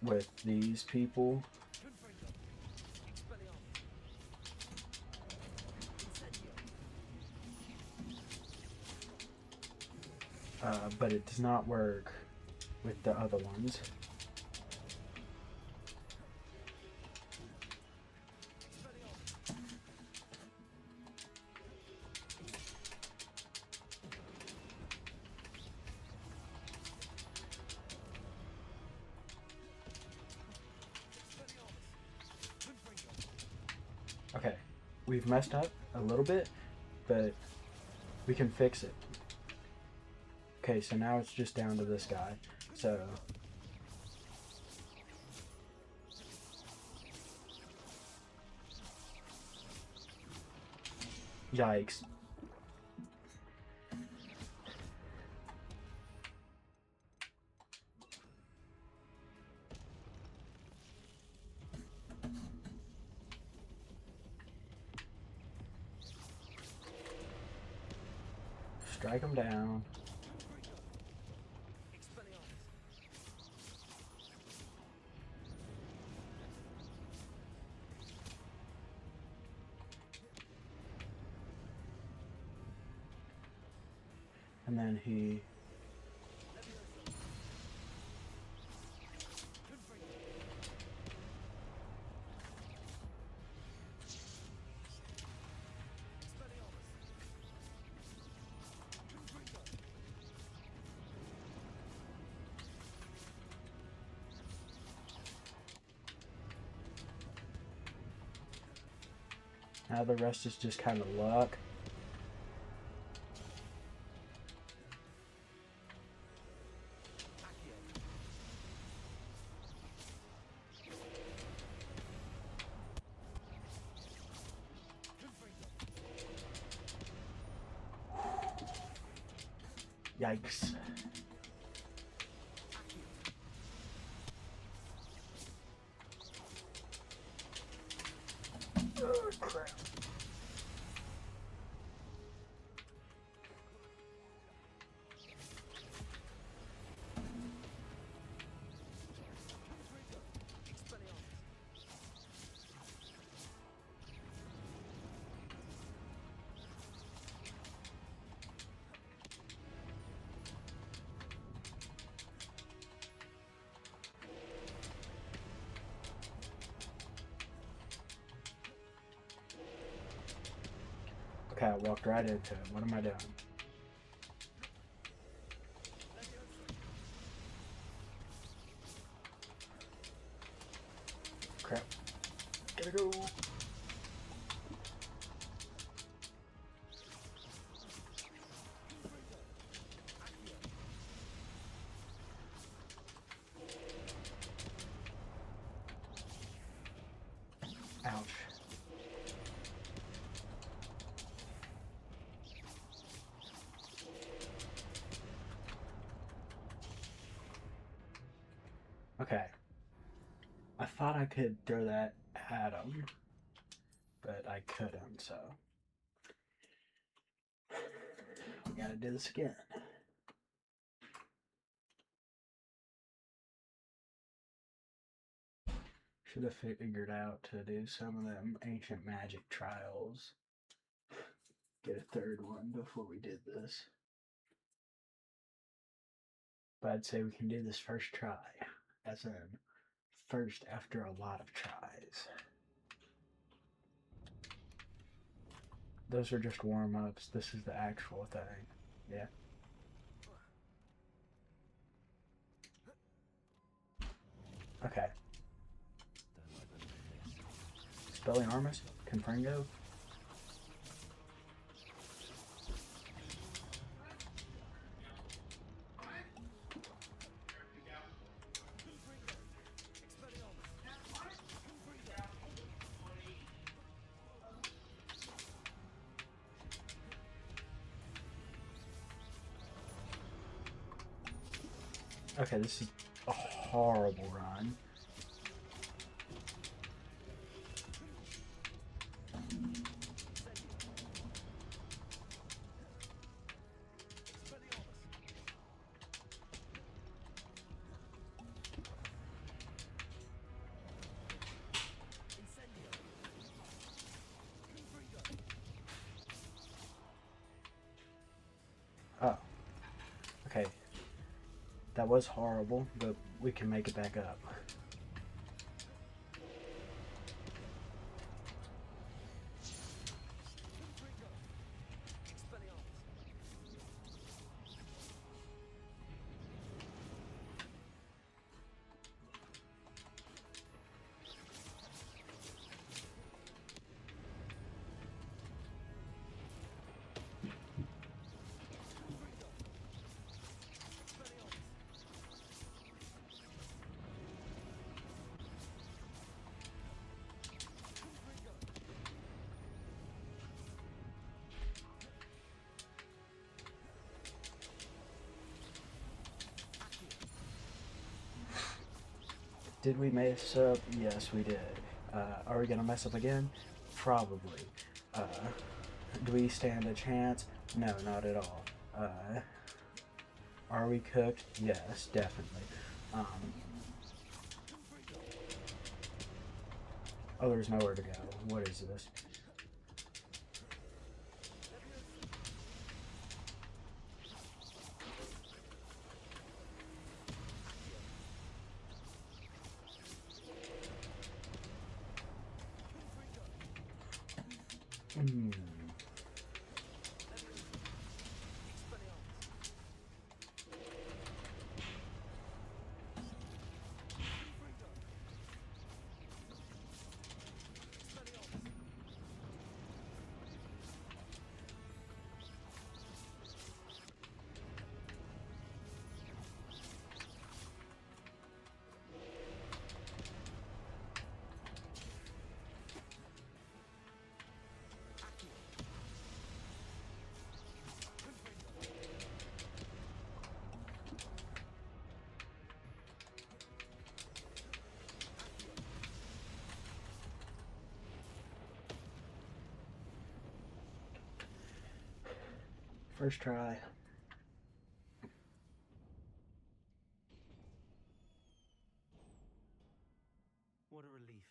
with these people. But it does not work with the other ones. Okay, we've messed up a little bit, but we can fix it. Okay, so now it's just down to this guy. So yikes. Strike him down. And then he... Now the rest is just kind of luck. Yikes. Oh, crap. Okay, I walked right into it. What am I doing? Gotta go. Ouch. Okay. I thought I could throw that at him, but I couldn't, so we gotta do this again. Should have figured out to do some of them ancient magic trials. Get a third one before we did this. But I'd say we can do this first try, as in first after a lot of tries. Those are just warm-ups. This is the actual thing. Yeah. Okay. Expelliarmus, Confringo. Okay, this is a horrible run. Oh. Okay. That was horrible, but we can make it back up. Did we mess up? Yes, we did. Are we gonna mess up again? Probably. Do we stand a chance? No, not at all. Are we cooked? Yes, definitely. Oh, there's nowhere to go. What is this? First try. What a relief.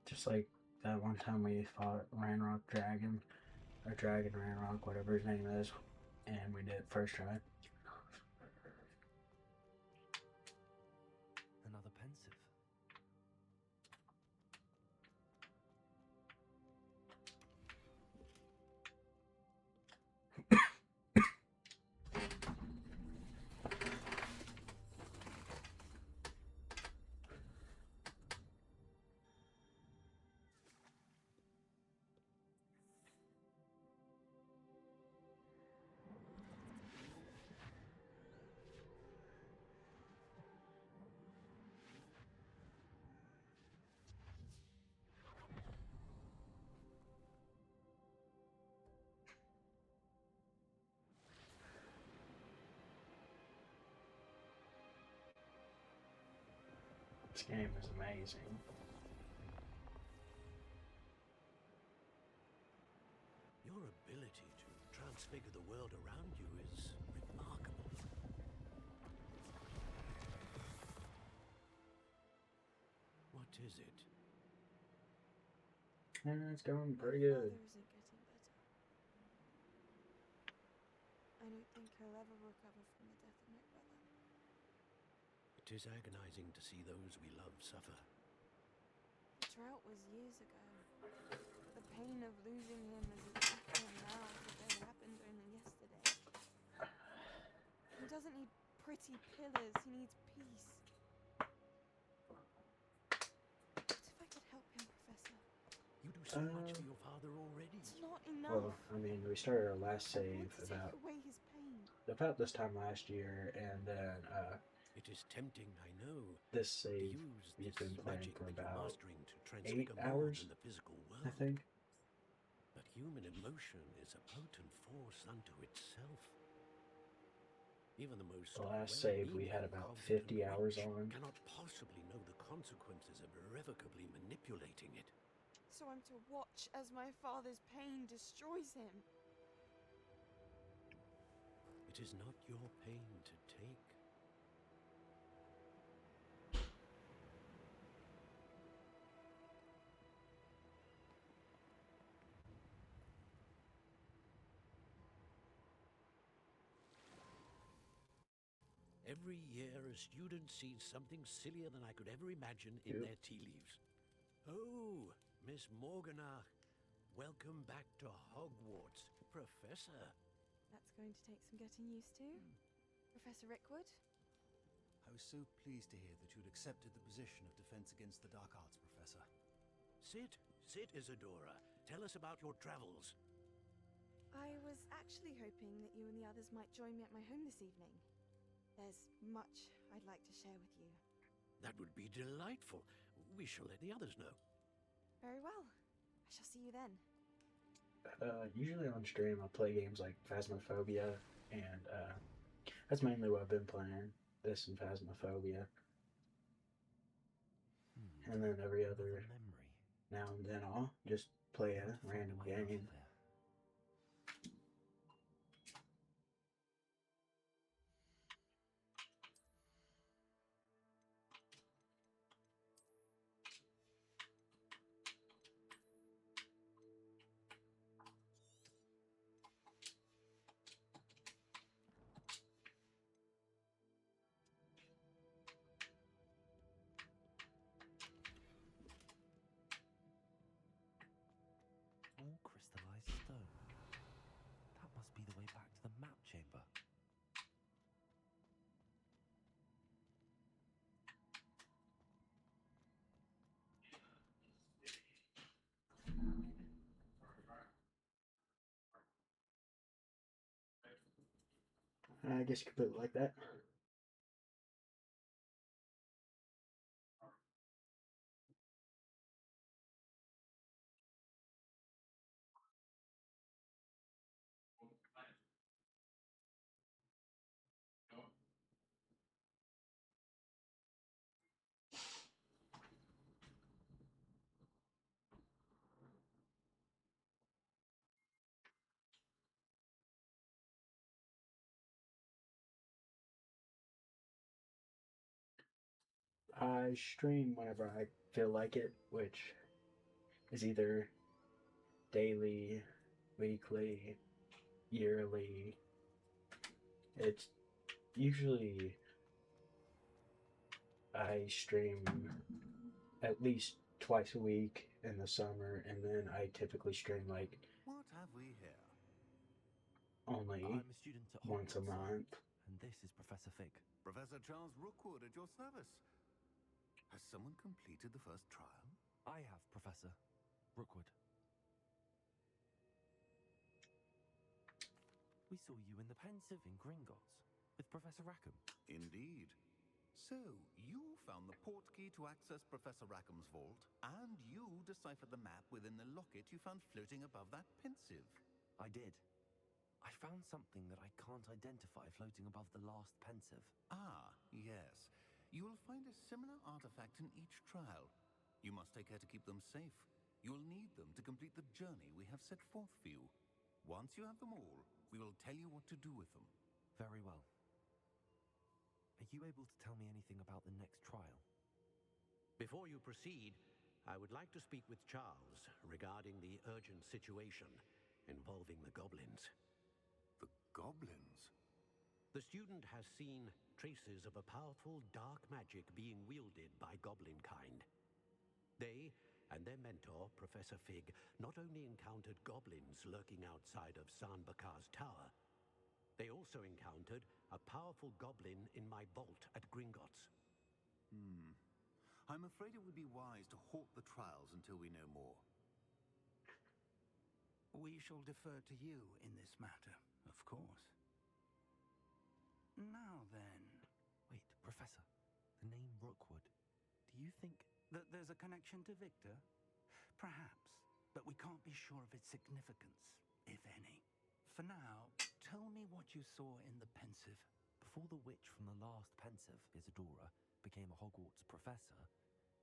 Just like that one time we fought Ranrock Dragon, or Dragon Ranrock, whatever his name is, and we did it first try. Another pensive. This game is amazing. Your ability to transfigure the world around you is remarkable. What is it? It's going pretty good. My father isn't getting better. I don't think he'll ever recover from the death of my brother. It is agonizing to see those we love suffer. The drought was years ago. The pain of losing him as it happened now as if it happened only yesterday. He doesn't need pretty pillars, he needs peace. What if I could help him, Professor? You do so much for your father already. It's not enough. Well, I mean, we started our last I save want to take away his pain. about this time last year, and then it is tempting, I know. This save we've been playing for about 8 hours, in the physical world. I think. But human emotion is a potent force unto itself. Even the most The last save we had about 50 hours on. Cannot possibly know the consequences of irrevocably manipulating it. So I'm to watch as my father's pain destroys him. It is not your pain to take. Every year, a student sees something sillier than I could ever imagine in their tea leaves. Oh, Miss Morganach, welcome back to Hogwarts, Professor. That's going to take some getting used to. Professor Rickwood? I was so pleased to hear that you'd accepted the position of Defense Against the Dark Arts, Professor. Sit, Isadora. Tell us about your travels. I was actually hoping that you and the others might join me at my home this evening. There's much I'd like to share with you. That would be delightful. We shall let the others know. Very well. I shall see you then. Usually on stream I play games like Phasmophobia, and that's mainly what I've been playing. This and Phasmophobia. And then every other now and then I'll just play a random game. All crystallized stone. That must be the way back to the map chamber. I guess you could put it like that. I stream whenever I feel like it, which is either daily, weekly, yearly. It's usually I stream at least twice a week in the summer, and then I typically stream like What have we here? only I'm a student at once a Hogwarts, month. and this is Professor Fig. Professor Charles Rookwood at your service. Has someone completed the first trial? I have, Professor Rookwood. We saw you in the Pensive in Gringotts with Professor Rackham. Indeed. So, you found the portkey to access Professor Rackham's vault, and you deciphered the map within the locket you found floating above that Pensive. I did. I found something that I can't identify floating above the last Pensive. Ah, yes. You will find a similar artifact in each trial. You must take care to keep them safe. You will need them to complete the journey we have set forth for you. Once you have them all, we will tell you what to do with them. Very well. Are you able to tell me anything about the next trial? Before you proceed, I would like to speak with Charles regarding the urgent situation involving the goblins. The goblins? The student has seen traces of a powerful dark magic being wielded by goblin kind. They and their mentor, Professor Fig, not only encountered goblins lurking outside of Sanbakar's tower, they also encountered a powerful goblin in my vault at Gringotts. I'm afraid it would be wise to halt the trials until we know more. We shall defer to you in this matter, of course. Now then... Wait, Professor. The name Rookwood. Do you think... that there's a connection to Victor? Perhaps, but we can't be sure of its significance, if any. For now, tell me what you saw in the pensive. Before the witch from the last pensive, Isadora, became a Hogwarts professor,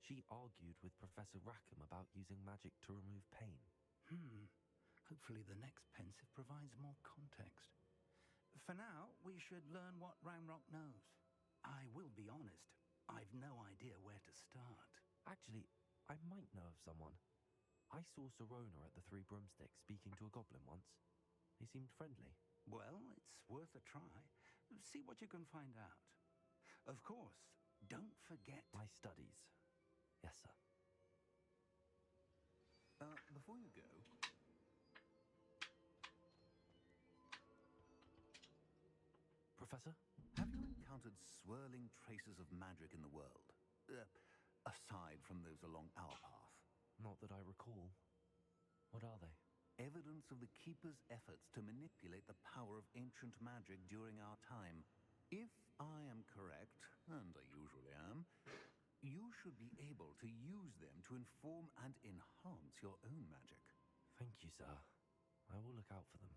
she argued with Professor Rackham about using magic to remove pain. Hopefully the next pensive provides more context. For now, we should learn what Ranrock knows. I will be honest, I've no idea where to start. Actually, I might know of someone. I saw Sirona at the Three Broomsticks speaking to a goblin once. They seemed friendly. Well, it's worth a try. See what you can find out. Of course, don't forget... my studies. Yes, sir. Before you go... Professor? Have you encountered swirling traces of magic in the world? Aside from those along our path? Not that I recall. What are they? Evidence of the Keeper's efforts to manipulate the power of ancient magic during our time. If I am correct, and I usually am, you should be able to use them to inform and enhance your own magic. Thank you, sir. I will look out for them.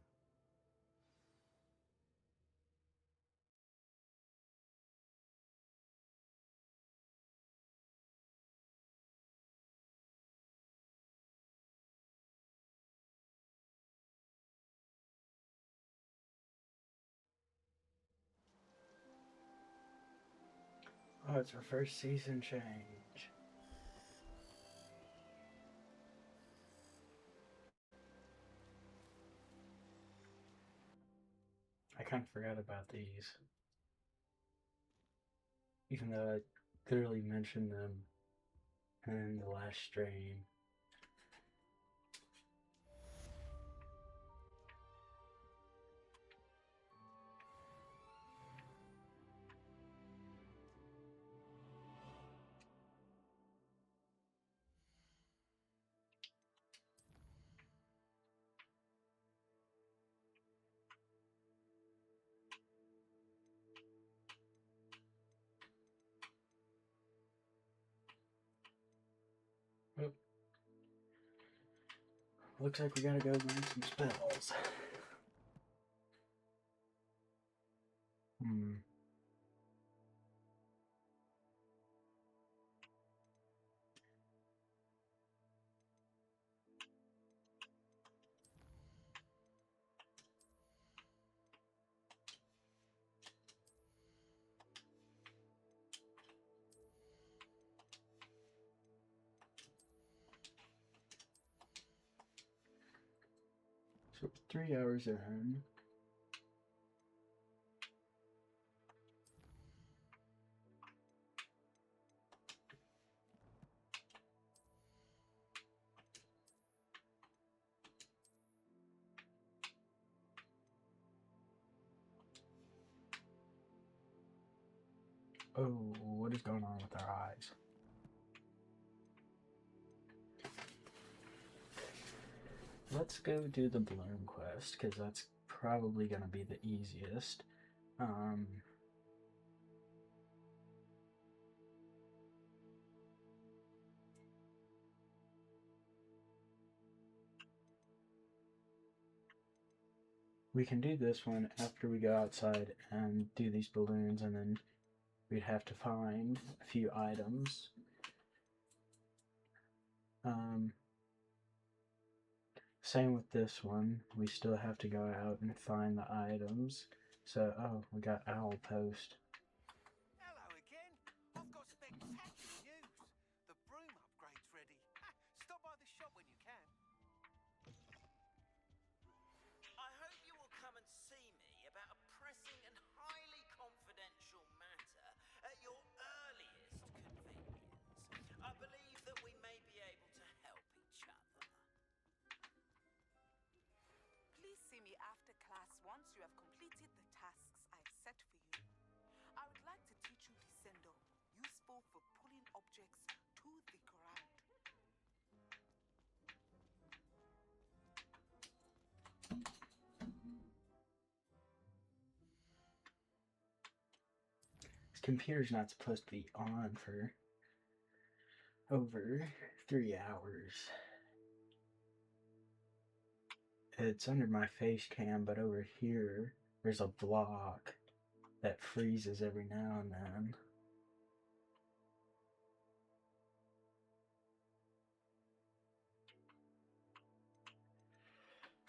Oh, it's our first season change. I kind of forgot about these. Even though I clearly mentioned them in the last stream. Looks like we gotta go learn some spells. So 3 hours in. Oh, what is going on with our eyes? Let's go do the Bloom quest, because that's probably going to be the easiest. We can do this one after we go outside and do these balloons, and then we'd have to find a few items. Same with this one. We still have to go out and find the items. So, oh, we got owl post. Hello again. I've got spectacular news. The broom upgrade's ready. Stop by the shop when you can. I hope you will come and see me about a pressing and highly confidential matter at your earliest convenience. I believe that we may be able to help each other. Please see me after class once you have completed the tasks I've set for you. I would like to teach you Descendo, useful for pulling objects to the ground. This computer's not supposed to be on for over 3 hours. It's under my face cam, but over here, there's a block that freezes every now and then.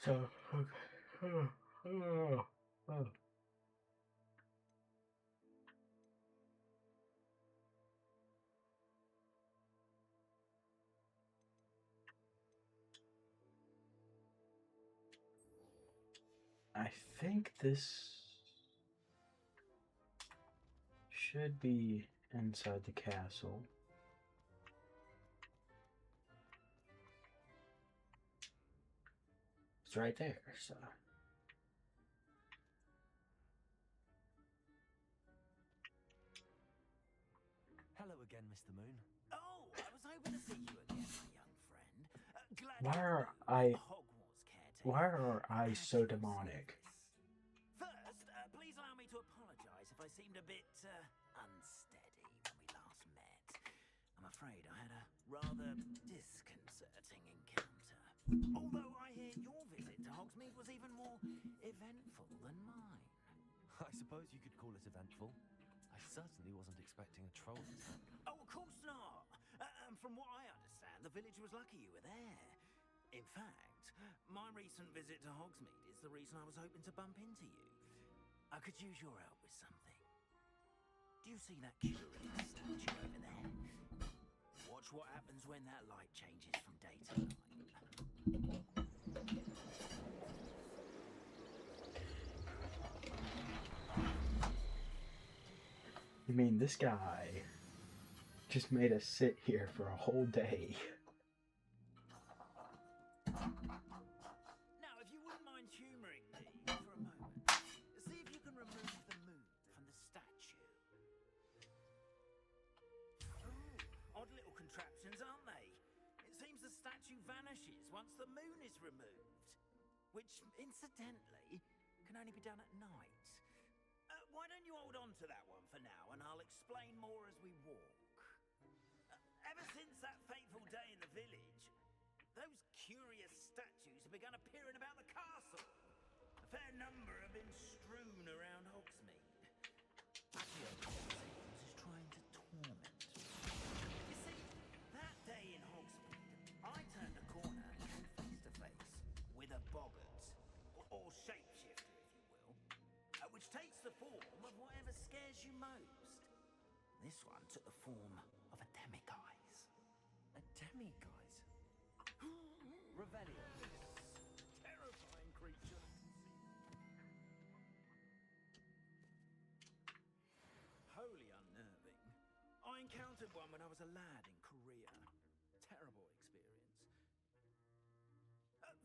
So, okay. Oh. I think this should be inside the castle. It's right there, so. Hello again, Mr. Moon. Oh, I was hoping to see you again, my young friend. Glad Why are eyes so demonic? First, please allow me to apologize if I seemed a bit unsteady when we last met. I'm afraid I had a rather disconcerting encounter. Although I hear your visit to Hogsmeade was even more eventful than mine. I suppose you could call it eventful. I certainly wasn't expecting a troll attack. Oh, of course not. From what I understand, the village was lucky you were there. In fact, my recent visit to Hogsmeade is the reason I was hoping to bump into you. I could use your help with something. Do you see that curious statue over there? Watch what happens when that light changes from day to night. You mean this guy just made us sit here for a whole day? Now, if you wouldn't mind humoring me for a moment, see if you can remove the moon from the statue. Oh, odd little contraptions, aren't they? It seems the statue vanishes once the moon is removed, which, incidentally, can only be done at night. Why don't you hold on to that one for now, and I'll explain more as we walk. Ever since that fateful day in the village, those curious statues have begun appearing about the castle. A fair number have been strewn around Hogsmeade. Accio is trying to torment me. You see, that day in Hogsmeade, I turned a corner and came face to face with a boggart, or shapeshifter, if you will, which takes the form of whatever scares you most. This one took the form of a demiguise. A demiguise? Revelio. Terrifying creature. Wholly unnerving. I encountered one when I was a lad in Korea. Terrible experience.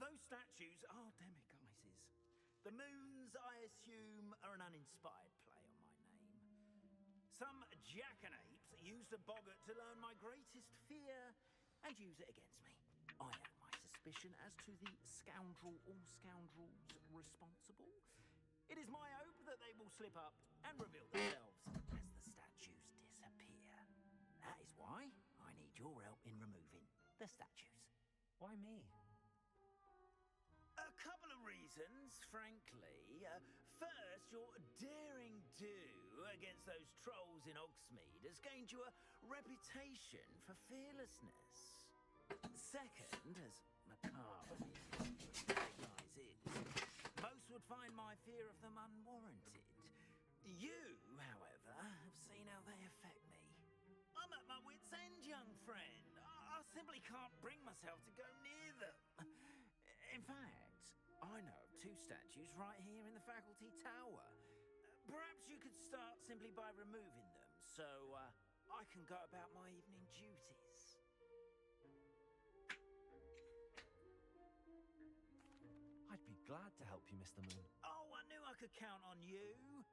Those statues are demiguises. The moons, I assume, are an uninspired play on my name. Some jackanapes used a boggart to learn my greatest fear and use it against me. I have my suspicion as to the scoundrel or scoundrels responsible. It is my hope that they will slip up and reveal themselves as the statues disappear. That is why I need your help in removing the statues. Why me? A couple of reasons, frankly. First, your daring do against those trolls in Hogsmeade has gained you a reputation for fearlessness. Second, as macabre as guys is, most would find my fear of them unwarranted. You, however, have seen how they affect me. I'm at my wit's end, young friend. I simply can't bring myself to go near them. In fact, I know of 2 statues right here in the faculty tower. Perhaps you could start simply by removing them, so I can go about my evening duties. I'd be glad to help you, Mr. Moon. Oh, I knew I could count on you.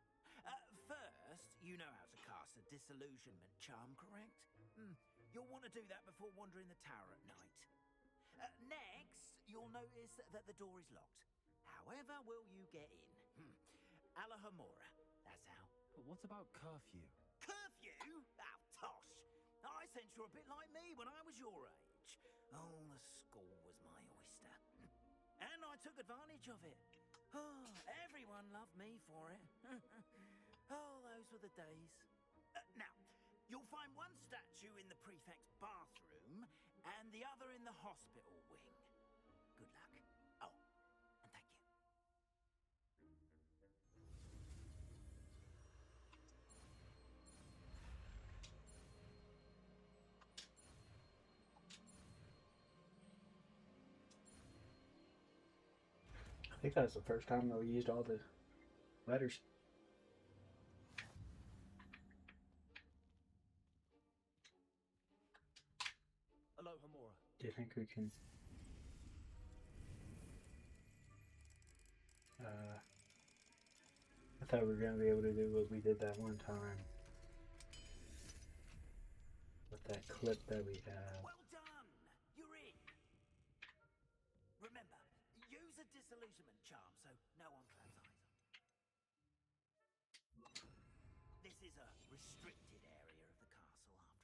First, you know how to cast a disillusionment charm, correct? You'll want to do that before wandering the tower at night. Next, you'll notice that the door is locked. However will you get in? Alahomora, that's how. But what about curfew? Curfew? Oh, tosh. I sense you're a bit like me when I was your age. Oh, the school was my oyster. And I took advantage of it. Oh, everyone loved me for it. Oh, those were the days. Now, you'll find one statue in the prefect's bathroom and the other in the hospital wing. Good luck. Oh, and thank you. I think that's the first time that we used all the letters. Alohomora. Do you think we can... I thought we were going to be able to do what we did that one time. With that clip that we have. Well done! You're in! Remember, use a disillusionment charm so no one claps eyes on you. This is a restricted area of the castle, after all.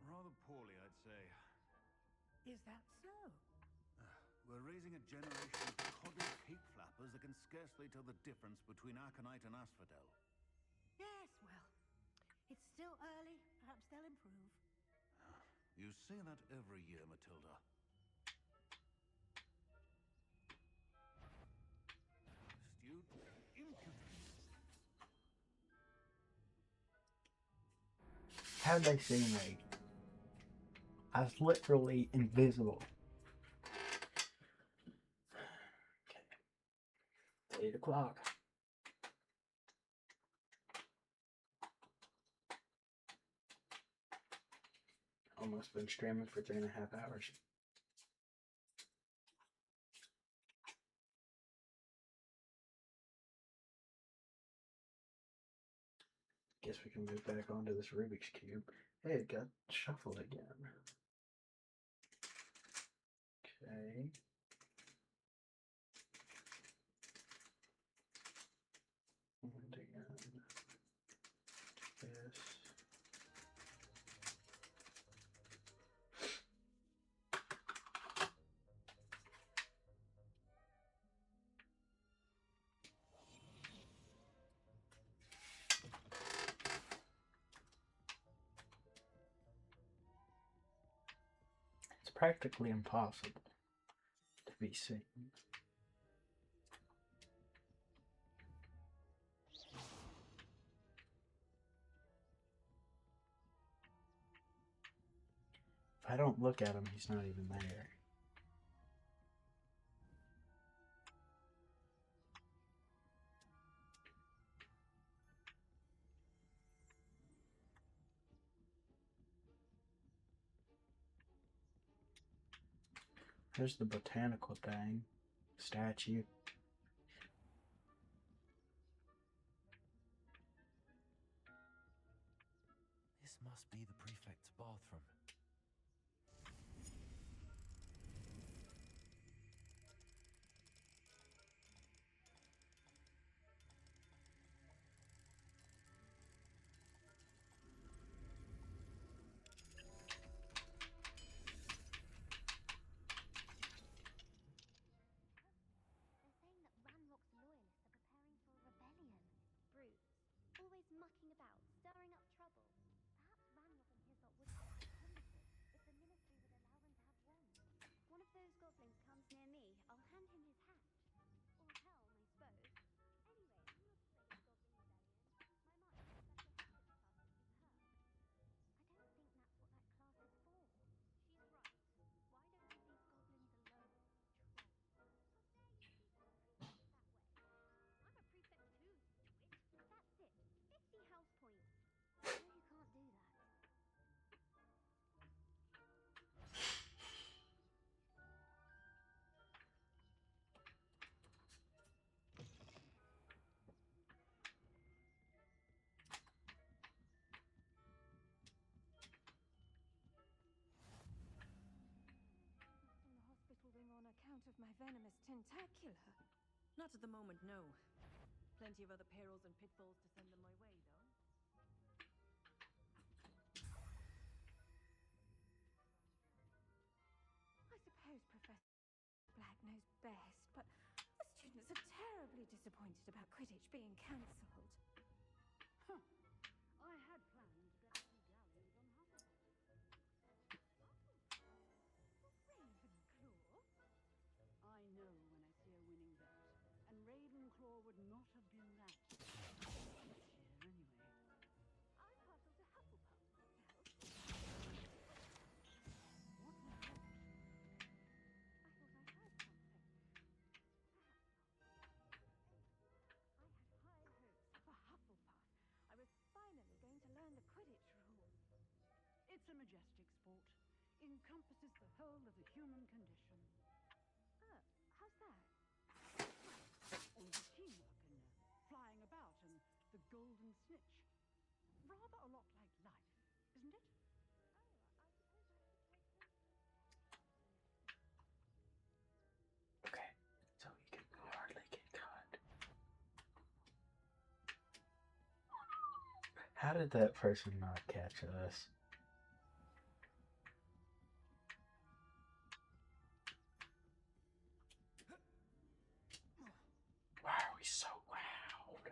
Rather poorly, I'd say. Is that so? We're raising a generation of coddled cape flappers that can scarcely tell the difference between Aconite and Asphodel. Yes, well, it's still early. Perhaps they'll improve. You say that every year, Matilda. Astute, impudent. How'd they see me? I was literally invisible. Okay. 8 o'clock. Almost been streaming for 3.5 hours. Guess we can move back onto this Rubik's Cube. Hey, it got shuffled again. Okay. And again. This. It's practically impossible to be seen. If I don't look at him, he's not even there. There's the botanical thing. Statue. This must be the prefect's bathroom. Bruce, always mucking about, stirring up trouble. Perhaps Ranrock and his lot wouldn't get diplomacy if the Ministry would allow them to have wands. One of those goblins comes near me, I'll hand him his hat. Or helm, I suppose. Anyway, I'm not afraid of the Goblin Rebellion. My march is a special tactics class that you've heard. I don't think that's what that class is for. She's right. Why don't you leave goblins alone, troll? How dare you speak to a prefect that way? I'm a prefect too, you witch. That's it. 50 house points. No, you can't do that. Not in the hospital wing on account of my venomous tentacular. Not at the moment, no. Plenty of other perils and pitfalls to send them my way, though. I suppose Professor Black knows best, but the students are terribly disappointed about Quidditch being cancelled. Huh. I had planned to get a few galleons on Hufflepuff. Ravenclaw? I know when I see a winning bet, and Ravenclaw would not have been that. This year, anyway. I'm partial to Hufflepuff myself. What was that? I thought I heard something. Perhaps not. I had high hopes for Hufflepuff. I was finally going to learn the Quidditch rules. It's a majestic sport. Encompasses the whole of the human condition. Oh, how's that? All the teamwork and flying about and the golden snitch. Rather a lot like life, isn't it? Okay, so he can hardly get caught. How did that person not catch us? Why are we so loud?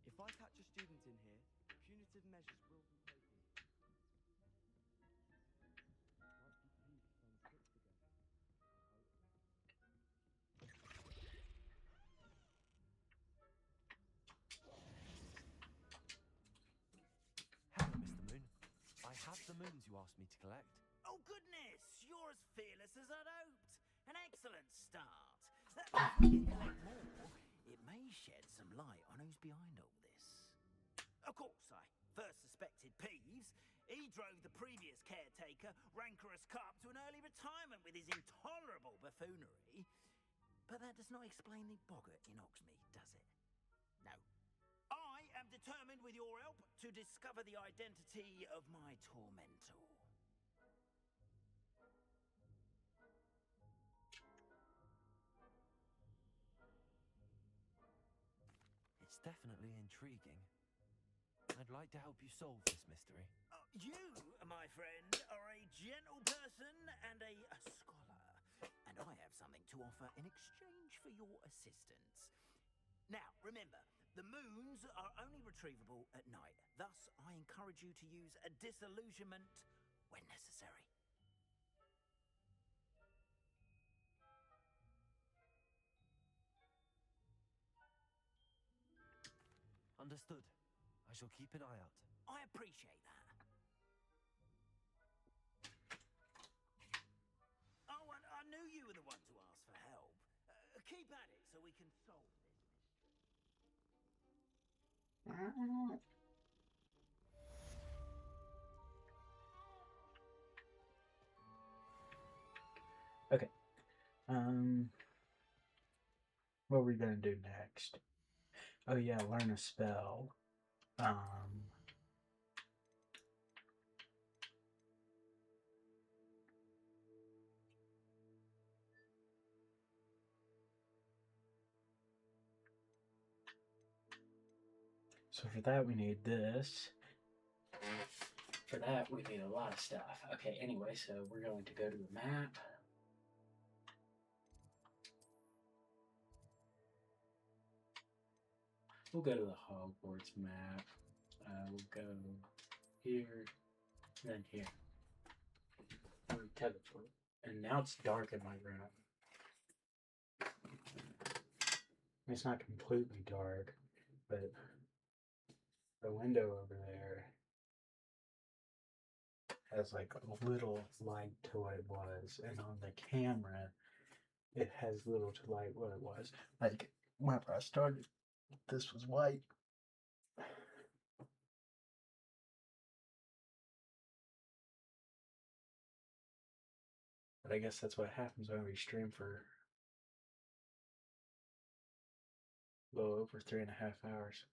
If I catch a student in here, punitive measures will be taken. Might be key to playing tricks again. Hello, Mr. Moon. I have the moons you asked me to collect. Oh, goodness! You're as fearless as I'd hoped. An excellent start. If we can collect more, it may shed some light on who's behind all this. Of course, I first suspected Peeves. He drove the previous caretaker, Rancorous Carp, to an early retirement with his intolerable buffoonery. But that does not explain the boggart in Oxmead, does it? No. I am determined, with your help, to discover the identity of my tormentor. It's definitely intriguing. I'd like to help you solve this mystery. You, my friend, are a gentle person and a scholar. And I have something to offer in exchange for your assistance. Now, remember, the moons are only retrievable at night. Thus, I encourage you to use a disillusionment when necessary. Understood. I shall keep an eye out. I appreciate that. Oh, and I knew you were the one to ask for help. Keep at it so we can solve this mystery. Okay. What are we gonna do next? Oh yeah, learn a spell. So for that we need this. For that we need a lot of stuff. Okay, anyway, so we're going to go to the map. We'll go to the Hogwarts map. We'll go here, then here. And we teleport. And now it's dark in my room. It's not completely dark, but the window over there has like a little light to what it was, and on the camera it has little to light what it was. Like whenever I started, this was white. But I guess that's what happens when we stream for a little over 3.5 hours.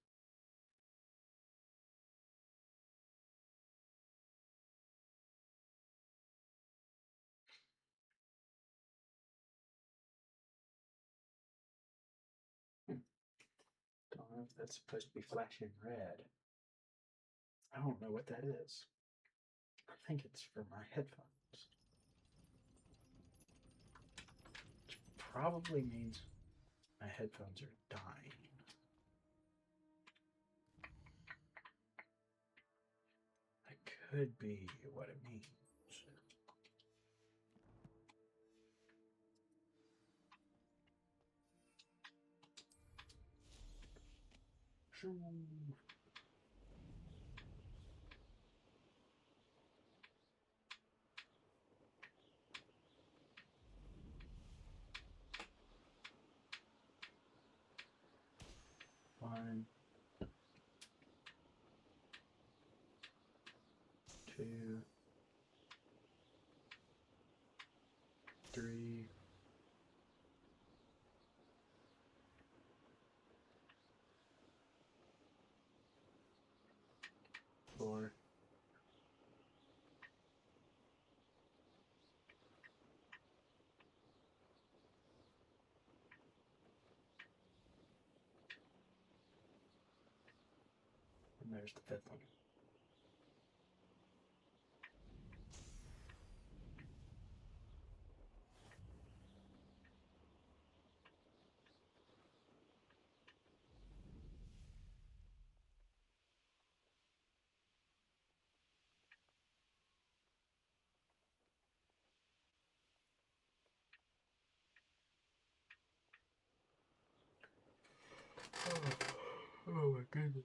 Don't know if that's supposed to be flashing red. I don't know what that is. I think it's for my headphones. Which probably means my headphones are dying. That could be what it means. One, two, three, four, and there's the fifth one. Oh my goodness.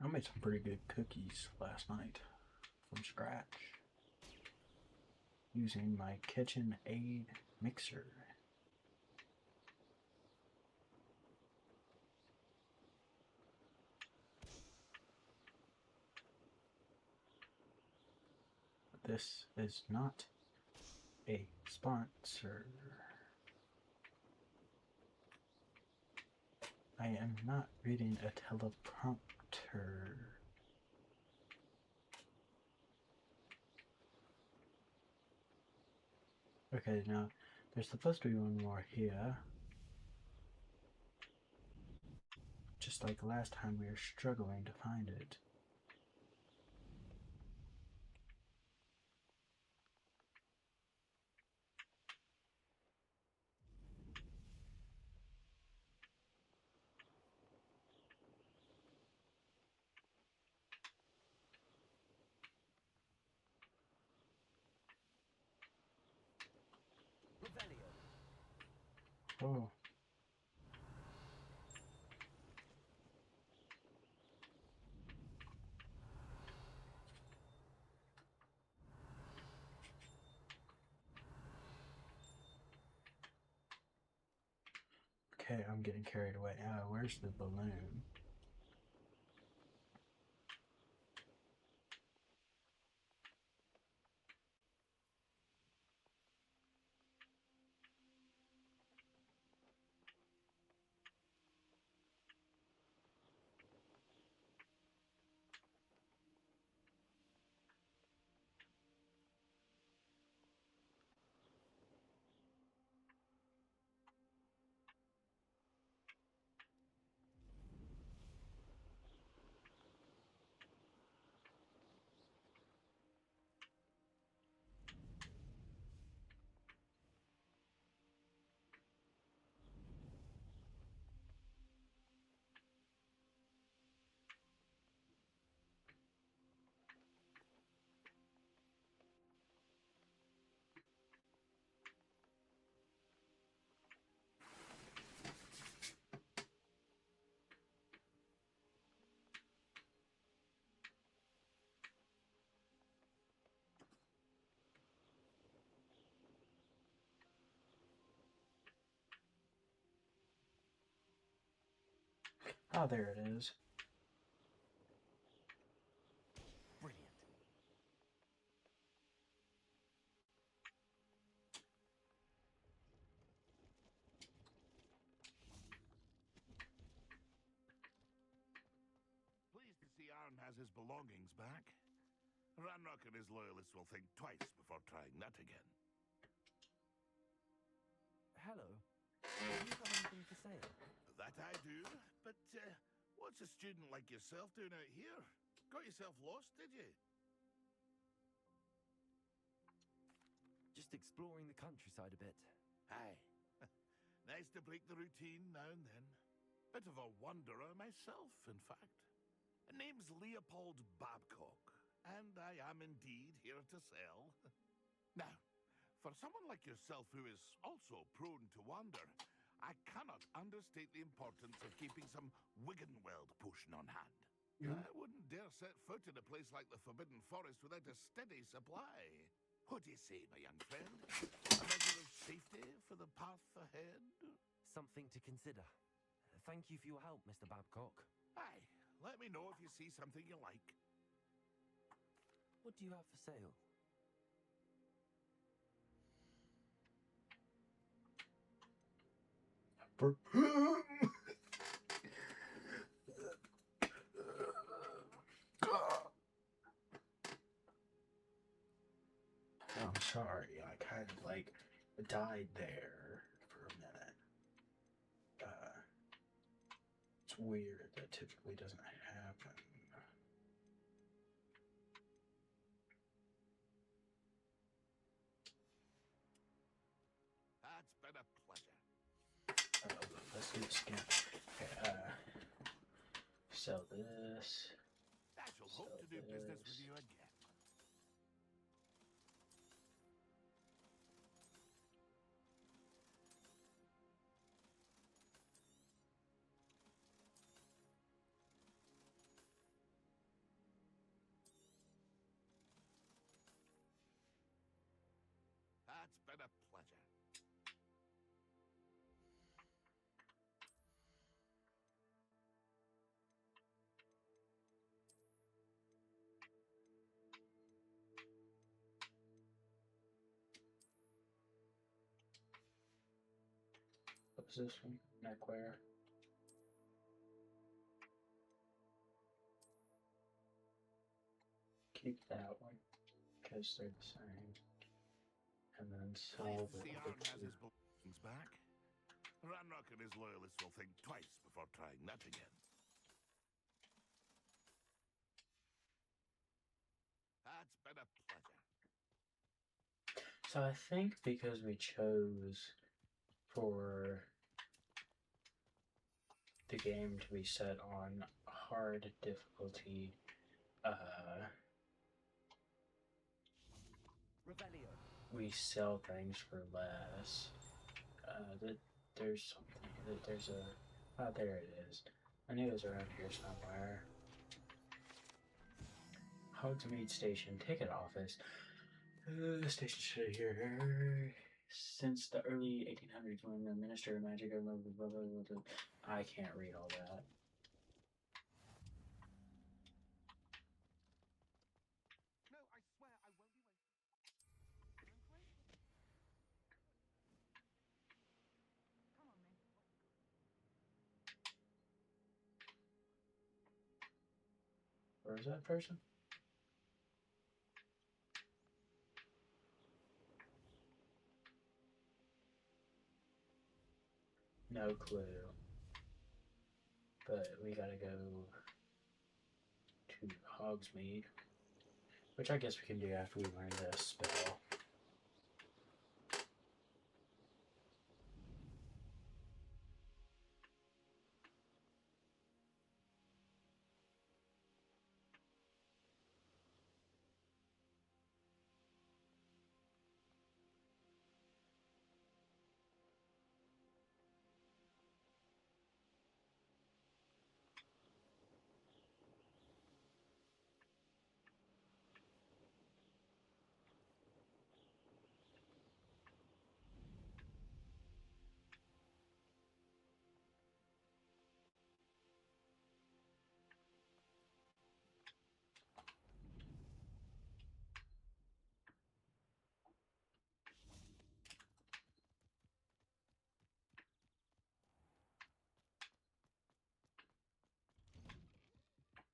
I made some pretty good cookies last night from scratch using my KitchenAid mixer. This is not a sponsor. I am not reading a teleprompter. Okay, now there's supposed to be one more here. Just like last time, we were struggling to find it. Oh. Okay, I'm getting carried away. Where's the balloon? Oh, there it is. Brilliant. Pleased to see Aaron has his belongings back. Ranrock and his loyalists will think twice before trying that again. Hello. Do you have anything for sale? That I do, but what's a student like yourself doing out here? Got yourself lost, did you? Just exploring the countryside a bit. Aye. Nice to break the routine now and then. Bit of a wanderer myself, in fact. Name's Leopold Babcock, and I am indeed here to sell. Now, for someone like yourself who is also prone to wander, I cannot understate the importance of keeping some Wiggenweld potion on hand. I wouldn't dare set foot in a place like the Forbidden Forest without a steady supply. What do you say, my young friend? A measure of safety for the path ahead? Something to consider. Thank you for your help, Mr. Babcock. Aye, let me know if you see something you like. What do you have for sale? I'm sorry, I kind of like died there for a minute. It's weird, that typically doesn't happen. That's been a pleasure. Let's do this again. Okay, sell this. I shall hope to do business with you again. That's been a pleasure. What was this one? Neckwear. Keep that one, because they're the same. And then sell the other Aaron has two. his belongings back. Ranrock and his loyalists will think twice before trying that again. That's been a pleasure. So I think because we chose for the game to be set on hard difficulty, Revelio. we sell things for less. there's something. There's a. Oh, there it is. I knew it was around here somewhere. Hogsmeade Station Ticket Office. The station should here since the early 1800s when the Minister of Magic. I can't read all that. No, I swear I won't be Come on, Min. Where is that person? No clue. But we gotta go to Hogsmeade, which I guess we can do after we learn the spell.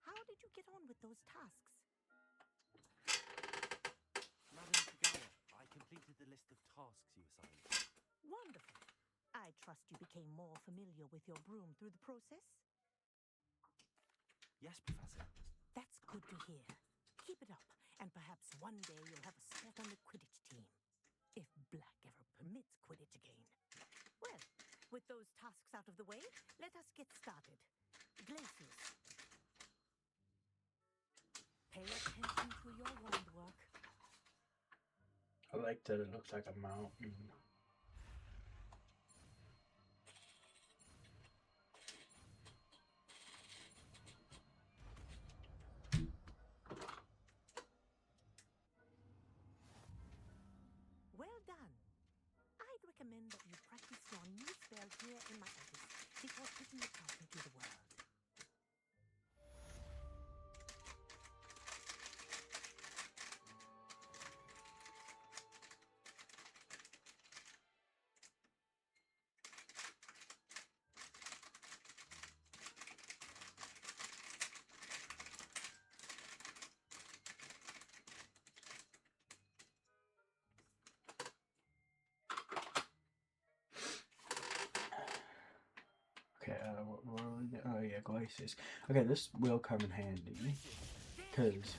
How did you get on with those tasks? Madam Kagaya, I completed the list of tasks you assigned. Wonderful. I trust you became more familiar with your broom through the process? Yes, Professor. That's good to hear. Keep it up, and perhaps one day you'll have a spot on the Quidditch team. If Black ever permits Quidditch again. Well, with those tasks out of the way, let us get started. Glaciers. Pay attention to your wand work. I like that it looks like a mountain. Well done. I'd recommend that you practice your new spell here in my office before taking it out into the world. Okay, what were we doing? Oh yeah, glaciers. Okay, this will come in handy, because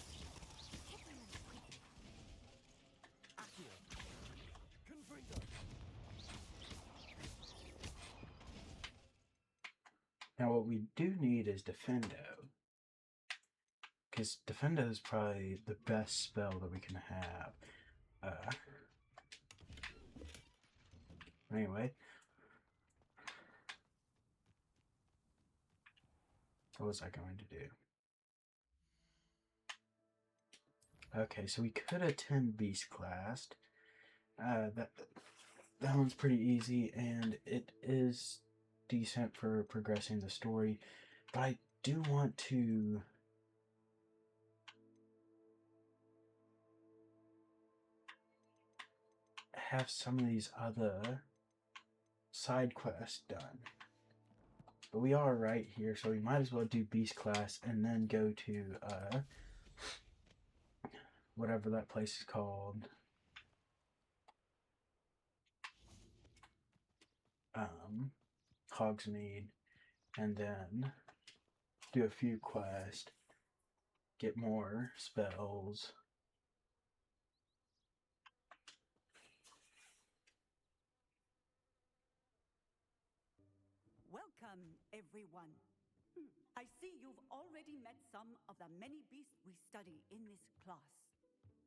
now what we do need is Defendo, because Defendo is probably the best spell that we can have. Anyway. What was I going to do? Okay, so we could attend Beast Class. That one's pretty easy, and it is decent for progressing the story. But I do want to have some of these other side quests done. But we are right here, so we might as well do Beast Class and then go to whatever that place is called. Hogsmeade, and then do a few quests, get more spells. Welcome, everyone. I see you've already met some of the many beasts we study in this class.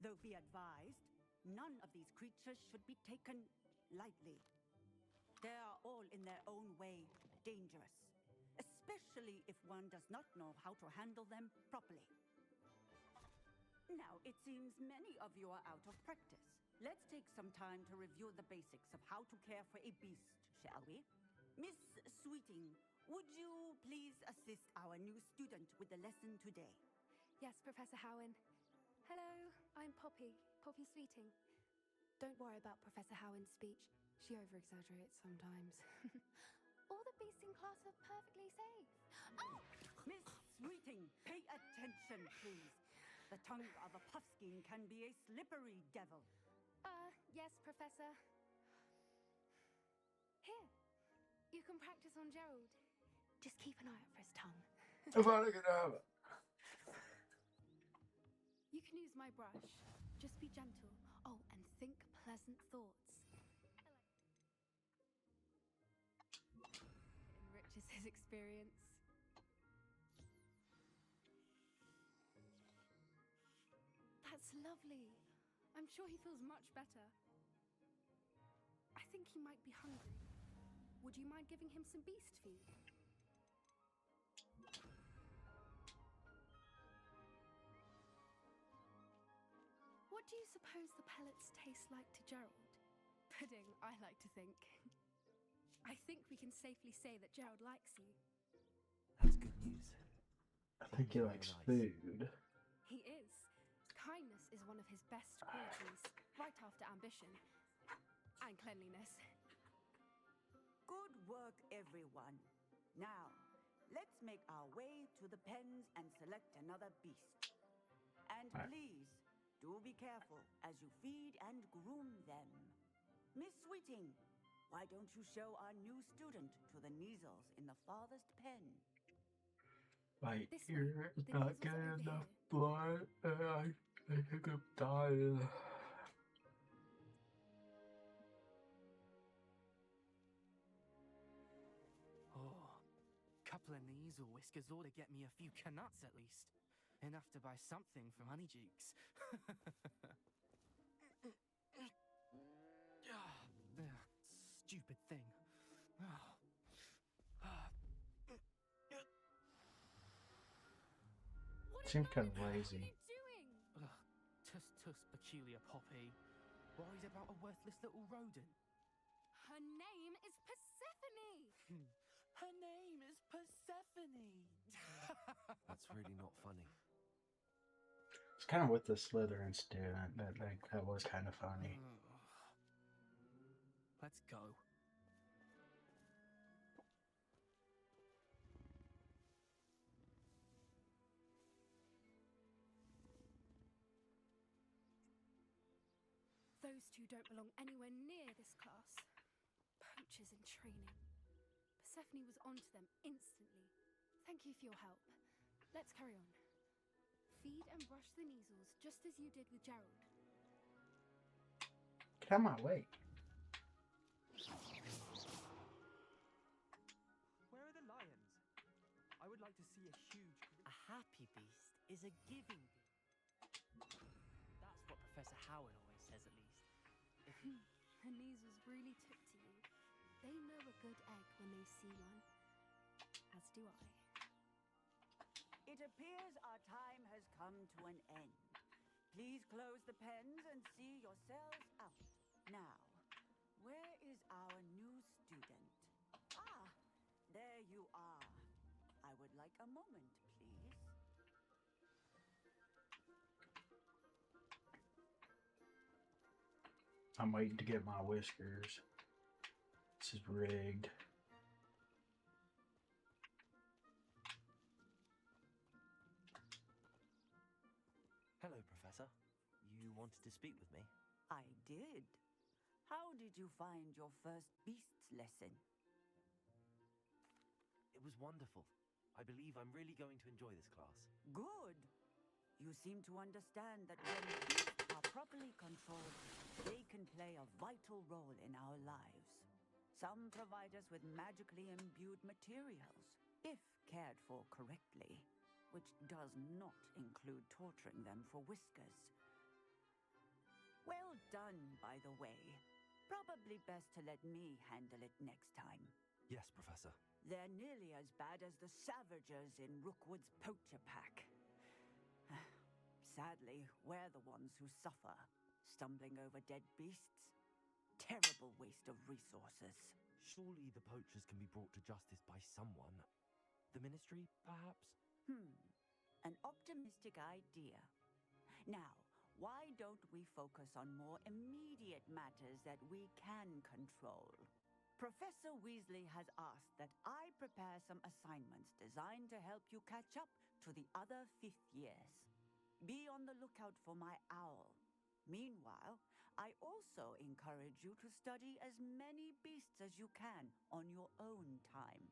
Though be advised, none of these creatures should be taken lightly. They are all in their own way dangerous, especially if one does not know how to handle them properly. Now, it seems many of you are out of practice. Let's take some time to review the basics of how to care for a beast, shall we? Miss Sweeting, would you please assist our new student with the lesson today? Yes, Professor Howen. Hello, I'm Poppy Sweeting. Don't worry about Professor Howen's speech. She over-exaggerates sometimes. All the beasts in class are perfectly safe. Oh! Miss Sweeting, pay attention, please. The tongue of a puffskein can be a slippery devil. Yes, Professor. Here, you can practice on Gerald. Just keep an eye out for his tongue. You can use my brush. Just be gentle. Oh, and think pleasant thoughts. Enriches his experience. That's lovely. I'm sure he feels much better. I think he might be hungry. Would you mind giving him some beast feed? What do you suppose the pellets taste like to Gerald? Pudding, I like to think. I think we can safely say that Gerald likes you. That's good news. I think he likes food. He is. Kindness is one of his best qualities, right after ambition and cleanliness. Good work, everyone. Now, let's make our way to the pens and select another beast. And please, do be careful as you feed and groom them. Miss Sweeting, why don't you show our new student to the Neasels in the farthest pen? My ear is not getting enough blood, and I think I'm dying. Oh, couple of Neasel whiskers ought to get me a few canuts at least. Enough to buy something from Honeydukes. Stupid thing. Seems kind of lazy. Tuss tuss peculiar Poppy. Worried about a worthless little rodent. Her name is Persephone! Her name is Persephone! That's really not funny. It's kind of with the Slytherin student. That was kind of funny. Let's go. Those two don't belong anywhere near this class. Poachers in training. Persephone was onto them instantly. Thank you for your help. Let's carry on. Feed and brush the Neasels just as you did with Gerald. Get out of my way. Where are the lions? I would like to see a huge... A happy beast is a giving beast. That's what Professor Howard always says, at least. Her Neasels really took to you. They know a good egg when they see one. As do I. It appears our time has come to an end. Please close the pens and see yourselves out. Now, where is our new student? Ah, there you are. I would like a moment, please. I'm waiting to get my whiskers. This is rigged. Hello, Professor. You wanted to speak with me? I did. How did you find your first beasts lesson? It was wonderful. I believe I'm really going to enjoy this class. Good. You seem to understand that when beasts are properly controlled, they can play a vital role in our lives. Some provide us with magically imbued materials, if cared for correctly, which does not include torturing them for whiskers. Well done, by the way. Probably best to let me handle it next time. Yes, Professor. They're nearly as bad as the Savagers in Rookwood's poacher pack. Sadly, we're the ones who suffer, stumbling over dead beasts. Terrible waste of resources. Surely the poachers can be brought to justice by someone. The Ministry, perhaps? An optimistic idea. Now, why don't we focus on more immediate matters that we can control? Professor Weasley has asked that I prepare some assignments designed to help you catch up to the other 5th years. Be on the lookout for my owl. Meanwhile, I also encourage you to study as many beasts as you can on your own time.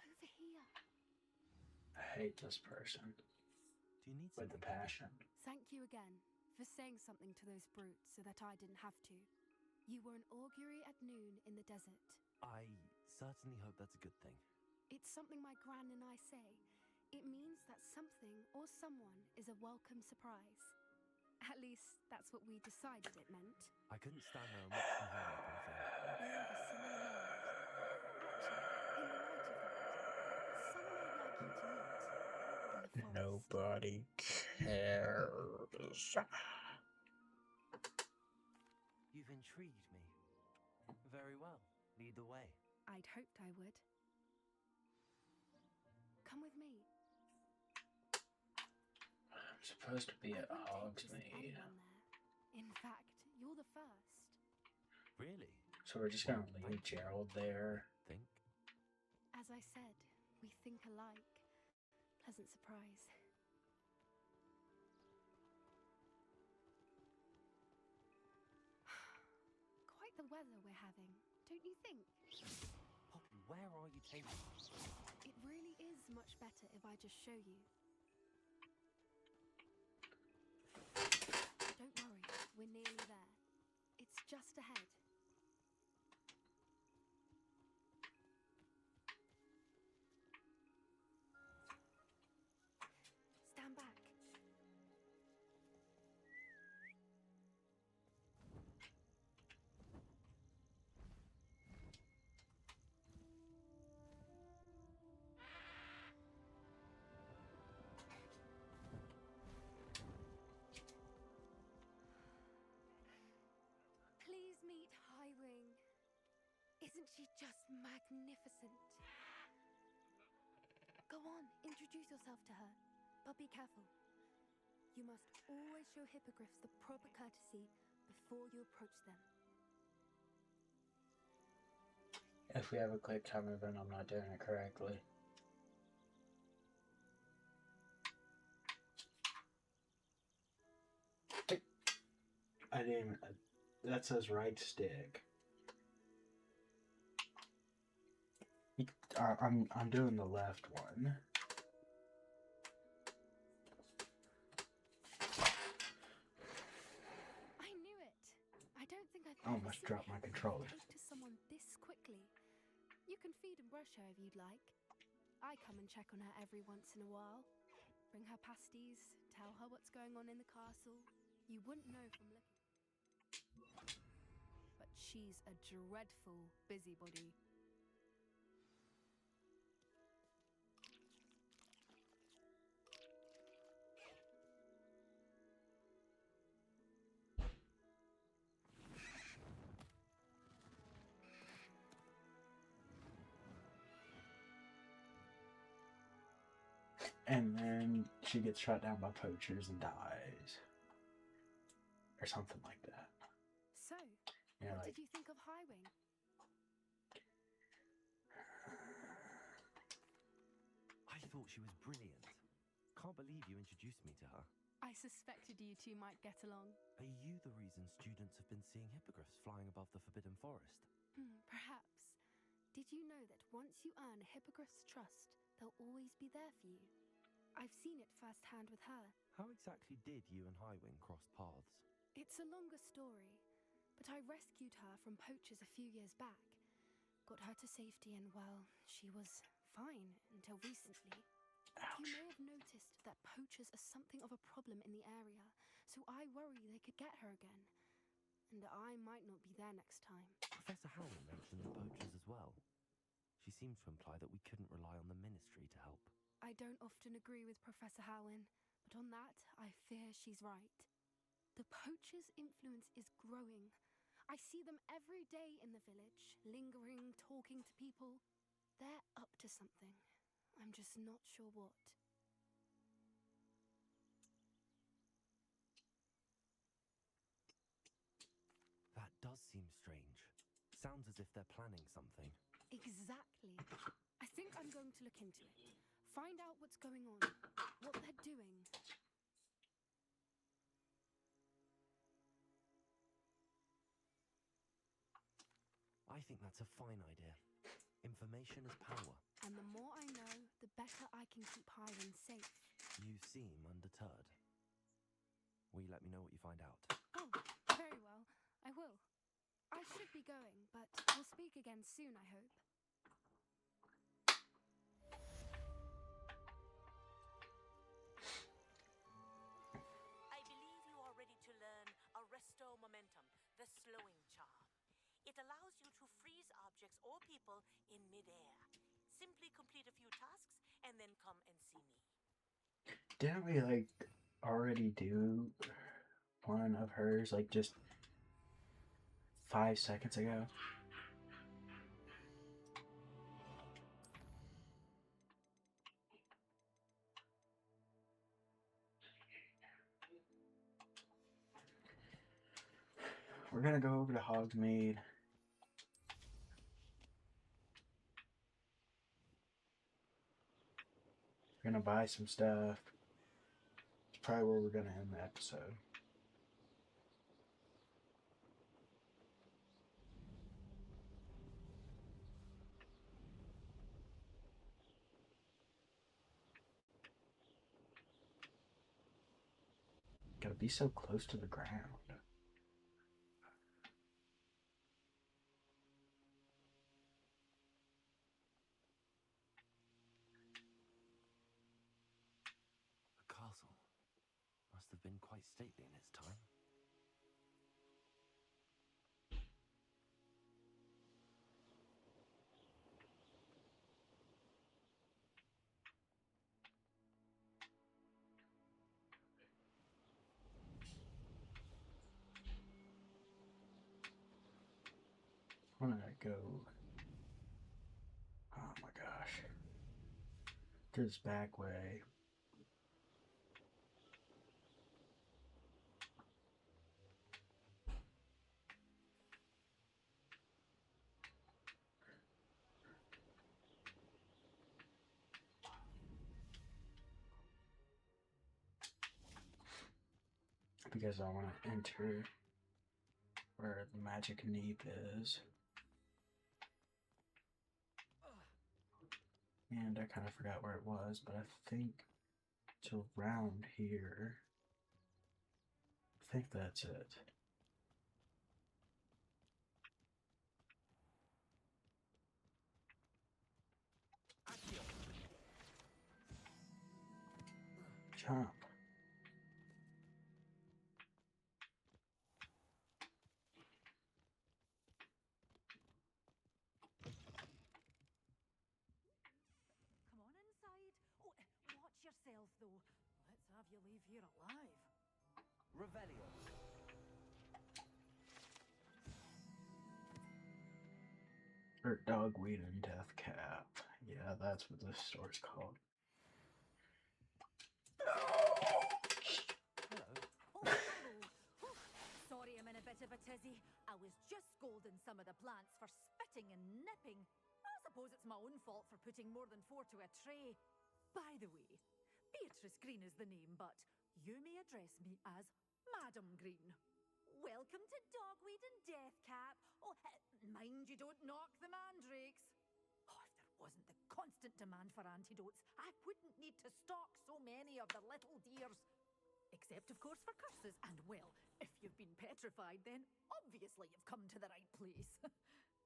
Over here. I hate this person. Do you need with the passion? Thank you again for saying something to those brutes so that I didn't have to. You were an augury at noon in the desert. I certainly hope that's a good thing. It's something my gran and I say. It means that something or someone is a welcome surprise. At least, that's what we decided it meant. I couldn't stand there and watch them hang up anything. We're of a similar mind. Actually, in light of that, someone I'd like you to meet in the forest. Nobody cares. You've intrigued me. Very well. Lead the way. I'd hoped I would. Come with me. I'm supposed to be at Hogsmeade. In fact, you're the first. Really? So we're just gonna leave Gerald there. Think? As I said, we think alike. Pleasant surprise. Quite the weather we're having, don't you think? Poppy, where are you taking me? It really is much better if I just show you. Don't worry, we're nearly there. It's just ahead. Stand back. Please meet Highwing. Isn't she just magnificent? Go on, introduce yourself to her. But be careful. You must always show hippogriffs the proper courtesy before you approach them. If we have a quick time event, I'm not doing it correctly. I didn't even, that says right stick. I'm doing the left one. I knew it. I don't think I've I almost dropped my controller. take to someone this quickly. You can feed and brush her if you'd like. I come and check on her every once in a while. Bring her pasties, tell her what's going on in the castle. You wouldn't know from looking. But she's a dreadful busybody. And then she gets shot down by poachers and dies. Or something like that. So, Yeah, what like, did you think of Highwing? I thought she was brilliant. Can't believe you introduced me to her. I suspected you two might get along. Are you the reason students have been seeing hippogriffs flying above the Forbidden Forest? Perhaps. Did you know that once you earn a hippogriff's trust, they'll always be there for you? I've seen it firsthand with her. How exactly did you and Highwing cross paths? It's a longer story, but I rescued her from poachers a few years back. Got her to safety and, well, she was fine until recently. Ouch. You may have noticed that poachers poachers are something of a problem in the area, so I worry they could get her again. And I might not be there next time. Professor Howland mentioned the poachers as well. She seems to imply that we couldn't rely on the Ministry to help. I don't often agree with Professor Howland, but on that, I fear she's right. The poachers' influence is growing. I see them every day in the village, lingering, talking to people. They're up to something. I'm just not sure what. That does seem strange. Sounds as if they're planning something. Exactly. I think I'm going to look into it. Find out what's going on, what they're doing. I think that's a fine idea. Information is power. And the more I know, the better I can keep Highland safe. You seem undeterred. Will you let me know what you find out? Oh, very well. I will. I should be going, but we'll speak again soon, I hope. I believe you are ready to learn Arresto Momentum, the slowing charm. It allows you to freeze objects or people in midair. Simply complete a few tasks and then come and see me. Didn't we, like, already do one of hers, like, just 5 seconds ago? We're gonna go over to Hogsmeade. We're gonna buy some stuff. It's probably where we're gonna end the episode. Gotta be so close to the ground. The castle must have been quite stately in its time. I'm gonna go. Oh my gosh. This back way. Because I want to enter where the magic neep is. And I kind of forgot where it was, but I think it's around here. I think that's it. Jump. Come on inside. Oh, watch yourself, though. Let's have you leave here alive. Revelio. Or Dogweed and Death Cap. Yeah, that's what this store's called. Sorry, I'm in a bit of a tizzy. I was just scolding some of the plants for spitting and nipping. I suppose it's my own fault for putting more than 4 to a tray. By the way, Beatrice Green is the name, but you may address me as Madam Green. Welcome to Dogweed and Deathcap. Oh, mind you don't knock the mandrakes. Oh, if there wasn't the constant demand for antidotes, I wouldn't need to stock so many of the little dears. Except, of course, for curses. And, well, if you've been petrified, then obviously you've come to the right place.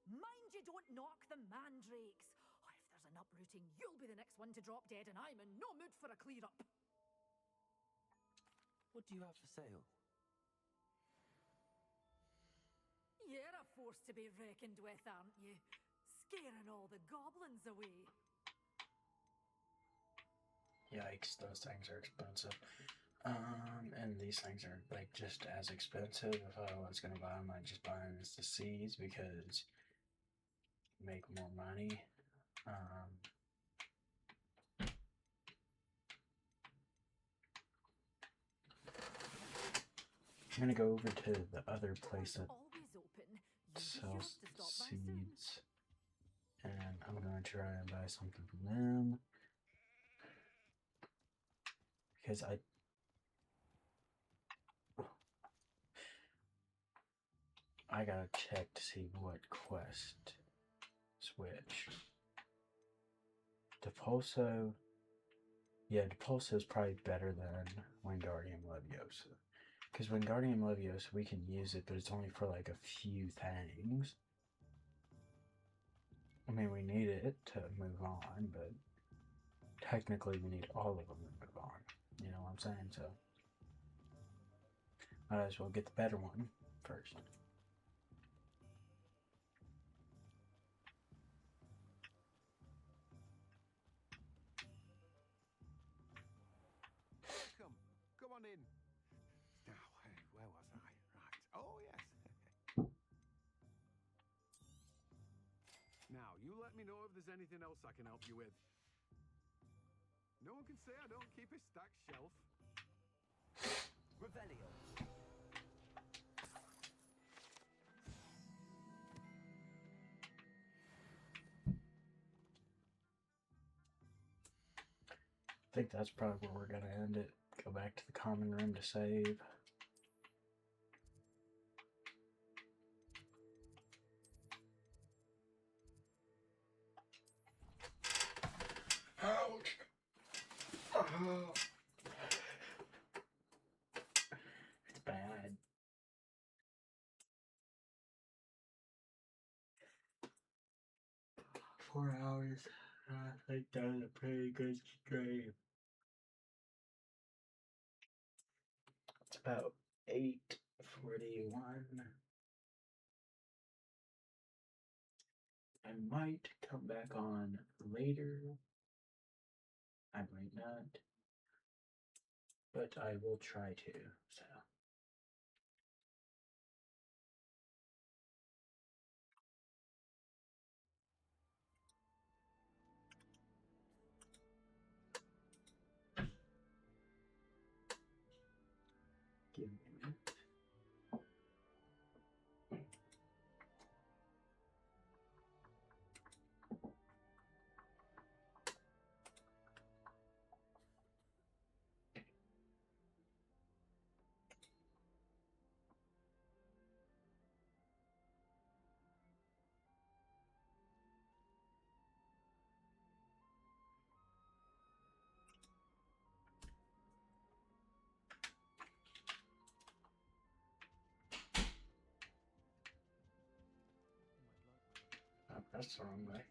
Mind you don't knock the mandrakes. Oh, if there's an uprooting, you'll be the next one to drop dead, and I'm in no mood for a clear-up. What do you have for sale? You're a force to be reckoned with, aren't you? Scaring all the goblins away. Yikes, those things are expensive. And these things are like just as expensive. If I was gonna buy them, I'd just buy them as the seeds because make more money. I'm gonna go over to the other place that sells seeds, and I'm gonna try and buy something from them because I gotta check to see what quest switch. Depulso, yeah, Depulso is probably better than Wingardium Leviosa. Because Wingardium Leviosa, we can use it, but it's only for like a few things. I mean, we need it to move on, but technically we need all of them to move on. You know what I'm saying? So, might as well get the better one first. Come on in. Now, where was I? Right. Oh, yes. Now, you let me know if there's anything else I can help you with. No one can say I don't keep a stacked shelf. Revelio. I think that's probably where we're gonna end it. Go back to the common room to save. Ouch! Oh. It's bad. Four hours. I think that was a pretty good stream. It's about 8:41. I might come back on later. I might not. But I will try to, so. Give me a minute. Oh, that's the wrong way.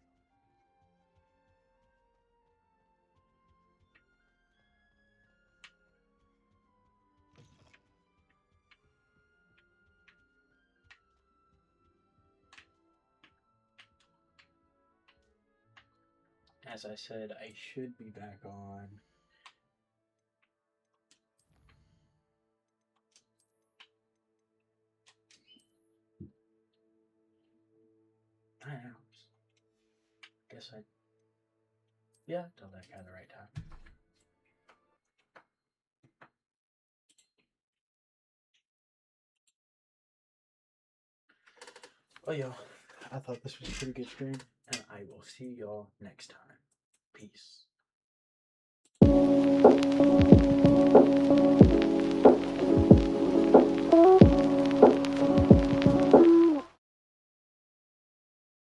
As I said, I should be back on. I don't know. Guess yeah, till that kind of the right time. Well, yo, I thought this was a pretty good stream, and I will see y'all next time. Peace.